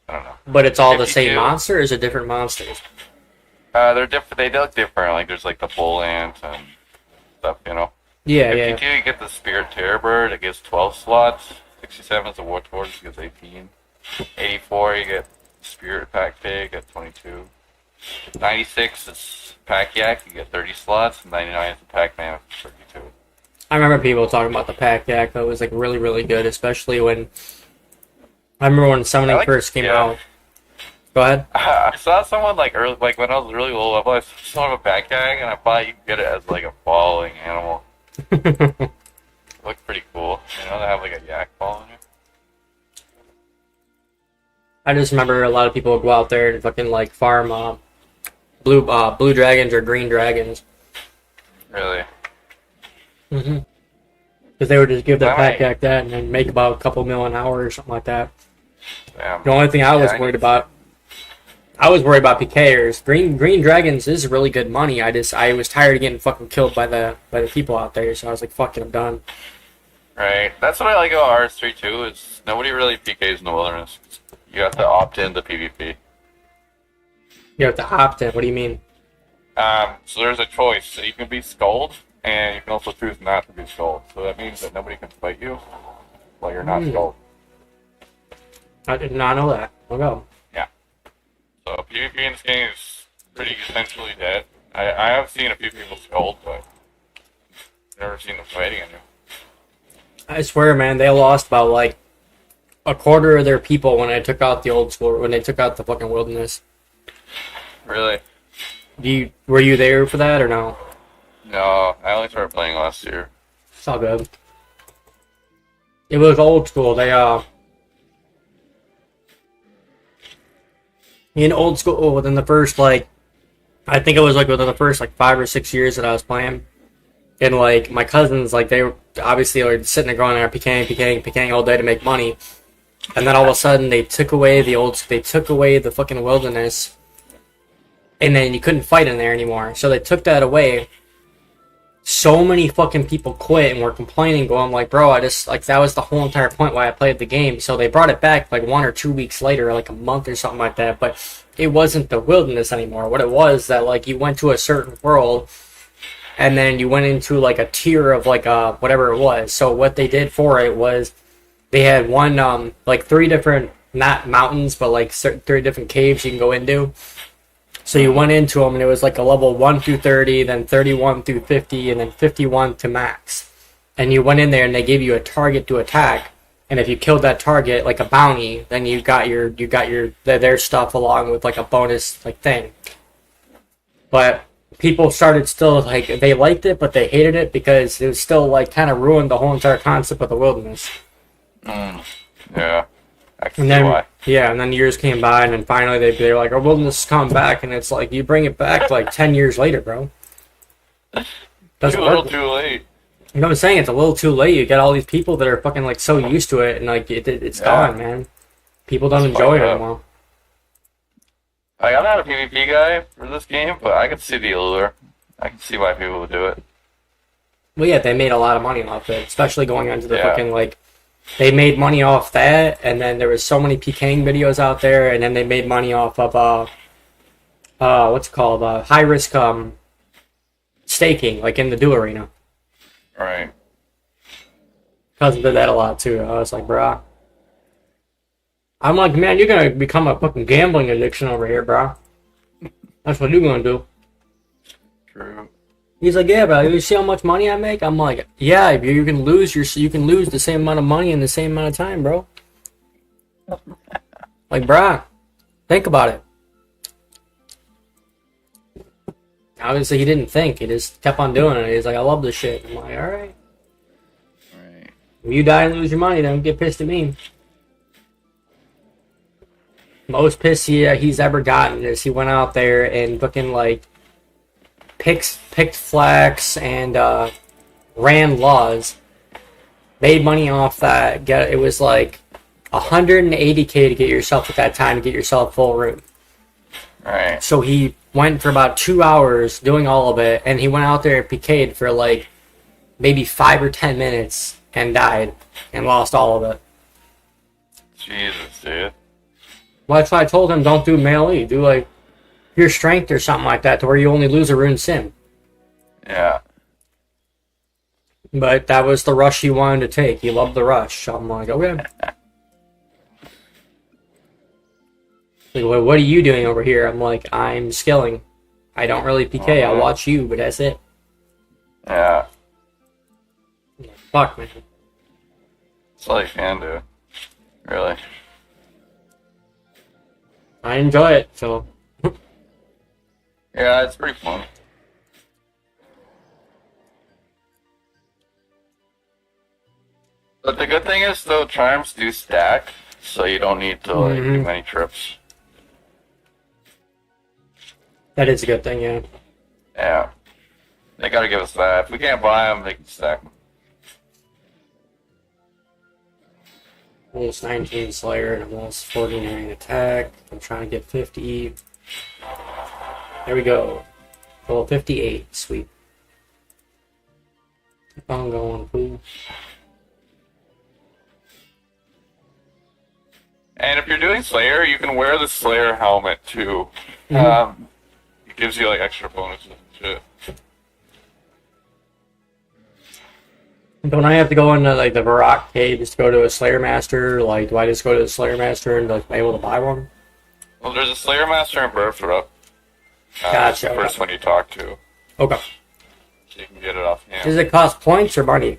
I don't know. But it's all the same 52. monster, or is it different monsters? They're different. They look different. Like there's like the bull ant and stuff, you know. Yeah, 52, yeah. you get the Spirit Terror Bird. It gives 12 slots. 67 is the Wartorch. It gives 18. 84, you get Spirit Pack Pig at 22. 96 is Pack Yak. You get 30 slots. And 99 is the Pac Man at 32. I remember people talking about the pack yak that was like really, really good, especially when I remember when summoning first came out. Go ahead. I saw someone like early, like when I was really low level, I saw someone with a Pack Yak, and I thought you could get it as like a falling animal. It looked pretty cool. You know, they have like a yak following you. I just remember a lot of people would go out there and fucking like farm blue dragons or green dragons. Really? Mm-hmm. Because they would just give that Right. pack yak that and then make about a couple mil an hour or something like that. Damn. The only thing I was worried about, I was worried about PKers. Green dragons is really good money. I was tired of getting fucking killed by the people out there, so I was like, fuck it, I'm done. Right. That's what I like about rs3 too. Is nobody really PKs in the wilderness. You have to opt in to PvP. You have to opt in. What do you mean? So there's a choice. So you can be skulled, and you can also choose not to be skulled. So that means that nobody can fight you while you're not skulled. I did not know that. I'll go. So PvP in this game is pretty essentially dead. I have seen a few people skulled, but never seen them fighting anyone. I swear, man, they lost about like a quarter of their people when I took out the old school, when they took out the fucking wilderness. Really? Were you there for that or no? No, I only started playing last year. It's all good. It was old school. They in old school within the first like, I think it was like within the first like 5 or 6 years that I was playing, and like my cousins, like they were obviously like sitting there going there PKing all day to make money, and then all of a sudden they took away the fucking wilderness, and then you couldn't fight in there anymore. So they took that away. So many fucking people quit and were complaining, going like, bro, I just, like, that was the whole entire point why I played the game. So they brought it back like 1 or 2 weeks later, like a month or something like that, but it wasn't the wilderness anymore. What it was that, like, you went to a certain world and then you went into like a tier of like whatever it was. So what they did for it was they had like 3 different, not mountains, but like 3 different caves you can go into. So you went into them, and it was like a level 1 through 30, then 31 through 50, and then 51 to max. And you went in there, and they gave you a target to attack. And if you killed that target, like a bounty, then you got their stuff along with like a bonus like thing. But people started still like they liked it, but they hated it because it was still like kind of ruined the whole entire concept of the wilderness. Yeah, I can And see then, why. yeah, and then years came by, and then finally they're like, "Our wilderness is coming back," and it's like you bring it back like 10 years later, bro. Doesn't Too little, work. too late. You know what I'm saying? It's a little too late. You got all these people that are fucking like so used to it, and like it's gone, man. People don't enjoy it anymore. Like, I'm not a PvP guy for this game, but I can see the allure. I can see why people would do it. Well, yeah, they made a lot of money off it, especially going onto the Yeah. fucking like. They made money off that, and then there was so many PKing videos out there, and then they made money off of what's it called, high risk staking, like in the duel arena. Right. Cousin did that a lot too. I was like, bruh. I'm like, man, you're gonna become a fucking gambling addiction over here, bruh. That's what you're gonna do. True. He's like, yeah, bro. You see how much money I make? I'm like, yeah. You can lose the same amount of money in the same amount of time, bro. Like, bruh, think about it. Obviously, he didn't think. He just kept on doing it. He's like, I love this shit. I'm like, all right. Right. If you die and lose your money, don't get pissed at me. Most pissed he's ever gotten is he went out there and fucking like picked flax and ran laws, made money off that. It was like 180k to get yourself at that time to get yourself full room. Right. So he went for about 2 hours doing all of it, and he went out there and PK'd for like maybe 5 or 10 minutes, and died and lost all of it. Jesus, dude. Well, that's why I told him don't do melee. Do like your strength or something like that to where you only lose a rune sim. Yeah. But that was the rush he wanted to take. He loved the rush. So I'm like, okay. Like, well, what are you doing over here? I'm like, I'm skilling. I don't really PK. I'll watch you, but that's it. Yeah. Fuck, man. That's all you can do. Really. I enjoy it, so. Yeah, it's pretty fun. But the good thing is, though, charms do stack, so you don't need to like do many trips. That is a good thing, yeah. Yeah. They gotta give us that. If we can't buy them, they can stack them. Almost 19 Slayer and almost 49 attack. I'm trying to get 50. There we go. Well, 58. Sweet. Keep on going, please. And if you're doing Slayer, you can wear the Slayer helmet too. It gives you like extra bonuses and shit. Don't I have to go into like the Varrock cave just to go to a Slayer Master? Like, do I just go to the Slayer Master and like be able to buy one? Well, there's a Slayer Master in Burthrup. Gotcha. The first one you talk to. Okay. So you can get it off him. Does it cost points or money?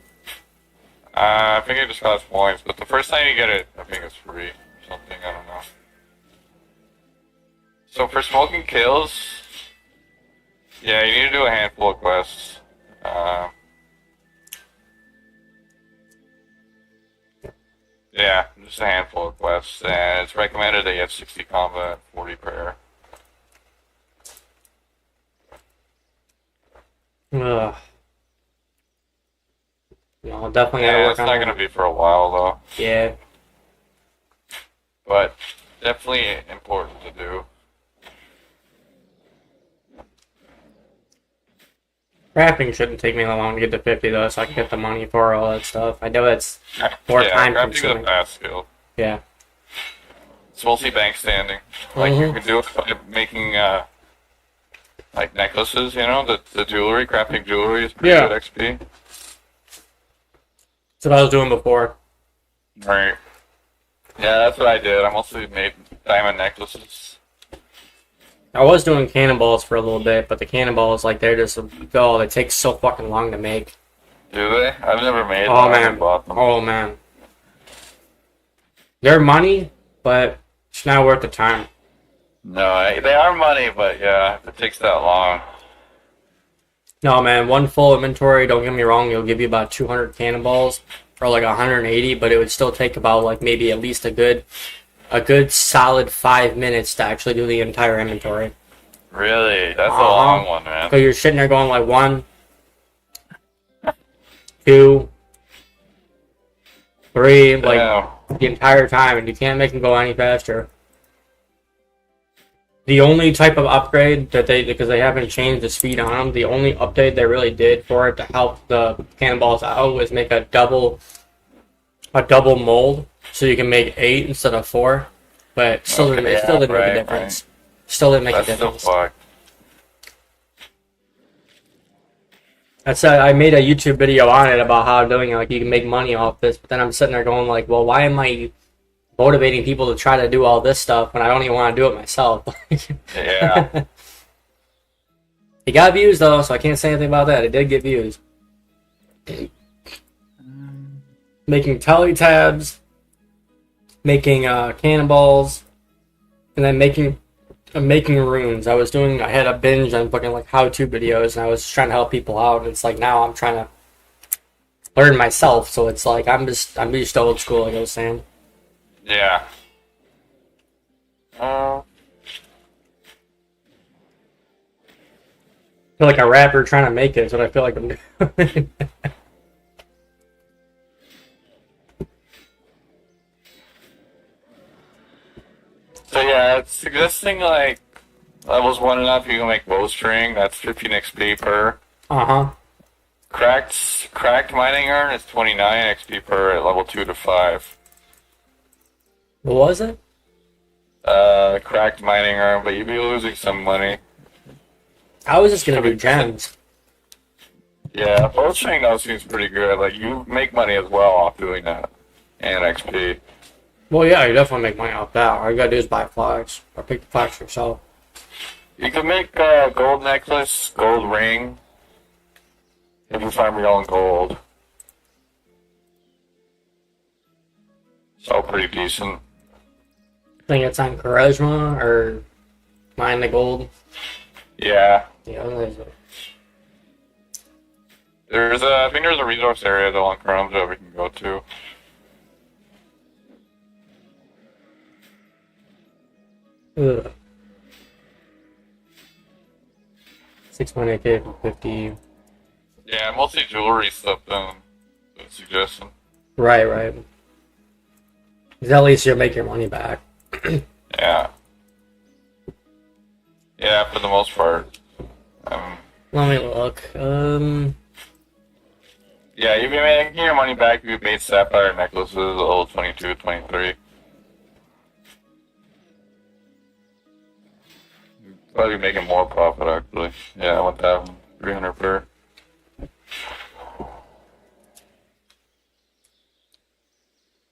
I think it just costs points, but the first time you get it, I think it's free. Something, I don't know. So for smoking kills, yeah, you need to do a handful of quests. Yeah, just a handful of quests, and it's recommended that you have 60 combat, 40 prayer. Ugh. No, definitely gotta Yeah, work it's on not that. gonna be for a while though, Yeah. but definitely important to do. Crafting shouldn't take me that long to get to 50 though, so I can get the money for all that stuff. I know it's more time crafting consuming. is a fast skill. Yeah. It's mostly bank standing. Like you can do it by making like necklaces, you know, the jewelry, crafting jewelry is pretty Yeah. good XP. That's what I was doing before. Right. Yeah, that's what I did. I mostly made diamond necklaces. I was doing cannonballs for a little bit, but the cannonballs, like, they're just, oh, they take so fucking long to make. Do they? I've never made them. Oh, I man. haven't bought them. Oh, man. They're money, but it's not worth the time. No, they are money, but yeah, if it takes that long. No, man, one full inventory, don't get me wrong, it'll give you about 200 cannonballs, or like 180, but it would still take about, like, maybe at least a good solid 5 minutes to actually do the entire inventory. Really? That's a long one, man. So you're sitting there going like 1, 2, 3, like Yeah. the entire time, and you can't make them go any faster. The only type of upgrade that because they haven't changed the speed on them, the only update they really did for it to help the cannonballs out was make a double mold, so you can make 8 instead of 4. But it still didn't make a difference. Still didn't make a That's still difference. fucked. I made a YouTube video on it about how doing it, like you can make money off this, but then I'm sitting there going like, well, why am I motivating people to try to do all this stuff when I don't even want to do it myself? Yeah. It got views though, so I can't say anything about that. It did get views. Making tally tabs, making cannonballs, and then making runes. I had a binge on fucking like how-to videos, and I was just trying to help people out. And it's like now I'm trying to learn myself, so it's like I'm just old school, like I was saying. Yeah. I feel like a rapper trying to make it. Is what I feel like I'm doing. So yeah, it's suggesting like levels 1 and up, you can make bowstring. That's 15 XP per. Uh-huh. Cracked mining urn is 29 XP per at level 2 to 5. What was it? Cracked mining urn, but you'd be losing some money. I was just gonna do gems. Yeah, bowstring though seems pretty good. Like, you make money as well off doing that. And XP. Well, yeah, you definitely make money off that. All you gotta do is buy flags or pick the flags yourself. You can make gold necklace, gold ring, if you farm your own gold. So pretty decent. I think it's on charisma or mine the gold. Yeah. Yeah, there's I think there's a resource area though on Chrome that we can go to. Ugh. 6.8K from 50. Yeah, mostly jewelry stuff then. Suggestion. Right. 'Cause at least you'll make your money back. Yeah. Yeah, for the most part. Let me look. Yeah, you'd be making your money back if you made sapphire necklaces, level 22, 23. You'd probably be making more profit actually. Yeah, 1,300 per.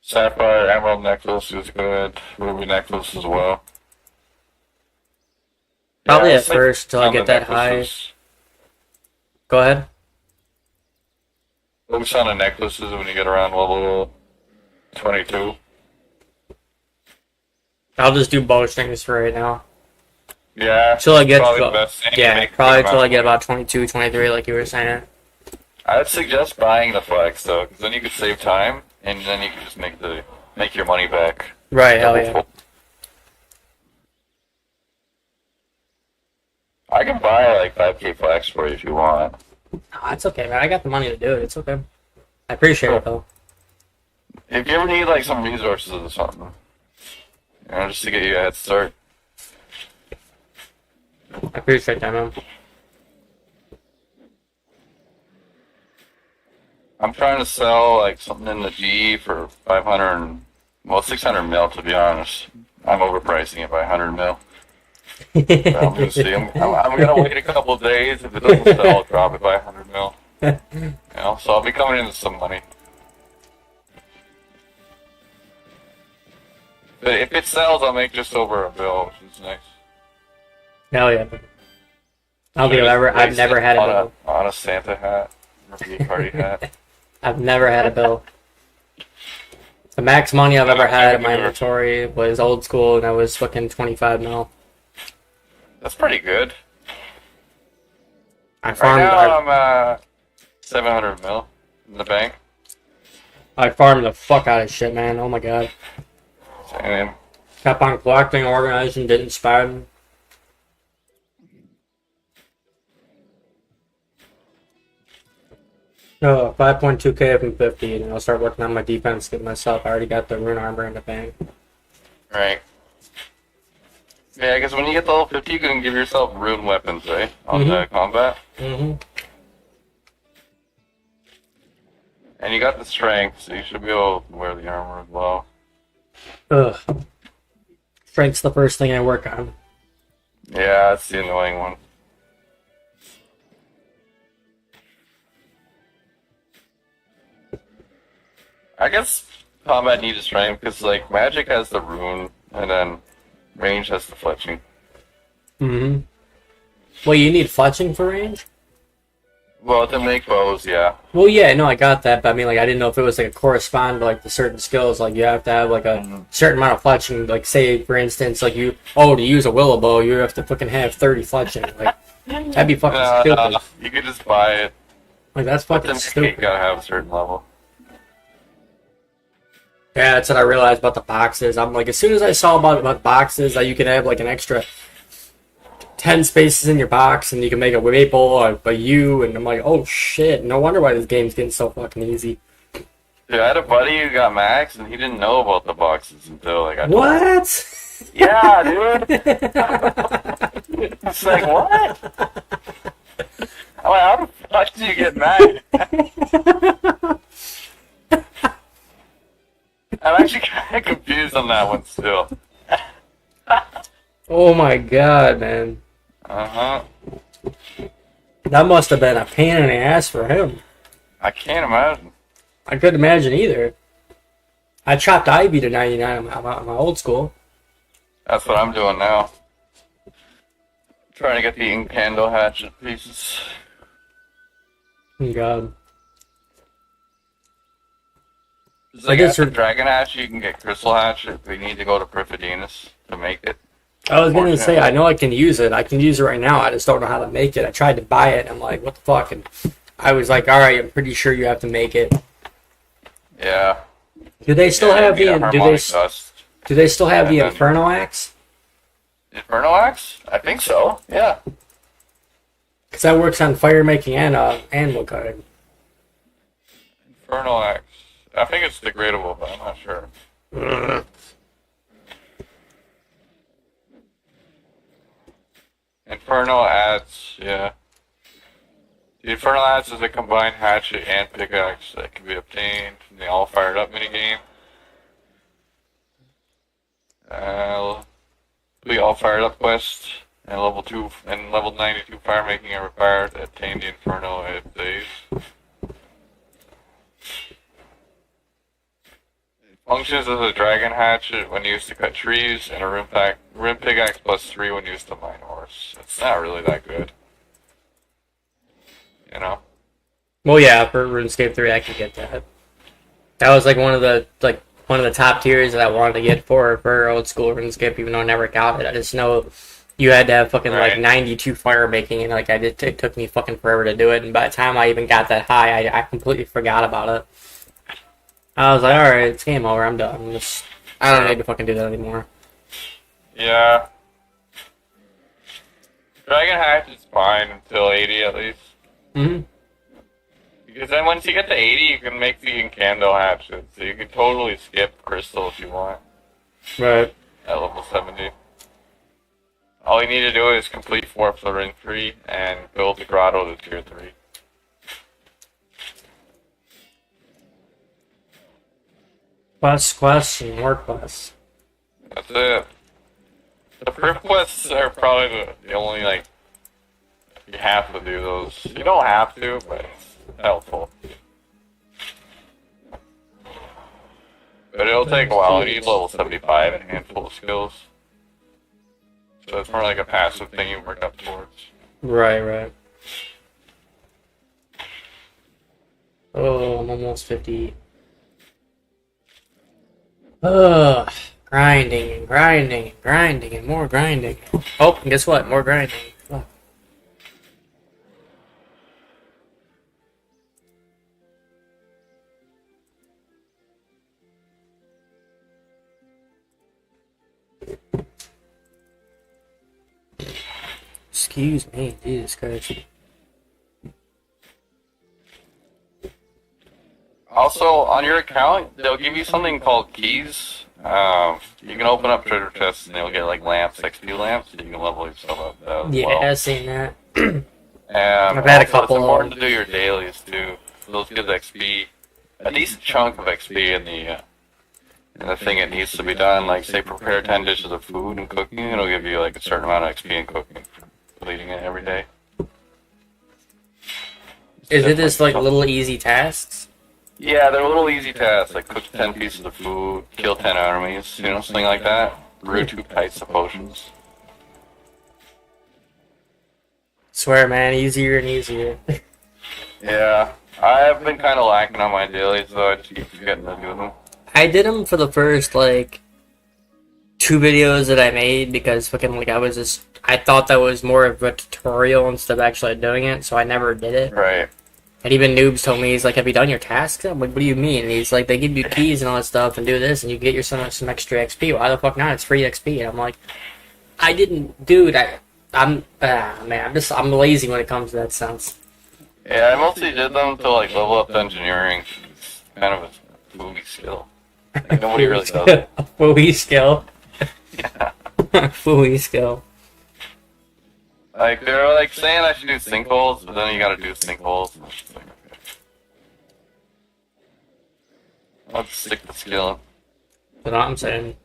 Sapphire emerald necklace is good. Ruby necklace as well. Probably Yeah, at it's like first till I on get the that high. necklaces. Go ahead. Focus on the necklaces when you get around level 22. I'll just do bowstrings for right now. Yeah, Till I get probably to the best thing to yeah, make a probably good till I amount get of about 22, 23, like you were saying. I'd suggest buying the flags though, because then you could save time, and then you could just make your money back. Right, hell yeah. I can buy like 5K flags for you if you want. Nah, it's okay, man. I got the money to do it. It's okay. I appreciate it though. If you ever need like some resources or something, just to get you a head start. I appreciate that, man. I'm trying to sell like something in the G for 600 mil to be honest. I'm overpricing it by 100 mil. I'm gonna see. I'm gonna wait a couple of days. If it doesn't sell, I'll drop it by 100 mil. So I'll be coming into some money. But if it sells, I'll make just over $1 bill, which is nice. Hell yeah. I don't think I've never had a bill. On a Santa hat, review party hat. I've never had a bill. The max money I've ever had in my inventory was old school, and I was fucking 25 mil. That's pretty good. I farmed. Right now I'm 700 mil in the bank. I farmed the fuck out of shit, man. Oh my god. And Kept on collecting, organizing, didn't spend. Oh, 5.2K from 50, and I'll start working on my defense, get myself. I already got the rune armor in the bank. right. Yeah, because when you get to level 50, you can give yourself rune weapons, right? On the combat. Mm-hmm. And you got the strength, so you should be able to wear the armor as well. Ugh. Strength's the first thing I work on. Yeah, that's the annoying one. I guess combat needs strength because, like, magic has the rune, and then range has the fletching. Mm-hmm. Well, you need fletching for range? Well, to make bows, yeah. Well, yeah, no, I got that, but I mean, like, I didn't know if it was, like, a correspond to, like, the certain skills. Like, you have to have, like, a certain amount of fletching. Like, say, for instance, like, to use a willow bow, you have to fucking have 30 fletching. Like, that'd be fucking stupid. No, you could just buy it. Like, that's But fucking then you stupid. gotta have a certain level. Yeah, that's what I realized about the boxes. I'm like, as soon as I saw about boxes, that you can have, like, an extra 10 spaces in your box, and you can make a maple, a U, and I'm like, oh shit, no wonder why this game's getting so fucking easy. Dude, I had a buddy who got max, and he didn't know about the boxes until, like, I told him. What? Yeah, dude! It's like, what? I'm like, how the fuck do you get mad? I'm actually kind of confused on that one still. Oh my god, man. Uh-huh. That must have been a pain in the ass for him. I can't imagine. I couldn't imagine either. I chopped ivy to 99 on my old school. That's what I'm doing now. Trying to get the Incando hatchet pieces. Oh god. It's I like guess after Dragon Hatchet, you can get Crystal Hatchet. We need to go to Perfidinas to make it. I was gonna say, I know I can use it. I can use it right now. I just don't know how to make it. I tried to buy it. And I'm like, what the fuck? And I was like, all right, I'm pretty sure you have to make it. Yeah. Do they still have the? Do they still have the then- Inferno Axe? Inferno Axe? I think so. Yeah. Because that works on fire making and wood cutting. Inferno Axe. I think it's degradable, but I'm not sure. Inferno adds, yeah. The Infernal Adze is a combined hatchet and pickaxe that can be obtained from the All Fired Up minigame. The All Fired Up quest and level 2 and level 92 fire making are required to attain the Inferno Adze. It functions as a dragon hatchet when used to cut trees, and a rim pickaxe +3 when used to mine ores. It's not really that good. You know? Well, yeah, for RuneScape 3, I could get that. That was like one of the top tiers that I wanted to get for old school RuneScape, even though I never got it. I just know you had to have fucking like 92 fire making, and like it took me fucking forever to do it. And by the time I even got that high, I completely forgot about it. I was like, all right, it's game over. I'm done. I don't need to fucking do that anymore. Yeah. Dragon Hatch is fine until 80 at least. Mm-hmm. Because then once you get to 80, you can make the Incando hatchet. So you can totally skip Crystal if you want. Right. At level 70. All you need to do is complete 4 of the rs3 and build the grotto to tier 3. Quests, and more quests. That's it. The proof quests are probably the only, like, you have to do those. You don't have to, but it's helpful. But it'll take a while. You need level 75 and a handful of skills. So it's more like a passive thing you work up towards. Right. Oh, I'm almost 50. Ugh. Grinding and more grinding. Oh, and guess what? More grinding. Fuck. Excuse me, Jesus Christ. Also, on your account, they'll give you something called keys. You can open up treasure chests and they'll get like lamps, XP lamps, so you can level yourself up as Yeah, well. I've seen that. I've had a couple It's important of to do your dailies too. Those give XP, a decent chunk of XP in the thing it needs to be done. Like say prepare 10 dishes of food and cooking, it'll give you like a certain amount of XP in cooking for completing it every day. Is it just like little easy tasks? Yeah, they're little easy tasks, like cook 10 pieces of food, kill 10 enemies, you know, something like that. Brew 2 kites of potions. Swear, man, easier and easier. Yeah, I've been kind of lacking on my dailies, though. I just keep forgetting to do them. I did them for the first, like, 2 videos that I made because fucking, like, I thought that was more of a tutorial instead of actually doing it, so I never did it. Right. And even Noobs told me, he's like, have you done your tasks? I'm like, what do you mean? And he's like, they give you keys and all that stuff and do this and you get yourself some extra XP. Why the fuck not? It's free XP. And I'm like, I didn't do that. I'm lazy when it comes to that sense. Yeah, I mostly did them to, like, level up engineering. It's kind of a movie skill. Like, nobody really does it. A Fooey skill. Yeah. Fooey skill. Like they're like saying I should do sinkholes, but then you gotta do sinkholes. And it's just like, okay. I'll just stick to skilling. You know what I'm saying?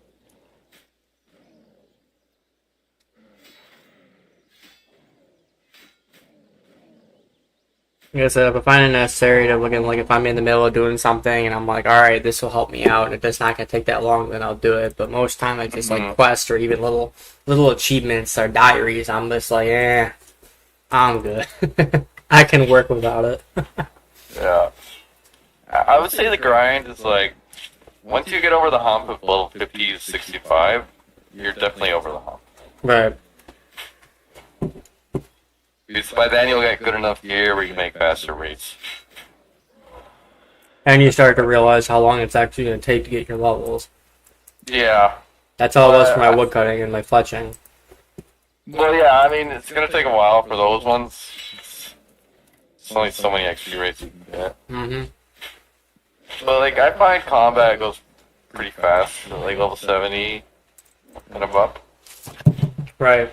Like I said, if I find it necessary to look at, like, if I'm in the middle of doing something and I'm like, all right, this will help me out, and if it's not gonna take that long, then I'll do it. But most time, like just like quests or even little achievements or diaries, I'm just like, I'm good. I can work without it. Yeah. I would say the grind is like, once you get over the hump of level 50 to 65, you're definitely over the hump. Right. Because by then you'll get good enough gear where you can make faster rates. And you start to realize how long it's actually going to take to get your levels. Yeah. That's all it was for my woodcutting and my fletching. Well, yeah, I mean, it's going to take a while for those ones. It's only so many XP rates you can get. Mm-hmm. But, like, I find combat goes pretty fast, like level 70 and above. Right.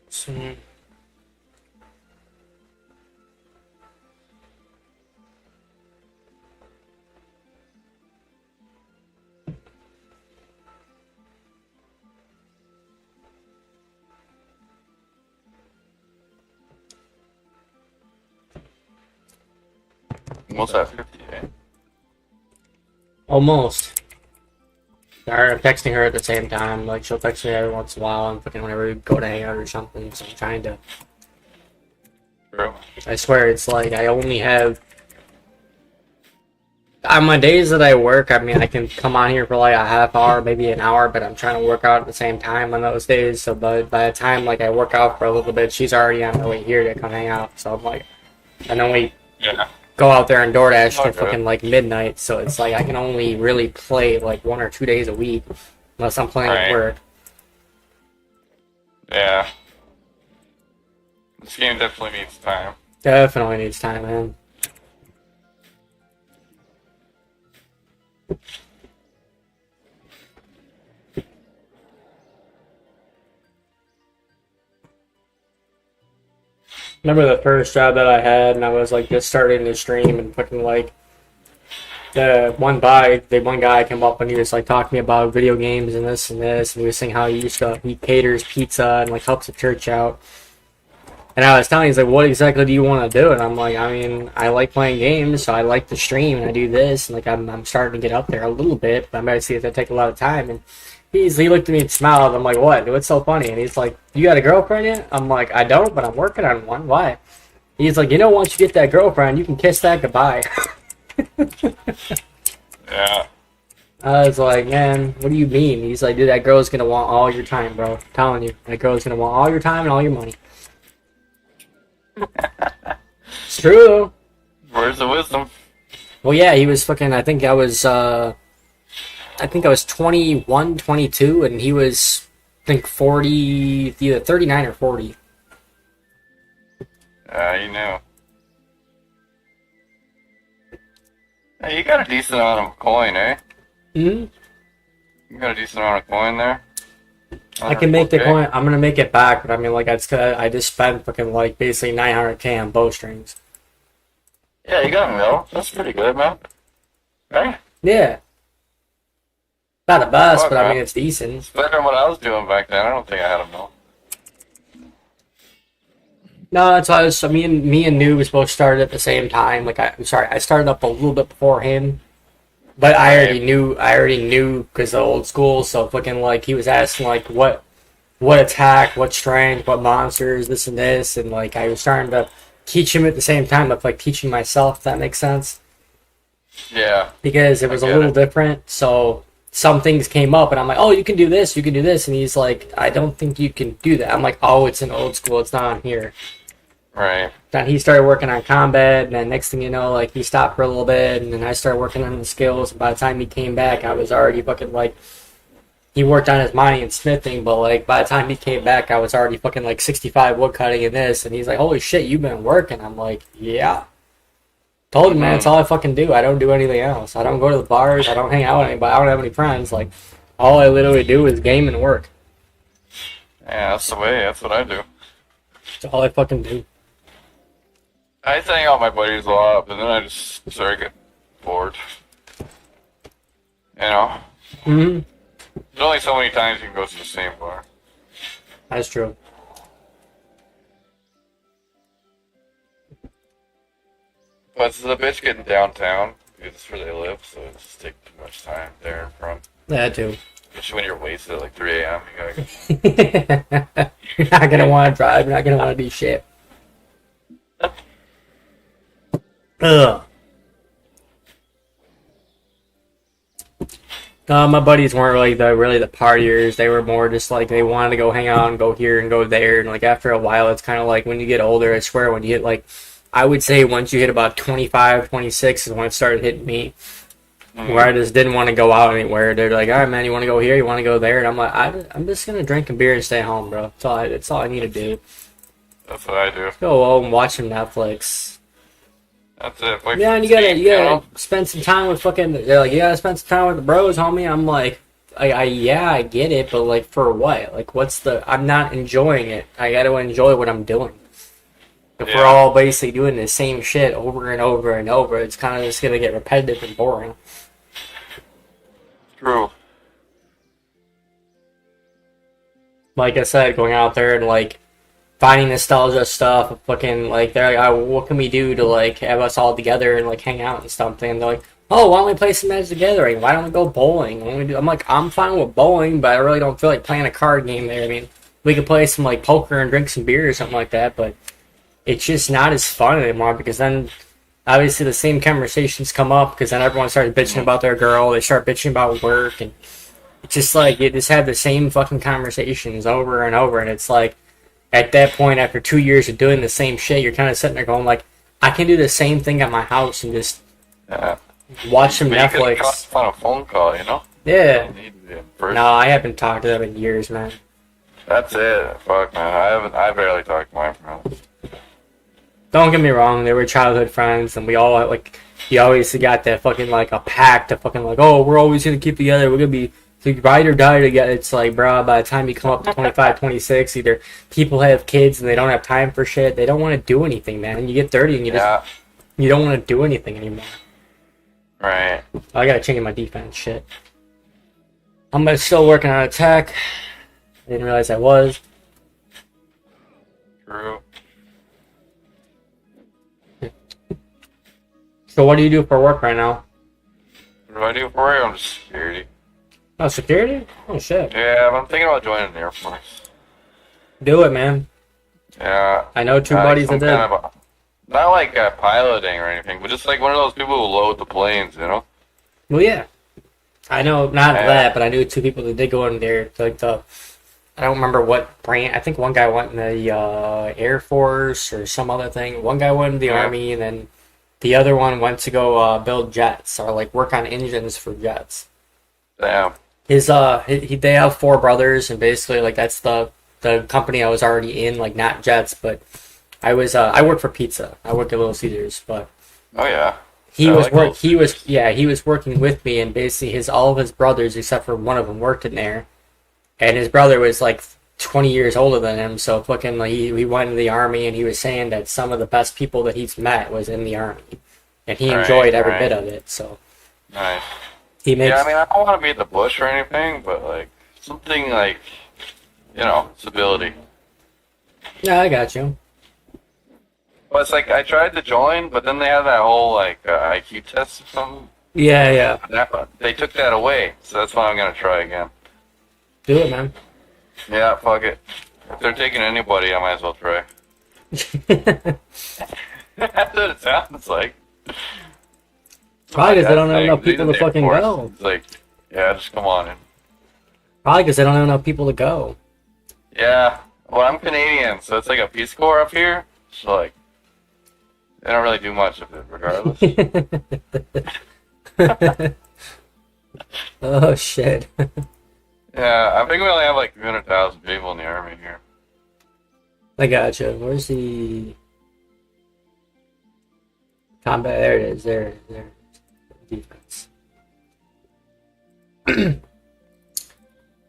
So, What's that, 50, eh? almost. I'm texting her at the same time. Like, she'll text me every once in a while, and fucking whenever we go to hang out or something. So I'm trying to. True. I swear, it's like I only have. On my days that I work, I mean, I can come on here for like a half hour, maybe an hour, but I'm trying to work out at the same time on those days. So, but by the time like I work out for a little bit, she's already on her way here to come hang out. So I'm like, and then we go out there and DoorDash till fucking like midnight. So it's like I can only really play like 1 or 2 days a week, unless I'm playing at work. Yeah. This game definitely needs time. Definitely needs time, man. Remember the first job that I had, and I was like just starting to stream and fucking like the one guy came up and he was like talking to me about video games and this, and he was saying how he used to eat caters pizza and like helps the church out. And I was telling him, he's like, what exactly do you want to do? And I'm like, I mean, I like playing games, so I like to stream and I do this, and like I'm starting to get up there a little bit, but I'm going to see if that take a lot of time. And he looked at me and smiled. I'm like, what? What's so funny? And he's like, you got a girlfriend yet? I'm like, I don't, but I'm working on one. Why? He's like, once you get that girlfriend, you can kiss that goodbye. Yeah. I was like, man, what do you mean? He's like, dude, that girl's going to want all your time, bro. I'm telling you, that girl's going to want all your time and all your money. It's true. Where's the wisdom? Well, yeah, he was fucking, I think I was 21, 22, and he was, I think, 40, either 39 or 40. You know. Hey, you got a decent amount of coin, eh? Hmm? You got a decent amount of coin there? I can make the coin. I'm gonna make it back, but I mean, like, I just spent fucking like basically 900K on bowstrings. Yeah, you got a mil. That's pretty good, man. Right? Yeah. Not the best, Fuck, but I man. mean, it's decent. It's better than what I was doing back then. I don't think I had a mil. No, that's why me and Noob both started at the same time. Like, I started up a little bit before him, but I already knew because the old school. So fucking like he was asking like what attack, what strength, what monsters, this and this, and like I was starting to teach him at the same time of like teaching myself. If that makes sense. Yeah. Because it was a little different. So some things came up, and I'm like, oh, you can do this, and he's like, I don't think you can do that. I'm like, oh, it's in old school, it's not on here. Right. Then he started working on combat, and then next thing you know, like, he stopped for a little bit, and then I started working on the skills, and by the time he came back, I was already fucking, like, he worked on his mining and smithing, but, like, by the time he came back, I was already fucking, like, 65 wood cutting in this, and he's like, holy shit, you've been working. I'm like, yeah. Told him, man, that's all I fucking do. I don't do anything else. I don't go to the bars. I don't hang out with anybody. I don't have any friends. Like, all I literally do is game and work. Yeah, that's the way. That's what I do. That's all I fucking do. I hang out with my buddies a lot, but then I just start to get bored. You know? Mm-hmm. There's only so many times you can go to the same bar. That's true. But it's the bitch getting downtown, because it's where they live, so it just takes too much time there and from. That too. Especially when you're wasted at like 3 a.m. You gotta You're not gonna want to drive. You're not gonna want to do shit. Ugh. My buddies weren't really the partiers. They were more just like they wanted to go hang out and go here and go there. And like after a while, it's kind of like when you get older. I swear, when you hit like, I would say once you hit about 25, 26 is when it started hitting me. Where I just didn't want to go out anywhere. They're like, all right, man, you want to go here? You want to go there? And I'm like, I'm just gonna drink a beer and stay home, bro. That's all I need to do. That's what I do. Go home and watch some Netflix. That's it. Like, Yeah, and you gotta spend some time with fucking. They're like, you gotta spend some time with the bros, homie. I'm like, I get it, but like for what? Like, what's the? I'm not enjoying it. I gotta enjoy what I'm doing. If we're all basically doing the same shit over and over and over, it's kind of just gonna get repetitive and boring. True. Like I said, going out there and like finding nostalgia stuff, fucking like they're like, oh, what can we do to like have us all together and like hang out and something? And they're like, oh, why don't we play some Magic the Gathering? Why don't we go bowling? Why don't we do? I'm like, I'm fine with bowling, but I really don't feel like playing a card game there. I mean, we could play some like poker and drink some beer or something like that, but it's just not as fun anymore because then obviously the same conversations come up because then everyone starts bitching about their girl, they start bitching about work, and it's just like you just have the same fucking conversations over and over, and it's like at that point after 2 years of doing the same shit, you're kind of sitting there going like, I can do the same thing at my house and just watch some Netflix. On a phone call, you know? Yeah. You don't need to be in person. No, I haven't talked to them in years, man. That's it. Fuck, man. I barely talk to my friends. Don't get me wrong, they were childhood friends, and we all, like, you always got that fucking, like, a pact of fucking, like, oh, we're always gonna keep together, we're gonna be ride or die together. It's like, bro, by the time you come up to 25, 26, either people have kids and they don't have time for shit, they don't want to do anything, man. You get 30 and you just, you don't want to do anything anymore. Right. I gotta change my defense shit. I'm still working on attack. I didn't realize I was. True. So what do you do for work right now? What do I do for work? I'm just security. Oh, security? Oh, shit. Yeah, but I'm thinking about joining the Air Force. Do it, man. Yeah. I know two buddies that did. Not like piloting or anything, but just like one of those people who load the planes, you know? Well, yeah. I know, not that, but I knew two people that did go in there. Like I don't remember what brand. I think one guy went in the Air Force or some other thing. One guy went in the Army, and then the other one went to go build jets or like work on engines for jets. Damn. They have four brothers, and basically like that's the company I was already in, like not jets, but I worked for pizza. I worked at Little Caesars, but he was working with me, and basically all of his brothers except for one of them worked in there, and his brother was like 20 years older than him, so fucking like he went in the Army, and he was saying that some of the best people that he's met was in the Army, and he enjoyed every bit of it. So nice. He makes. Yeah, I mean, I don't want to be at the bush or anything, but like something like, you know, stability. Yeah, I got you. Well, it's like I tried to join, but then they had that whole like IQ test or something. Yeah. They took that away, so that's why I'm gonna try again. Do it, man. Yeah, fuck it. If they're taking anybody, I might as well try. That's what it sounds like. Probably because they don't have enough people to fucking go. It's like, yeah, just come on in. Probably because they don't have enough people to go. Yeah, well, I'm Canadian, so it's like a Peace Corps up here. So like, they don't really do much of it, regardless. Oh shit. Yeah, I think we only have like 300,000 people in the Army here. I gotcha. Where's the... Combat, there it is. There it is. Defense.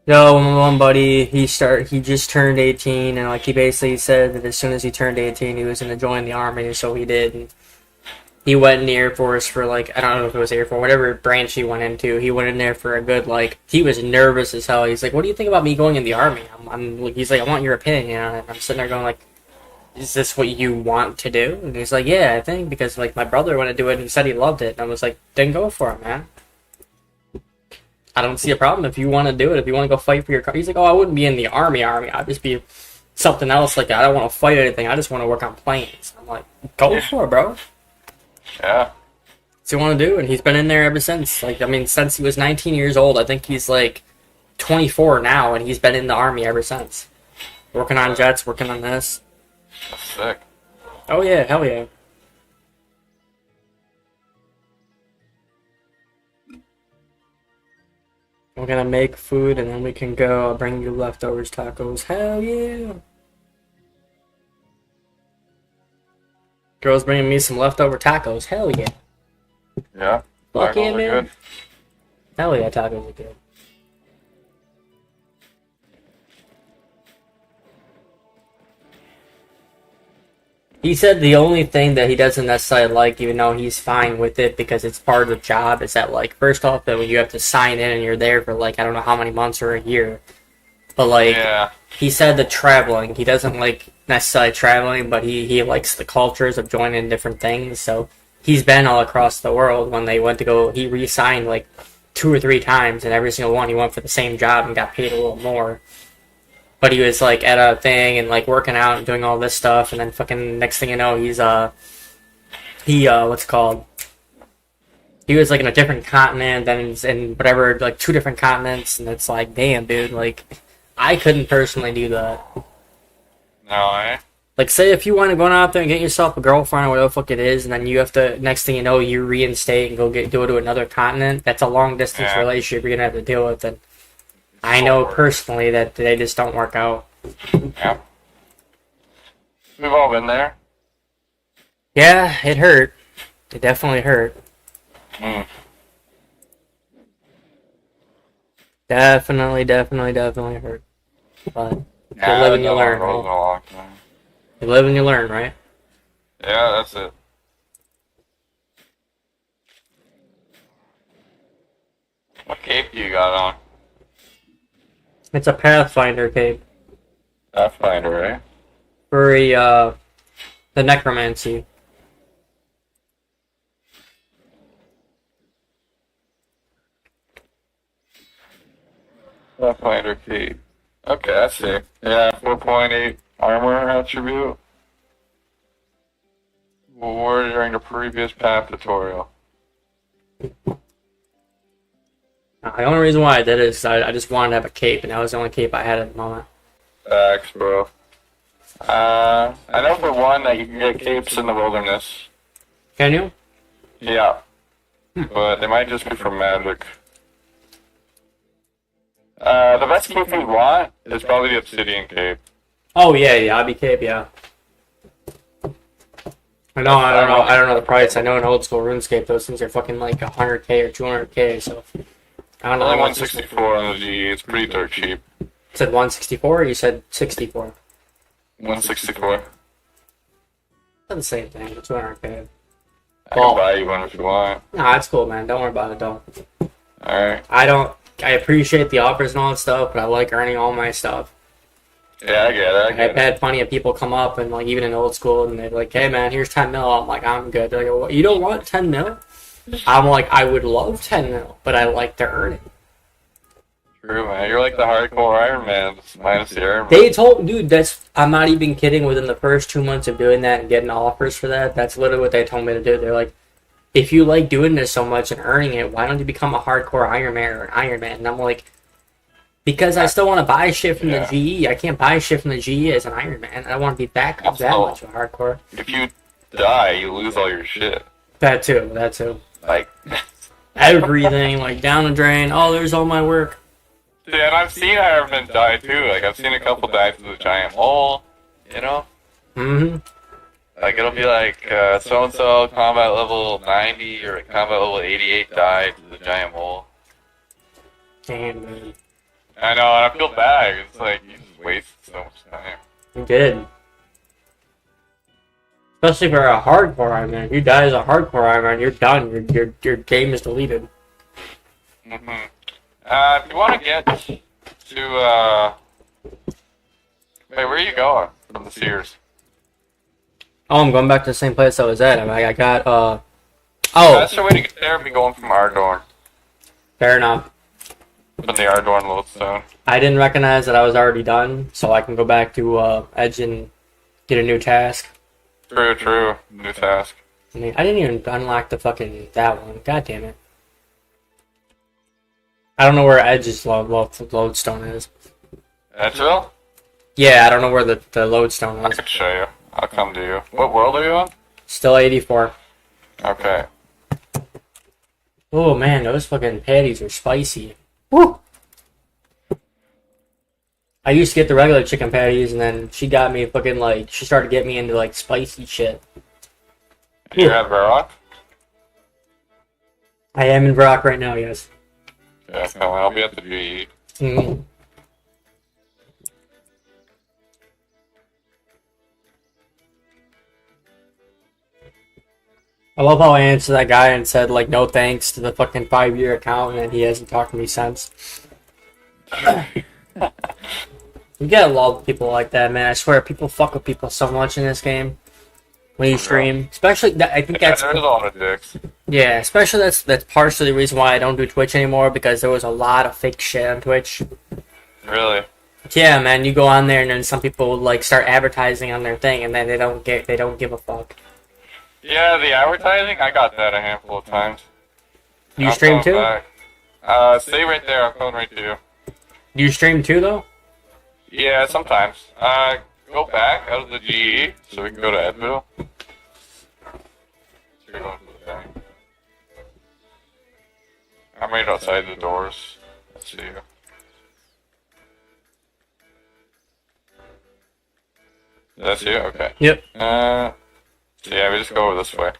No, one buddy, he just turned 18, and like he basically said that as soon as he turned 18, he was gonna join the army, so he did. And he went in the Air Force for like, I don't know if it was Air Force, whatever branch he went into. He went in there for a good like, he was nervous as hell. He's like, "What do you think about me going in the army?" He's like, "I want your opinion." And I'm sitting there going like, "Is this what you want to do?" And he's like, "Yeah, I think because like my brother wanted to do it and he said he loved it." And I was like, "Then go for it, man. I don't see a problem if you want to do it. If you want to go fight for your country." He's like, "Oh, I wouldn't be in the army. I'd just be something else. Like I don't want to fight anything. I just want to work on planes." I'm like, "Go for it, bro. Yeah. What's he want to do?" And he's been in there ever since. Like, I mean, since he was 19 years old. I think he's like 24 now, and he's been in the army ever since. Working on jets, working on this. That's sick. Oh yeah, hell yeah. We're gonna make food and then we can go. I'll bring you leftovers tacos. Hell yeah. Girl's bringing me some leftover tacos. Hell yeah. Yeah. Fuck yeah, Tacos are man. good. Hell yeah, tacos are good. He said the only thing that he doesn't necessarily like, even though he's fine with it because it's part of the job, is that, like, first off, that when you have to sign in and you're there for, like, I don't know how many months or a year. But, like, Yeah. he said the traveling, he doesn't like necessarily traveling, but he likes the cultures of joining different things. So he's been all across the world. When they went to go, he re-signed, like, 2 or 3 times, and every single one he went for the same job and got paid a little more. But he was, like, at a thing and, like, working out and doing all this stuff, and then fucking next thing you know, what's it called? He was, like, in a different continent, then he's in whatever, like, 2 different continents, and it's like, damn, dude, like, I couldn't personally do that. No, eh? Like, say if you want to go out there and get yourself a girlfriend or whatever the fuck it is, and then you have to, next thing you know, you reinstate and go to another continent, that's a long-distance Yeah. relationship you're gonna have to deal with, and I know personally that they just don't work out. Yeah. We've all been there. Yeah, it hurt. It definitely hurt. Mm. Definitely hurt. But you Yeah, live and you I've learn, done those in right? a long time. You live and you learn, right? Yeah, that's it. What cape do you got on? It's a Pathfinder cape Pathfinder, right? for the necromancy. Pathfinder cape. Okay, I see. Yeah, 4.8 armor attribute. Awarded during the previous path tutorial. The only reason why I did it is I just wanted to have a cape, and that was the only cape I had at the moment. Thanks, bro. I know for one that you can get capes in the wilderness. Can you? Yeah. But they might just be for magic. The best cape you'd want is probably the obsidian cape. Oh yeah, Obby cape, yeah. I don't know the price. I know in old school RuneScape those things are fucking like 100k or 200k. So I don't know. Only how much 164 on the GE. It's pretty dirt cheap. You said 164, or you said 64? 164. It's the same thing. 200k. I can buy you one if you want. Nah, it's cool, man. Don't worry about it, though. Alright. I appreciate the offers and all that stuff, but I like earning all my stuff. Yeah, I get it. I've had plenty of people come up and like even in old school and they're like, "Hey man, here's 10 mil." I'm like, "I'm good." They're like, "Well, you don't want 10 mil?" I'm like, "I would love 10 mil, but I like to earn it." True, man. You're like the hardcore Iron Man, minus the Iron Man. They told, dude, I'm not even kidding. Within the first 2 months of doing that and getting offers for that, that's literally what they told me to do. They're like, "If you like doing this so much and earning it, why don't you become a hardcore Iron Man or an Iron Man?" And I'm like, because I still want to buy shit from the GE. I can't buy shit from the GE as an Iron Man. I don't want to be that much of a hardcore. If you die, you lose all your shit. That too. Like, Everything, like, down the drain. Oh, there's all my work. yeah, and I've seen Iron Man die too. Like, I've seen a couple die through the giant hole, you know? Mm-hmm. Like it'll be like so and so combat level 90 or combat level 88 died to the giant mole. Damn, man. I know, and I feel bad. It's like you just wasted so much time. You did. Especially for a hardcore Iron Man. If you die as a hardcore Iron Man, you're done. Your game is deleted. If you want to get to wait, where are you going from the Sears? Oh, I'm going back to the same place I was at. I got, That's the way to get there. Be going from Ardorn. fair enough. From the Ardorn lodestone. I didn't recognize that I was already done, so I can go back to, Edge and get a new task. True. New task. I mean, I didn't even unlock the fucking, that one. God damn it. I don't know where Edge's lodestone is. Edgeville? Yeah, I don't know where the lodestone I is. could show you. I'll come to you. What world are you on? Still 84. Okay. Oh man, those fucking patties are spicy. Woo! I used to get the regular chicken patties, and then she got me fucking like, she started getting me into like spicy shit. You're at Varrock? I am in Brock right now, yes. Yeah, come on. I'll be at the GE. Mm-hmm. I love how I answered that guy and said, like, no thanks to the fucking 5-year account, and he hasn't talked to me since. You gotta love people like that, man. I swear, people fuck with people so much in this game when you stream. Especially, I think that's... There's a lot of dicks. Yeah, especially that's partially the reason why I don't do Twitch anymore, because there was a lot of fake shit on Twitch. Really? Yeah, man, you go on there and then some people, like, start advertising on their thing, and then they don't give a fuck. Yeah, the advertising, I got that a handful of times. You stream too? Back. Stay right there, I'm coming right to you. Do you stream too, though? Yeah, sometimes. Go back out of the GE, so we can go to Edville. So you're going to the bank. I'm right outside the doors. Let's see you. That's you? Okay. Yep. So yeah, we just go over this way.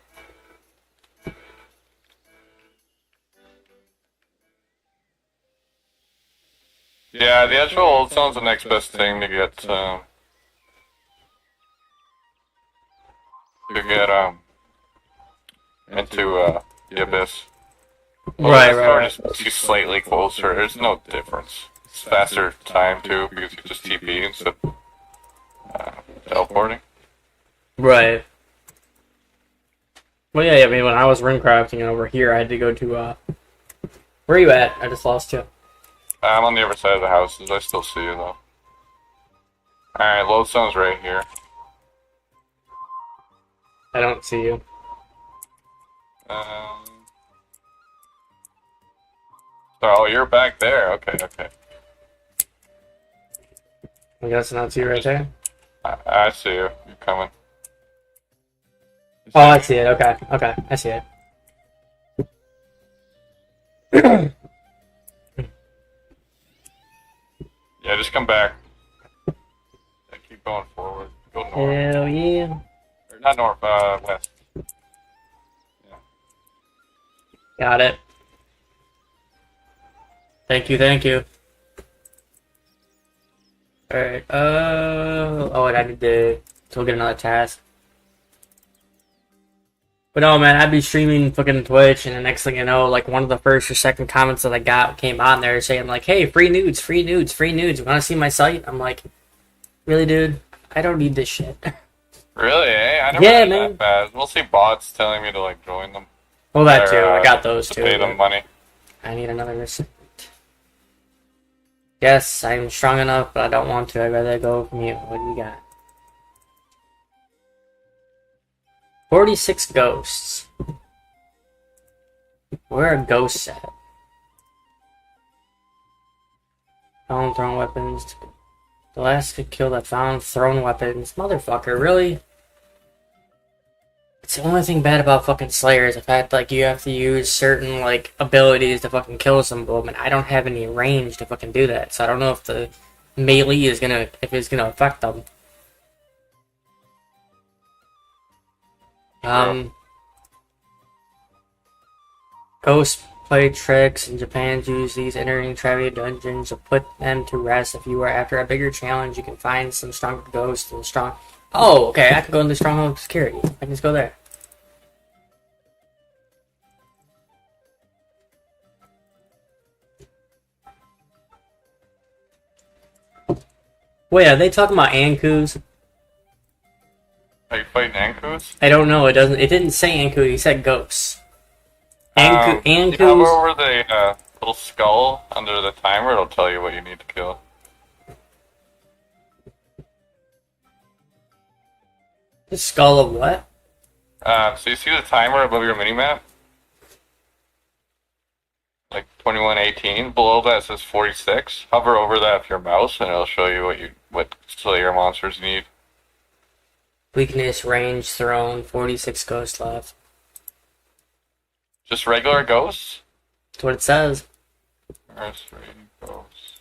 Yeah, the actual old stone's the next best thing to get, into, the abyss. Well, Right. Just too slightly closer. There's no difference. It's faster time, too, because you just TP instead of, teleporting. Right. Well, yeah, I mean, when I was ring crafting over here, I had to go to, where are you at? I just lost you. I'm on the other side of the houses. I still see you, though. Alright, lodestone's right here. I don't see you. Oh, you're back there. Okay. I guess I don't see you right there. I see you. You're coming. Oh, I see it. Okay, I see it. Yeah, just come back. Yeah, keep going forward. Go north. Hell yeah. Or not north, west. Yeah. Got it. Thank you. Alright, oh, and I need to go get another task. But no, man, I'd be streaming fucking Twitch, and the next thing you know, like, one of the first or second comments that I got came on there saying, like, hey, free nudes. You wanna see my site? I'm like, really, dude? I don't need this shit. Really, eh? I never Yeah, had man. that bad. We'll see bots telling me to, like, join them. Well, that too. Or, I got those to too. pay them money. I need another receipt. Yes, I'm strong enough, but I don't want to. I'd rather go from you. What do you got? 46 ghosts. Where are ghosts at? Found thrown weapons. The last could kill that found thrown weapons. Motherfucker, really? It's the only thing bad about fucking Slayer is the fact, like, you have to use certain, like, abilities to fucking kill some of them, and I don't have any range to fucking do that, so I don't know if the melee is gonna, if it's gonna affect them. Ghosts play tricks, and Japan use these entering trivia dungeons to put them to rest. If you are after a bigger challenge, you can find some stronger ghosts and strong. Oh, okay. I can go into Stronghold Security. I can just go there. Wait, are they talking about Ankus? Are you fighting Ankus? I don't know. It doesn't. It didn't say Anku. He said ghosts. Hover Ankus. over the little skull under the timer. It'll tell you what you need to kill. The skull of what? So you see the timer above your minimap? Like 2118. Below that says 46. Hover over that with your mouse, and it'll show you what Slayer monsters you need. Weakness, range, throne, 46 ghosts left. Just regular ghosts? That's what it says. rs3 ghosts.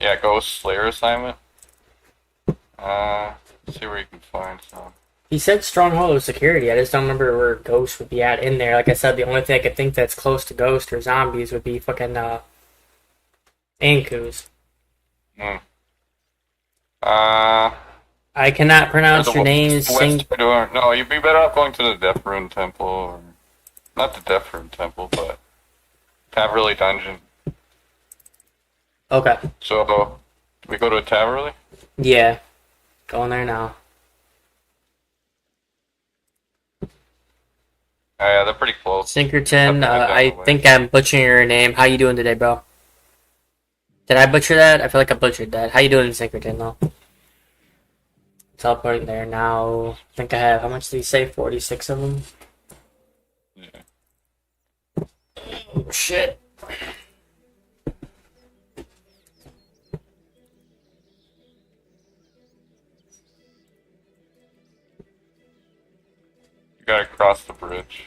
Yeah, ghost Slayer assignment. Let's see where you can find some. He said Stronghold of Security. I just don't remember where Ghost would be at in there. Like I said, the only thing I could think that's close to Ghost or zombies would be fucking Ankus. I cannot pronounce your name. No, you'd be better off going to the Death Rune Temple, or not the Death Rune Temple, but Taverley Dungeon. Okay. So, do we go to a Taverley? Yeah. Going there now. Yeah, they're pretty close. Sinkerton, I think I'm butchering your name. How you doing today, bro? Did I butcher that? I feel like I butchered that. How you doing, Sinkerton, though? Teleporting there now. I think I have, how much did he say? 46 of them? Yeah. Oh, shit. You gotta cross the bridge.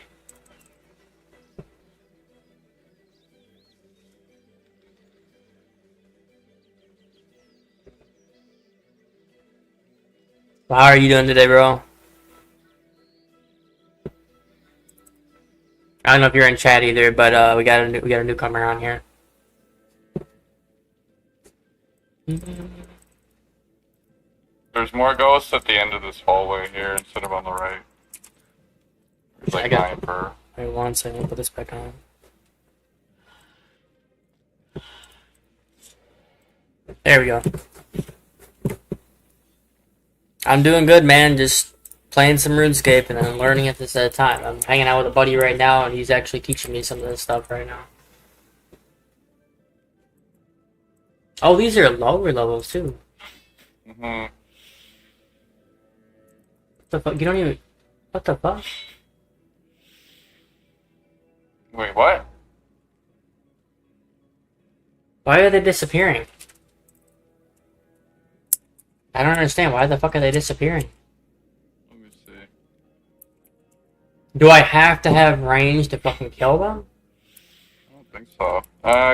How are you doing today, bro? I don't know if you're in chat either, but we got a newcomer on here. There's more ghosts at the end of this hallway here instead of on the right. There's like 9 per. Wait 1 second, put this back on. There we go. I'm doing good, man. Just playing some RuneScape and then learning it this at a time. I'm hanging out with a buddy right now, and he's actually teaching me some of this stuff right now. Oh, these are lower levels too. Mm-hmm. What the fuck? You don't even. What the fuck? Wait, what? Why are they disappearing? I don't understand. Why the fuck are they disappearing? Let me see. Do I have to have range to fucking kill them? I don't think so.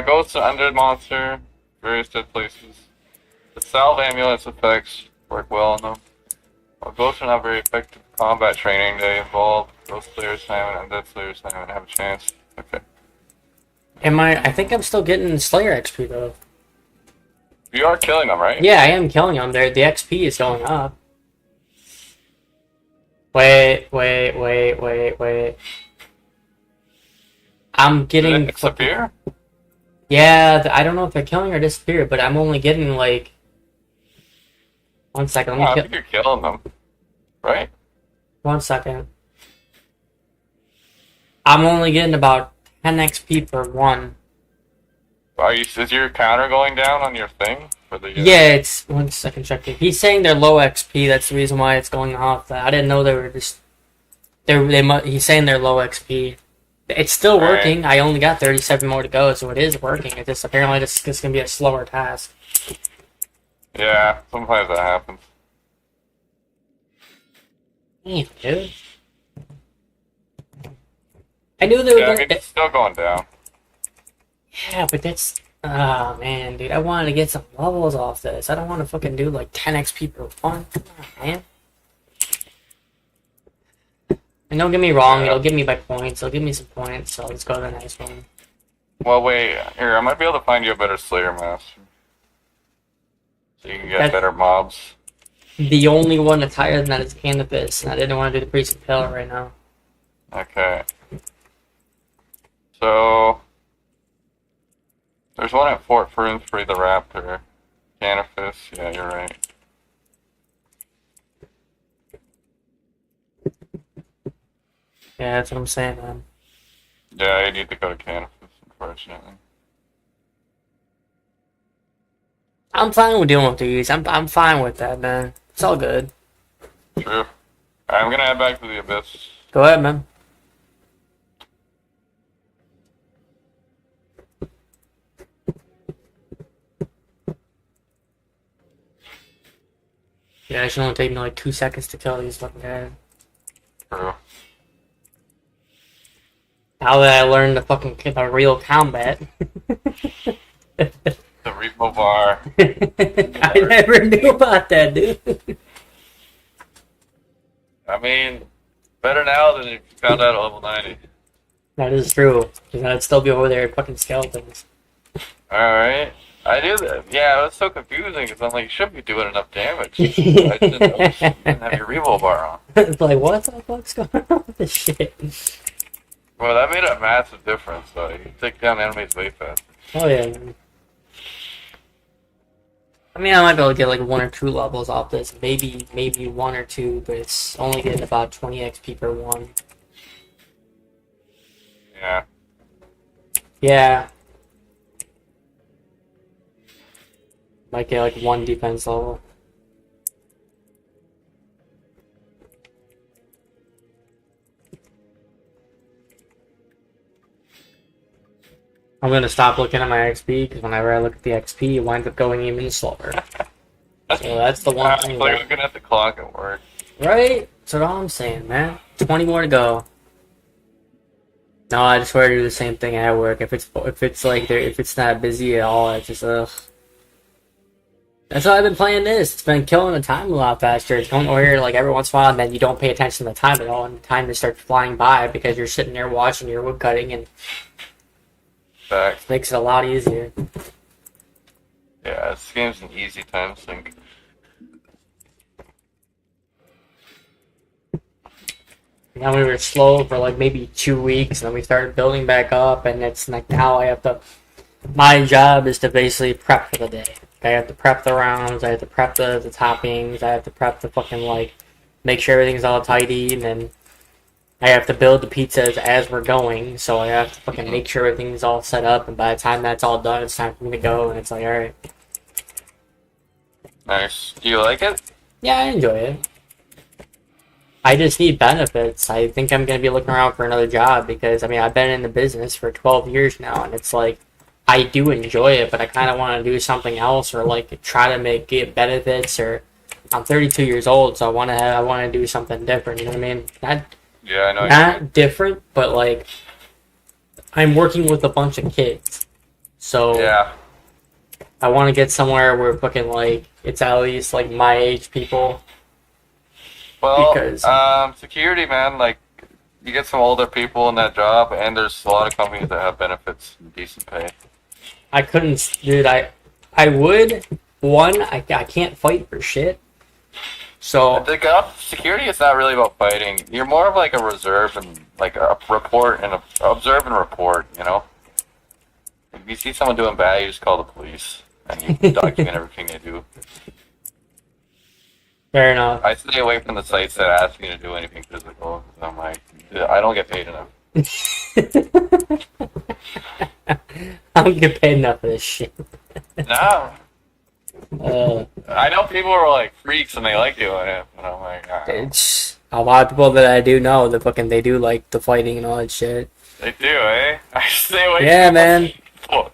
Ghosts are under monster, various dead places. The salve amulets effects work well on them. While ghosts are not very effective combat training, they involve Ghost Slayer Simon and Dead Slayer Simon have a chance. Okay. I think I'm still getting Slayer XP though. You are killing them, right? Yeah, I am killing them. The XP is going up. Wait. I'm getting... Did it disappear? Yeah, I don't know if they're killing or disappear, but I'm only getting like... 1 second, I think you're killing them. Right? 1 second. I'm only getting about 10 XP per one. Is your counter going down on your thing? For the, Yeah, it's... 1 second, check it. He's saying they're low XP, that's the reason why it's going off. I didn't know they were just... He's saying they're low XP. It's still working. Right. I only got 37 more to go, so it is working. It's just apparently it's going to be a slower task. Yeah, sometimes that happens. Damn, dude. I knew they were going to... It's still going down. Yeah, but that's... Oh, man, dude. I wanted to get some levels off this. I don't want to fucking do like 10 XP per one. Come on, man. And don't get me wrong, Yeah. it'll give me by points. It'll give me some points, so let's go to the next one. Well, wait. Here, I might be able to find you a better Slayer Master. So you can get That- better mobs. The only one that's higher than that is Canopus, and I didn't want to do the Priest of Hell right now. Okay. So there's one at Fort Fernsbury, the Raptor. Canifis, yeah, you're right. Yeah, that's what I'm saying, man. Yeah, you need to go to Canifis, unfortunately. I'm fine with dealing with these. I'm fine with that, man. It's all good. True. I'm gonna head back to the Abyss. Go ahead, man. Yeah, it should only take me like 2 seconds to kill these fucking guys. True. Now that I learned the real combat. The Repo Bar. I never knew about that, dude. I mean, better now than if you found out at level 90. That is true. Because I'd still be over there fucking skeletons. Alright. I knew that. Yeah, it was so confusing because I'm like, you shouldn't be doing enough damage. I didn't notice you didn't have your Revo bar on. It's like, what the fuck's going on with this shit? Well, that made a massive difference, though. You take down enemies way faster. Oh, yeah. Man. I mean, I might be able to get like 1 or 2 levels off this. Maybe 1 or 2, but it's only getting about 20 XP per one. Yeah. Yeah. Might get like 1 defense level. I'm gonna stop looking at my XP because whenever I look at the XP, it winds up going even slower. So that's the one It's thing. like looking at the clock at work. Right? That's what I'm saying, man. 20 more to go. No, I just swear to do the same thing at work. If it's not busy at all, it's just ugh. That's why I've been playing this. It's been killing the time a lot faster. It's going over here like every once in a while, and then you don't pay attention to the time at all, and the time just starts flying by because you're sitting there watching your wood cutting, and Back. it makes it a lot easier. Yeah, this game's an easy time sink. Now we were slow for like maybe 2 weeks, and then we started building back up, and it's like now I have to. My job is to basically prep for the day. I have to prep the rounds, I have to prep the toppings, I have to prep the fucking like, make sure everything's all tidy, and then I have to build the pizzas as we're going, so I have to fucking make sure everything's all set up, and by the time that's all done, it's time for me to go, and it's like, alright. Nice. Do you like it? Yeah, I enjoy it. I just need benefits. I think I'm going to be looking around for another job because, I mean, I've been in the business for 12 years now, and it's like, I do enjoy it, but I kind of want to do something else or, like, try to get benefits, or I'm 32 years old, so I want to do something different, you know what I mean? Yeah, I know. Not different, but, like, I'm working with a bunch of kids, so Yeah. I want to get somewhere where fucking, like, it's at least, like, my age people. Well, Because- security, man, like, you get some older people in that job, and there's a lot of companies that have benefits and decent pay. I couldn't, dude. I would. One, I can't fight for shit. So The job security is not really about fighting. You're more of like a reserve and like a report and observe and report. You know, if you see someone doing bad, you just call the police and you document everything they do. fair enough. I stay away from the sites that ask me to do anything physical. 'Cause I'm like, I don't get paid enough. I don't get paid enough for this shit. No, Uh, I know people are like freaks and they like doing it, but I'm like, it's a lot of people that I do know that fucking they do like the fighting and all that shit. they do, eh? I stay away. Yeah, from man. people.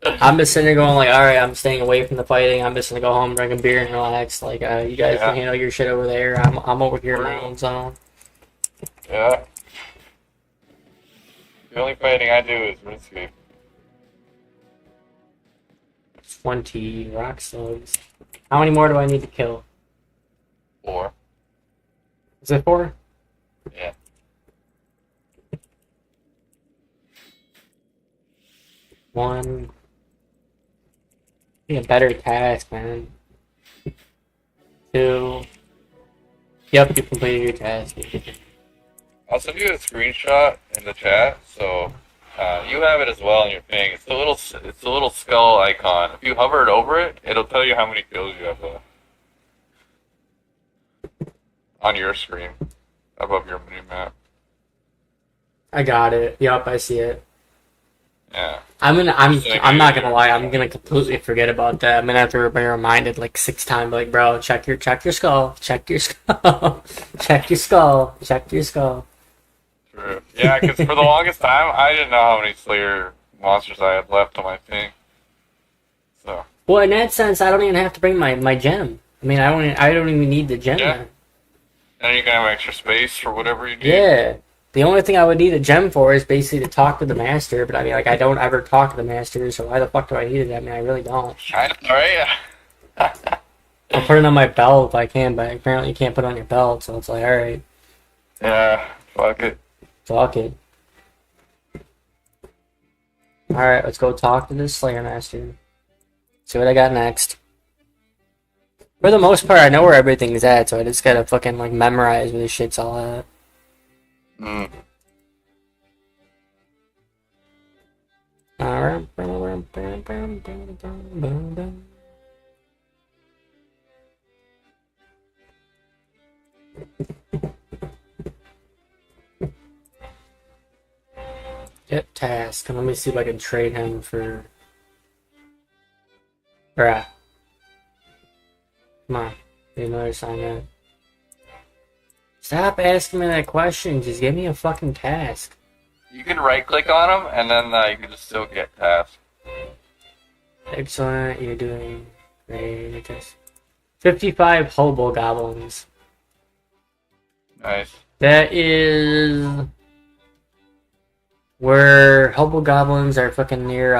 I'm just sitting there going like, all right, I'm staying away from the fighting. I'm just gonna go home, drink a beer, and relax. Like, you guys Yeah. can handle your shit over there. I'm over here in my own zone. Yeah. The only fighting I do is RS3. 20 rock slugs. How many more do I need to kill? 4. Is it 4? Yeah. One. Be a better task, man. Two. Yep, you completed your task. I'll send you a screenshot in the chat, so you have it as well in your thing. It's the little skull icon. If you hovered over it, it'll tell you how many kills you have left on your screen above your mini map. I got it. Yep, I see it. Yeah. I'm not gonna lie. I'm gonna completely forget about that. I'm gonna have to be reminded like 6 times. Like, bro, check your skull. Check your skull. Check your skull. Check your skull. True. Yeah, because for the longest time, I didn't know how many Slayer monsters I had left on my thing. So. Well, in that sense, I don't even have to bring my gem. I mean, I don't even need the gem. Yeah. Then. And you can have extra space for whatever you need. Yeah. The only thing I would need a gem for is basically to talk to the master, but I mean, like, I don't ever talk to the master, so why the fuck do I need it? I mean, I really don't. Alright. I'll put it on my belt if I can, but apparently you can't put it on your belt, so it's like, alright, Yeah, fuck it. fuck it. Alright, let's go talk to this Slayer Master. See what I got next. For the most part, I know where everything's at, so I just gotta fucking, like, memorize where this shit's all at. Mm. Get task, and let me see if I can trade him for... Bruh. Come on, get another sign up. Stop asking me that question, just give me a fucking task. You can right click on them, and then you can just still get tasks. Excellent, you're doing great. 55 hobo goblins. Nice. That is where hobo goblins are fucking near,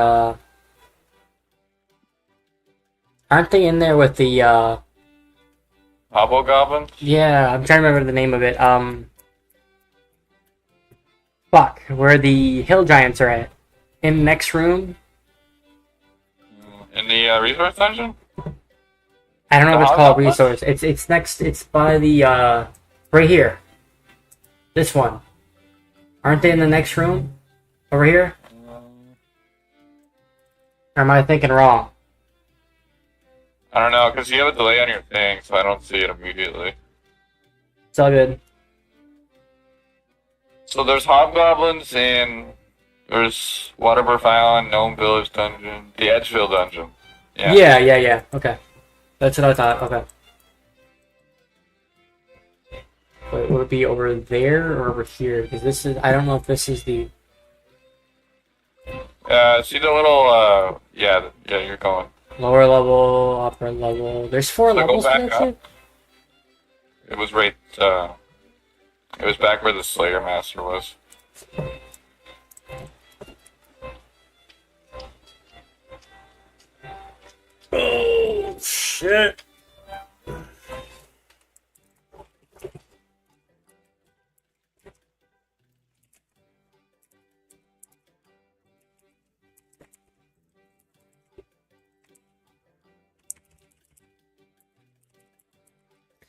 aren't they in there with the, Hobgoblins? yeah, I'm trying to remember the name of it, fuck, where the hill giants are at. In the next room? In the resource dungeon? I don't know The if it's called hobgoblins? resource. It's next, it's by the, right here. This one. Aren't they in the next room? Over here? Or am I thinking wrong? I don't know, because you have a delay on your thing, so I don't see it immediately. It's all good. So there's hobgoblins in... There's Waterburf Island, Gnome Village Dungeon, the Edgeville Dungeon. Yeah. Okay. That's what I thought. Okay. Wait, would it be over there or over here? Because this is... I don't know if this is the... See the little, yeah, you're going. Lower level, upper level. There's 4 So go levels for back that up. shit? It was right, it was back where the Slayer Master was. Oh, shit.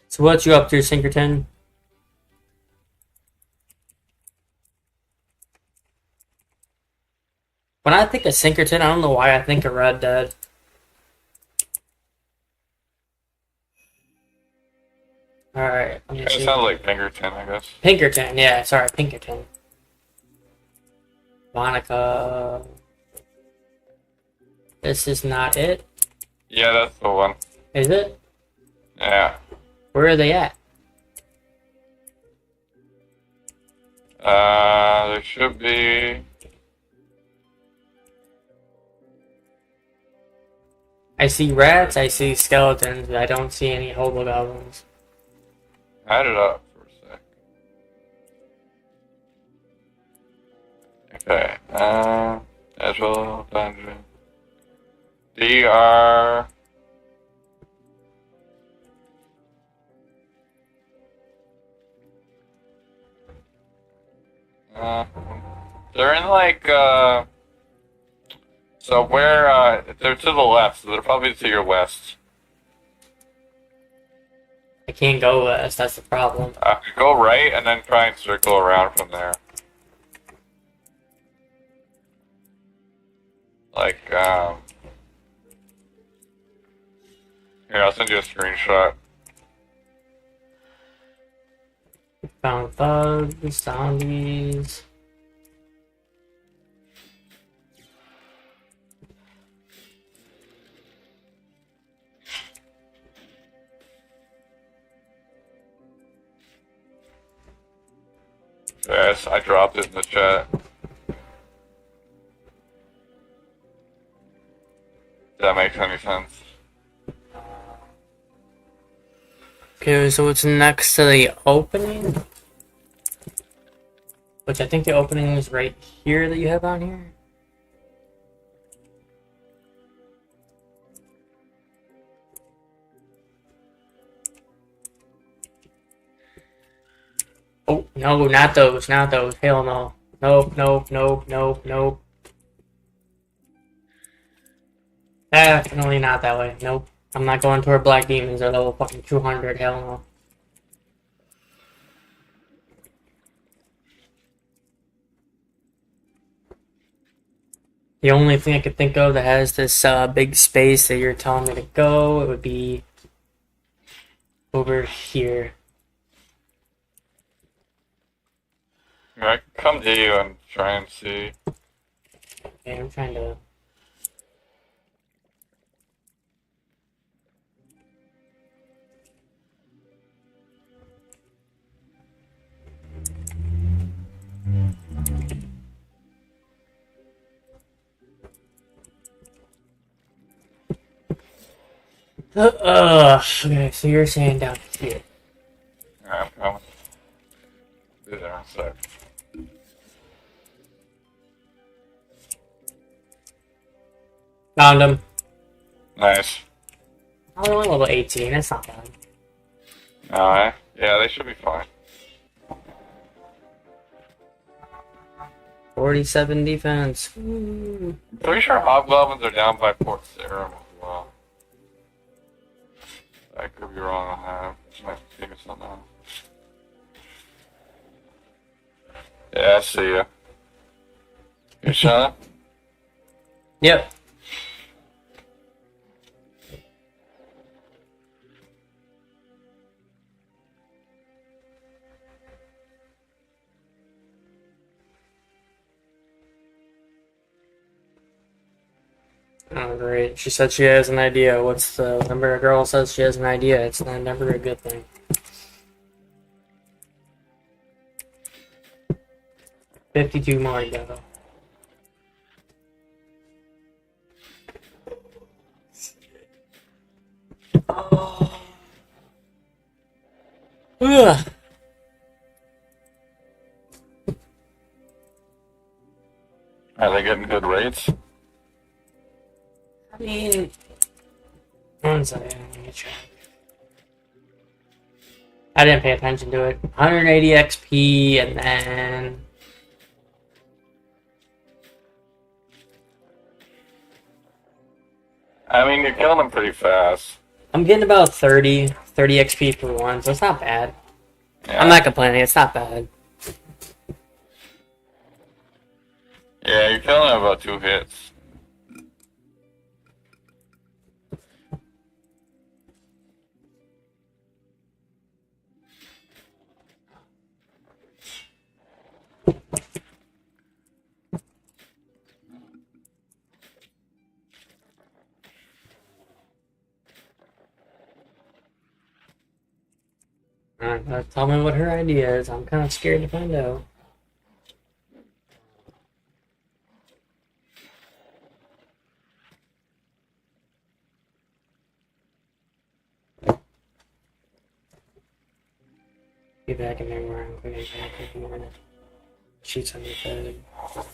So what you up to, Sinkerton? When I think of Sinkerton, I don't know why I think of Red Dead. Alright, let me It see. sounds like Pinkerton, I guess. Pinkerton, yeah, sorry, Pinkerton. Monica. This is not it, Yeah, that's the one. is it? Yeah. Where are they at? There should be... I see rats, I see skeletons, but I don't see any hobo goblins. Add it up for a sec. Okay, Edgeville Dungeon. DR... Uh, they're in like so where they're to the left, so they're probably to your west. I can't go west. That's the problem. Go right and then try and circle around from there. Like here, I'll send you a screenshot. Found thugs, zombies. Yes, I dropped it in the chat. If that makes any sense. Okay, so it's next to the opening? Which I think the opening is right here that you have on here. Oh, no, not those, not those. Hell no. Nope, nope, nope, nope, nope. Definitely not that way. Nope. I'm not going toward Black Demons. They're level fucking 200. Hell no. The only thing I could think of that has this big space that you're telling me to go, it would be over here. I can come to you and try and see. Okay, I'm trying to... okay, so you're saying down here. Alright, I'm coming. Be there in a sec. Found him. Nice. Oh, they're only level 18. That's not bad. Alright. Yeah, they should be fine. 47 defense. Ooh. I'm pretty sure hobgoblins are down by Port Sarum as well. I could be wrong on that. Just might figure something out. Yeah, I see ya. You shot? Yep. Oh, great. She said she has an idea. What's the number? A girl says she has an idea. It's not never a good thing. $52 more to go. Oh. Ugh. Are they getting good rates? I mean, one second, let me check. I didn't pay attention to it. 180 XP, and then I mean, you're killing them pretty fast. I'm getting about 30 XP for one, so it's not bad. Yeah. I'm not complaining. It's not bad. Yeah, you're killing them about 2 hits. Tell me what her idea is. I'm kind of scared to find out. Be back in there where I'm cleaning back in a minute. Sheets on your bed.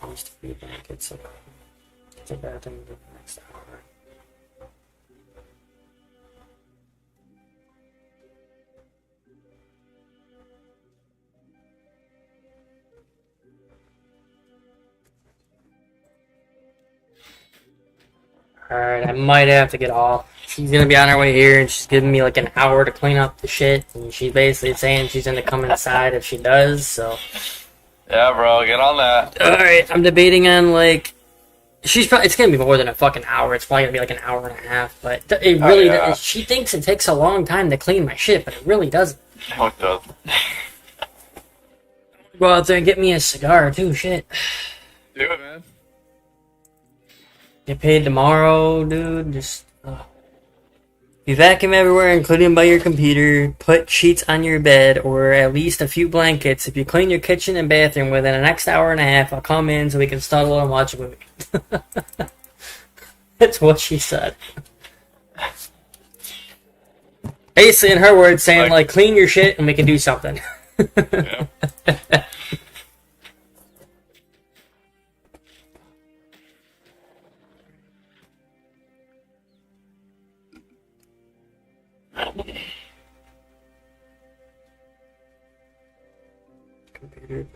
Used to be blankets. It's a bathroom for the next hour. Alright, I might have to get off. She's gonna be on her way here, and she's giving me like an hour to clean up the shit, and she's basically saying she's gonna come inside if she does, so... Yeah, bro, get on that. Alright, I'm debating on, like... it's gonna be more than a fucking hour. It's probably gonna be like an hour and a half, but it really... yeah. She thinks it takes a long time to clean my shit, but it really doesn't. No, it doesn't. Go out there and get me a cigar, too, shit. Do it, man. Get paid tomorrow, dude. Just you vacuum everywhere, including by your computer. Put sheets on your bed, or at least a few blankets. If you clean your kitchen and bathroom within the next hour and a half, I'll come in so we can snuggle and watch a movie. That's what she said. Basically, in her words, saying like, clean your shit and we can do something. Yeah. Computer.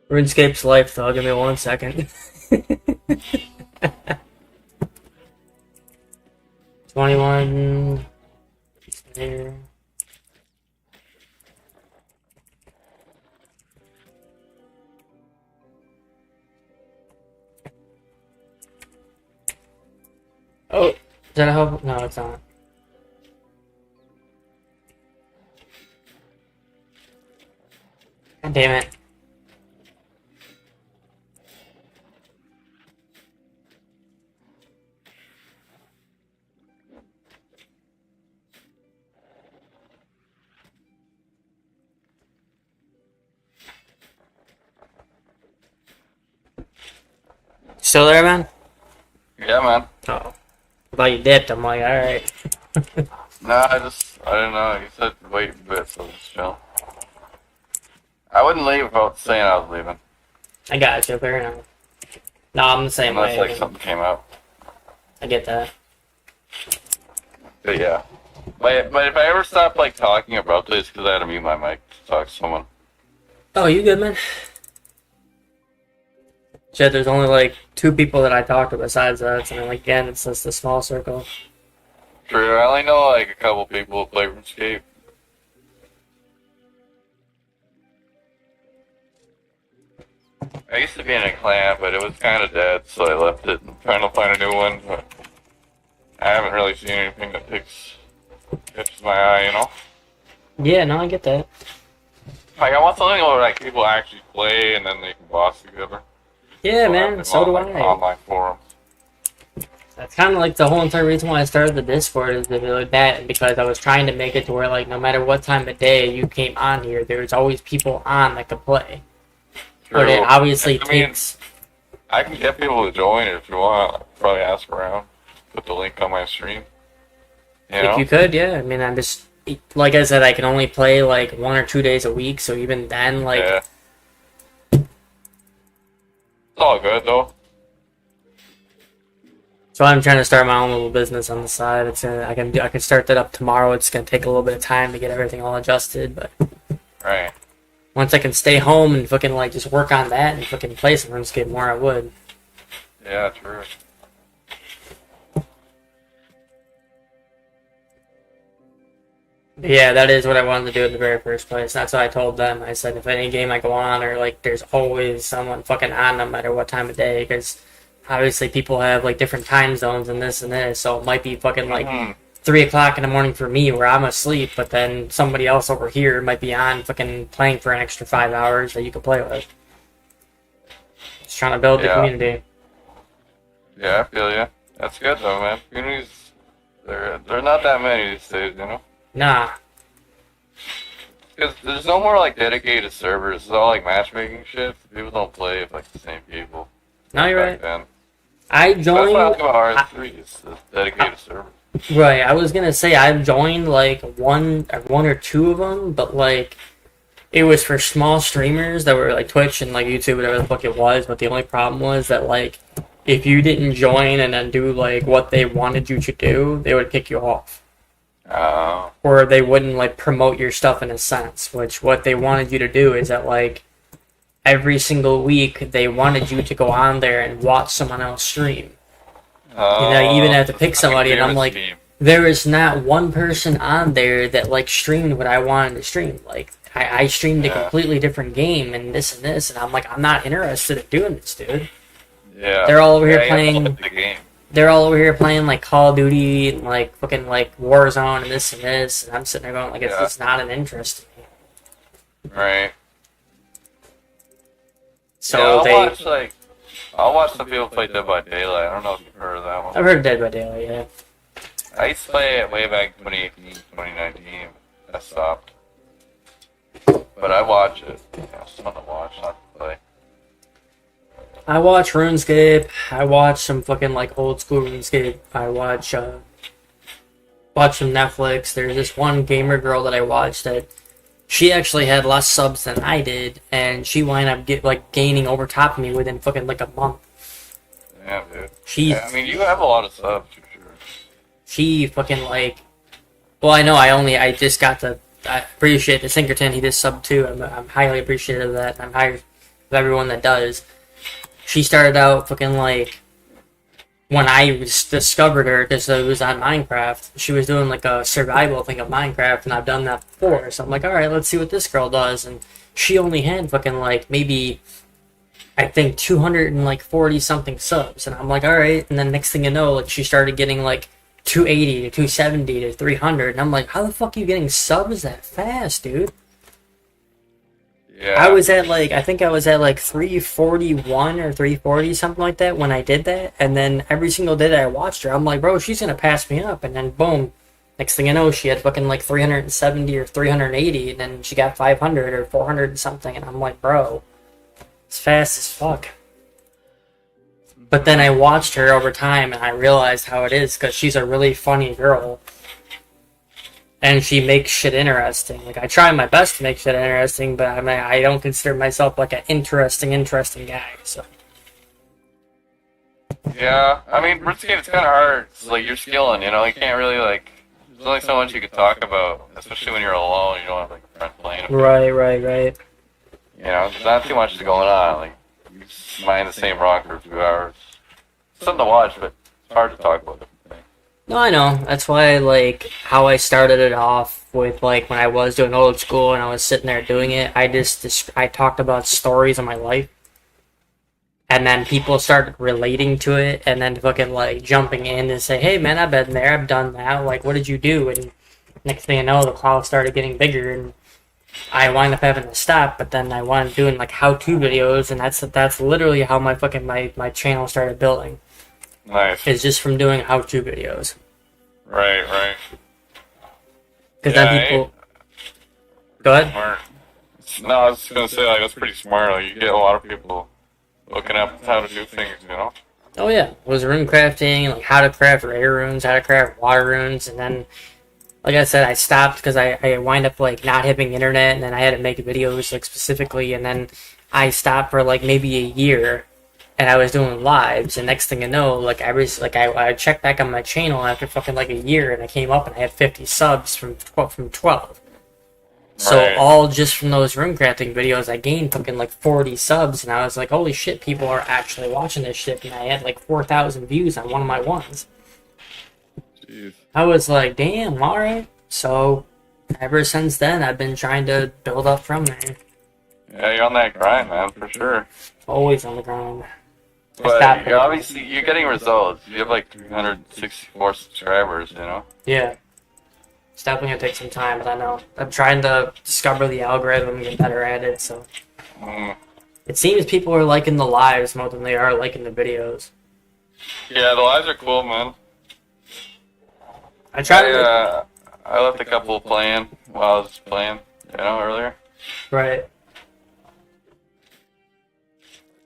RuneScape's life, though. Give me 1 second. 21. There. Oh, is that a help? No, it's not. God damn it. Still there, man? Yeah, man. Oh. I thought you dipped. I'm like, alright. Nah, I didn't know. You said wait a bit, so just chill. I wouldn't leave without saying I was leaving. I got you, fair enough. No, I'm the same Unless, way. like, something came up. I get that. But yeah. But if I ever stop, like, talking about this, because I had to mute my mic to talk to someone. Oh, you good, man? Shit, there's only like 2 people that I talk to besides that, and like, again, it's just a small circle. True, I only know, like, a couple people who play RuneScape. I used to be in a clan, but it was kind of dead, so I left it. I'm trying to find a new one, but I haven't really seen anything that catches my eye, you know? Yeah, no, I get that. Like, I want something where, like, people actually play and then they can boss together. Yeah, man, so do like, I. Online forums. That's kind of like the whole entire reason why I started the Discord is to do like that, because I was trying to make it to where, like, no matter what time of day you came on here, there's always people on that could play. True. But it obviously I mean, takes... I can get people to join if you want. I'll probably ask around. Put the link on my stream. You know? If you could, yeah. I mean, I'm just... Like I said, I can only play, like, 1 or 2 days a week, so even then, like... Yeah. It's all good, though. So I'm trying to start my own little business on the side. I can start that up tomorrow. It's gonna take a little bit of time to get everything all adjusted, but Right. once I can stay home and fucking like just work on that and fucking play some RuneScape more, I would. Yeah, true. But yeah, that is what I wanted to do in the very first place. That's what I told them. I said if any game I go on, or like there's always someone fucking on no matter what time of day, because obviously people have like different time zones and this, so it might be fucking like 3 o'clock in the morning for me where I'm asleep, but then somebody else over here might be on fucking playing for an extra 5 hours that you could play with. Just trying to build the community. Yeah, I feel ya. That's good though, man. Communities, they're not that many these days, you know? Nah. Because there's no more like dedicated servers. It's all like matchmaking shit. People don't play with like the same people. No, you're back right. Then. I That's joined... what I was about rs3. It's the dedicated server. Right, I was gonna say I've joined like one or two of them, but like it was for small streamers that were like Twitch and like YouTube, whatever the fuck it was. But the only problem was that like if you didn't join and then do like what they wanted you to do, they would kick you off. Or they wouldn't like promote your stuff in a sense, which what they wanted you to do is that like every single week they wanted you to go on there and watch someone else stream. You even have to pick somebody, and I'm like, there is not one person on there that like streamed what I wanted to stream. Like I streamed a completely different game and this, and I'm like, I'm not interested in doing this, dude. Yeah. They're all over here playing the game. They're all over here playing like Call of Duty and like fucking like Warzone and this, and I'm sitting there going like, it's not an interest to me. Right. So I'll watch some people play Dead by Daylight. I don't know if you've heard of that one. I've heard of Dead by Daylight, yeah. I used to play it way back in 2018, 2019. I stopped. But I watch it. It's fun to watch, not to play. I watch RuneScape. I watch some fucking like old school RuneScape. I watch some Netflix. There's this one gamer girl that I watched that she actually had less subs than I did, and she wound up gaining over top of me within fucking like a month. Yeah, dude. I mean, you have a lot of subs for sure. She fucking like, well, I know I just got to. I appreciate the Sinkerton. He just subbed too. I'm highly appreciative of that. I'm high of everyone that does. She started out fucking like when I discovered her because it was on Minecraft. She was doing like a survival thing of Minecraft, and I've done that before. So I'm like, all right, let's see what this girl does. And she only had fucking like maybe I think 240 something subs, and I'm like, all right. And then next thing you know, like she started getting like 280 to 270 to 300, and I'm like, how the fuck are you getting subs that fast, dude? Yeah. I think I was at like 341 or 340, something like that when I did that, and then every single day that I watched her, I'm like, bro, she's gonna pass me up, and then boom, next thing I know, she had fucking like 370 or 380, and then she got 500 or 400 and something, and I'm like, bro, it's fast as fuck. But then I watched her over time, and I realized how it is, because she's a really funny girl. And she makes shit interesting. Like, I try my best to make shit interesting, but I mean, I don't consider myself, like, an interesting guy, so. Yeah, I mean, RuneScape, it's kind of hard. It's like, you're skilling, you know? You can't really, like, there's only so much you can talk about, especially when you're alone, you don't have, like, a friend playing. Right. You know, there's not too much going on, like, you just mine the same rock for a few hours. It's something to watch, but it's hard to talk about different things. No, I know. That's why, like, how I started it off with, like, when I was doing old school and I was sitting there doing it, I talked about stories of my life. And then people started relating to it and then fucking, like, jumping in and say, hey, man, I've been there, I've done that. Like, what did you do? And next thing you know, the cloud started getting bigger and I wind up having to stop, but then I wound up doing, like, how-to videos, and that's literally how my fucking, my channel started building. Nice. It's just from doing how-to videos. Right. Because then people... Go ahead. Smart. No, I was just gonna say, like, that's pretty smart. Like, you get a lot of people looking up how to do things, you know? Oh, yeah. It was rune crafting, like, how to craft rare runes, how to craft water runes, and then... Like I said, I stopped because I wind up, like, not having internet, and then I had to make videos, like, specifically, and then I stopped for, like, maybe a year, and I was doing lives, and next thing you know, like, I checked back on my channel after fucking, like, a year, and I came up and I had 50 subs from 12. So, Right. all just from those rune crafting videos, I gained fucking, like, 40 subs, and I was like, holy shit, people are actually watching this shit, and I had, like, 4,000 views on one of my ones. Jeez. I was like, damn, alright. So, ever since then, I've been trying to build up from there. Yeah, you're on that grind, man, for sure. Always on the grind. But you're getting results. You have like 364 subscribers, you know? Yeah. It's definitely going to take some time, but I know. I'm trying to discover the algorithm and get better at it, so. It seems people are liking the lives more than they are liking the videos. Yeah, the lives are cool, man. I left a couple playing while I was playing, you know, earlier. Right.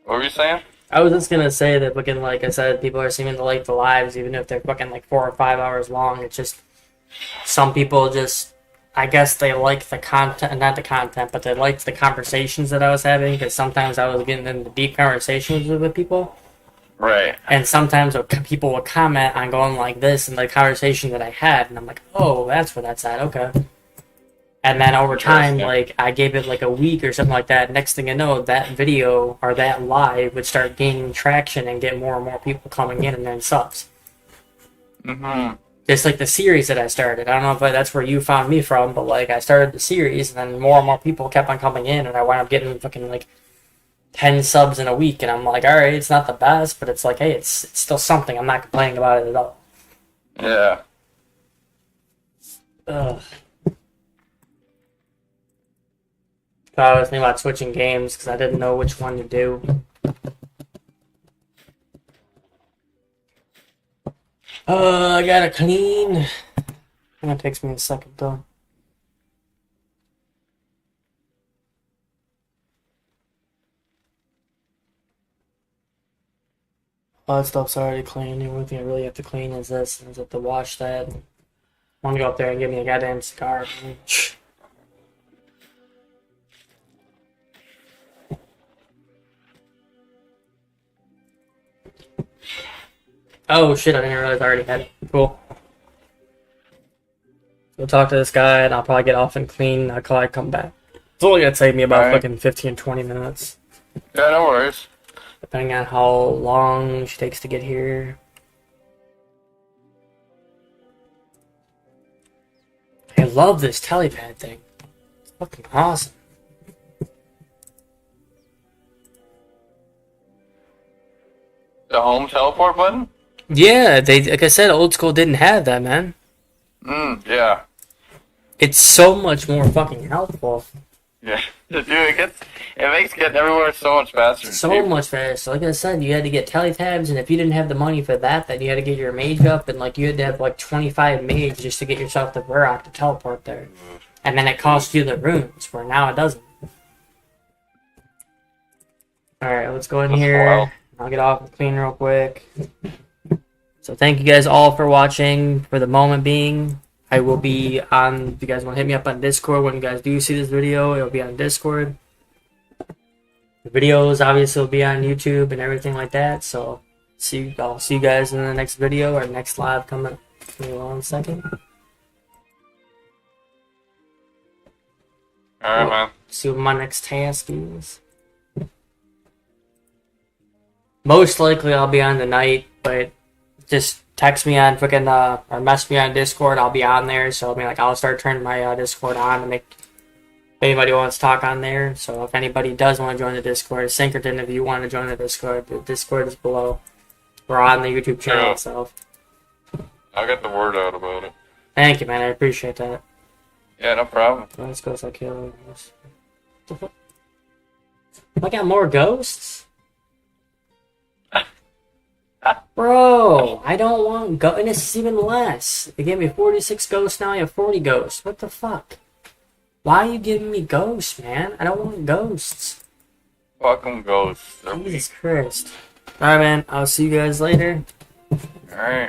What were you saying? I was just gonna say that fucking, like I said, people are seeming to like the lives, even if they're fucking like 4 or 5 hours long. It's just, some people just, I guess they like the content, not the content, but they liked the conversations that I was having, because sometimes I was getting into deep conversations with people. Right. And sometimes people will comment on going like this in the conversation that I had, and I'm like, oh, that's where that's at, okay. And then over time, like, I gave it like a week or something like that. Next thing I know, that video or that live would start gaining traction and get more and more people coming in and then subs. Mm-hmm. Just like the series that I started. I don't know if that's where you found me from, but like I started the series, and then more and more people kept on coming in, and I wound up getting fucking like 10 subs in a week, and I'm like, all right, it's not the best, but it's like, hey, it's still something. I'm not complaining about it at all. Yeah. Ugh. So I was thinking about switching games because I didn't know which one to do. I gotta clean. That takes me a second though. All that stuff's already clean. The only thing I really have to clean is this. I have to wash that. I want to go up there and give me a goddamn cigar. Oh shit, I didn't realize I already had it. Cool. Go talk to this guy, and I'll probably get off and clean. I'll probably come back. It's only gonna take me about fucking 15-20 minutes. Yeah, no worries. Depending on how long she takes to get here. I love this telepad thing. It's fucking awesome. The home teleport button? Yeah, they like I said, old school didn't have that, man. Yeah. It's so much more fucking helpful. Yeah. Dude, it makes getting everywhere so much faster. So much faster. Like I said, you had to get teletabs, and if you didn't have the money for that, then you had to get your mage up, and like you had to have like 25 mage just to get yourself the Varrock to teleport there. And then it cost you the runes, where now it doesn't. Alright, let's go in here. Wild. I'll get off and clean real quick. So thank you guys all for watching. For the moment being, I will be on, if you guys want to hit me up on Discord when you guys do see this video, it'll be on Discord. The videos obviously will be on YouTube and everything like that, so I'll see you guys in the next video or next live coming. Give me 1 second. Alright, man. See what my next task is. Most likely I'll be on tonight, but just text me on freaking or mess me on Discord. I'll be on there, so I mean, like, I'll start turning my Discord on to make if anybody wants to talk on there. So if anybody does want to join the Discord, Synkerton, if you want to join the Discord is below. We're on the YouTube channel itself. I'll get the word out about it. Thank you, man. I appreciate that. Yeah, no problem. Let's go, like kill. I got more ghosts. Bro, I don't want ghosts, and this is even less. They gave me 46 ghosts, now I have 40 ghosts. What the fuck? Why are you giving me ghosts, man? I don't want ghosts. Fucking ghosts. Jesus Christ. Alright, man, I'll see you guys later. Alright.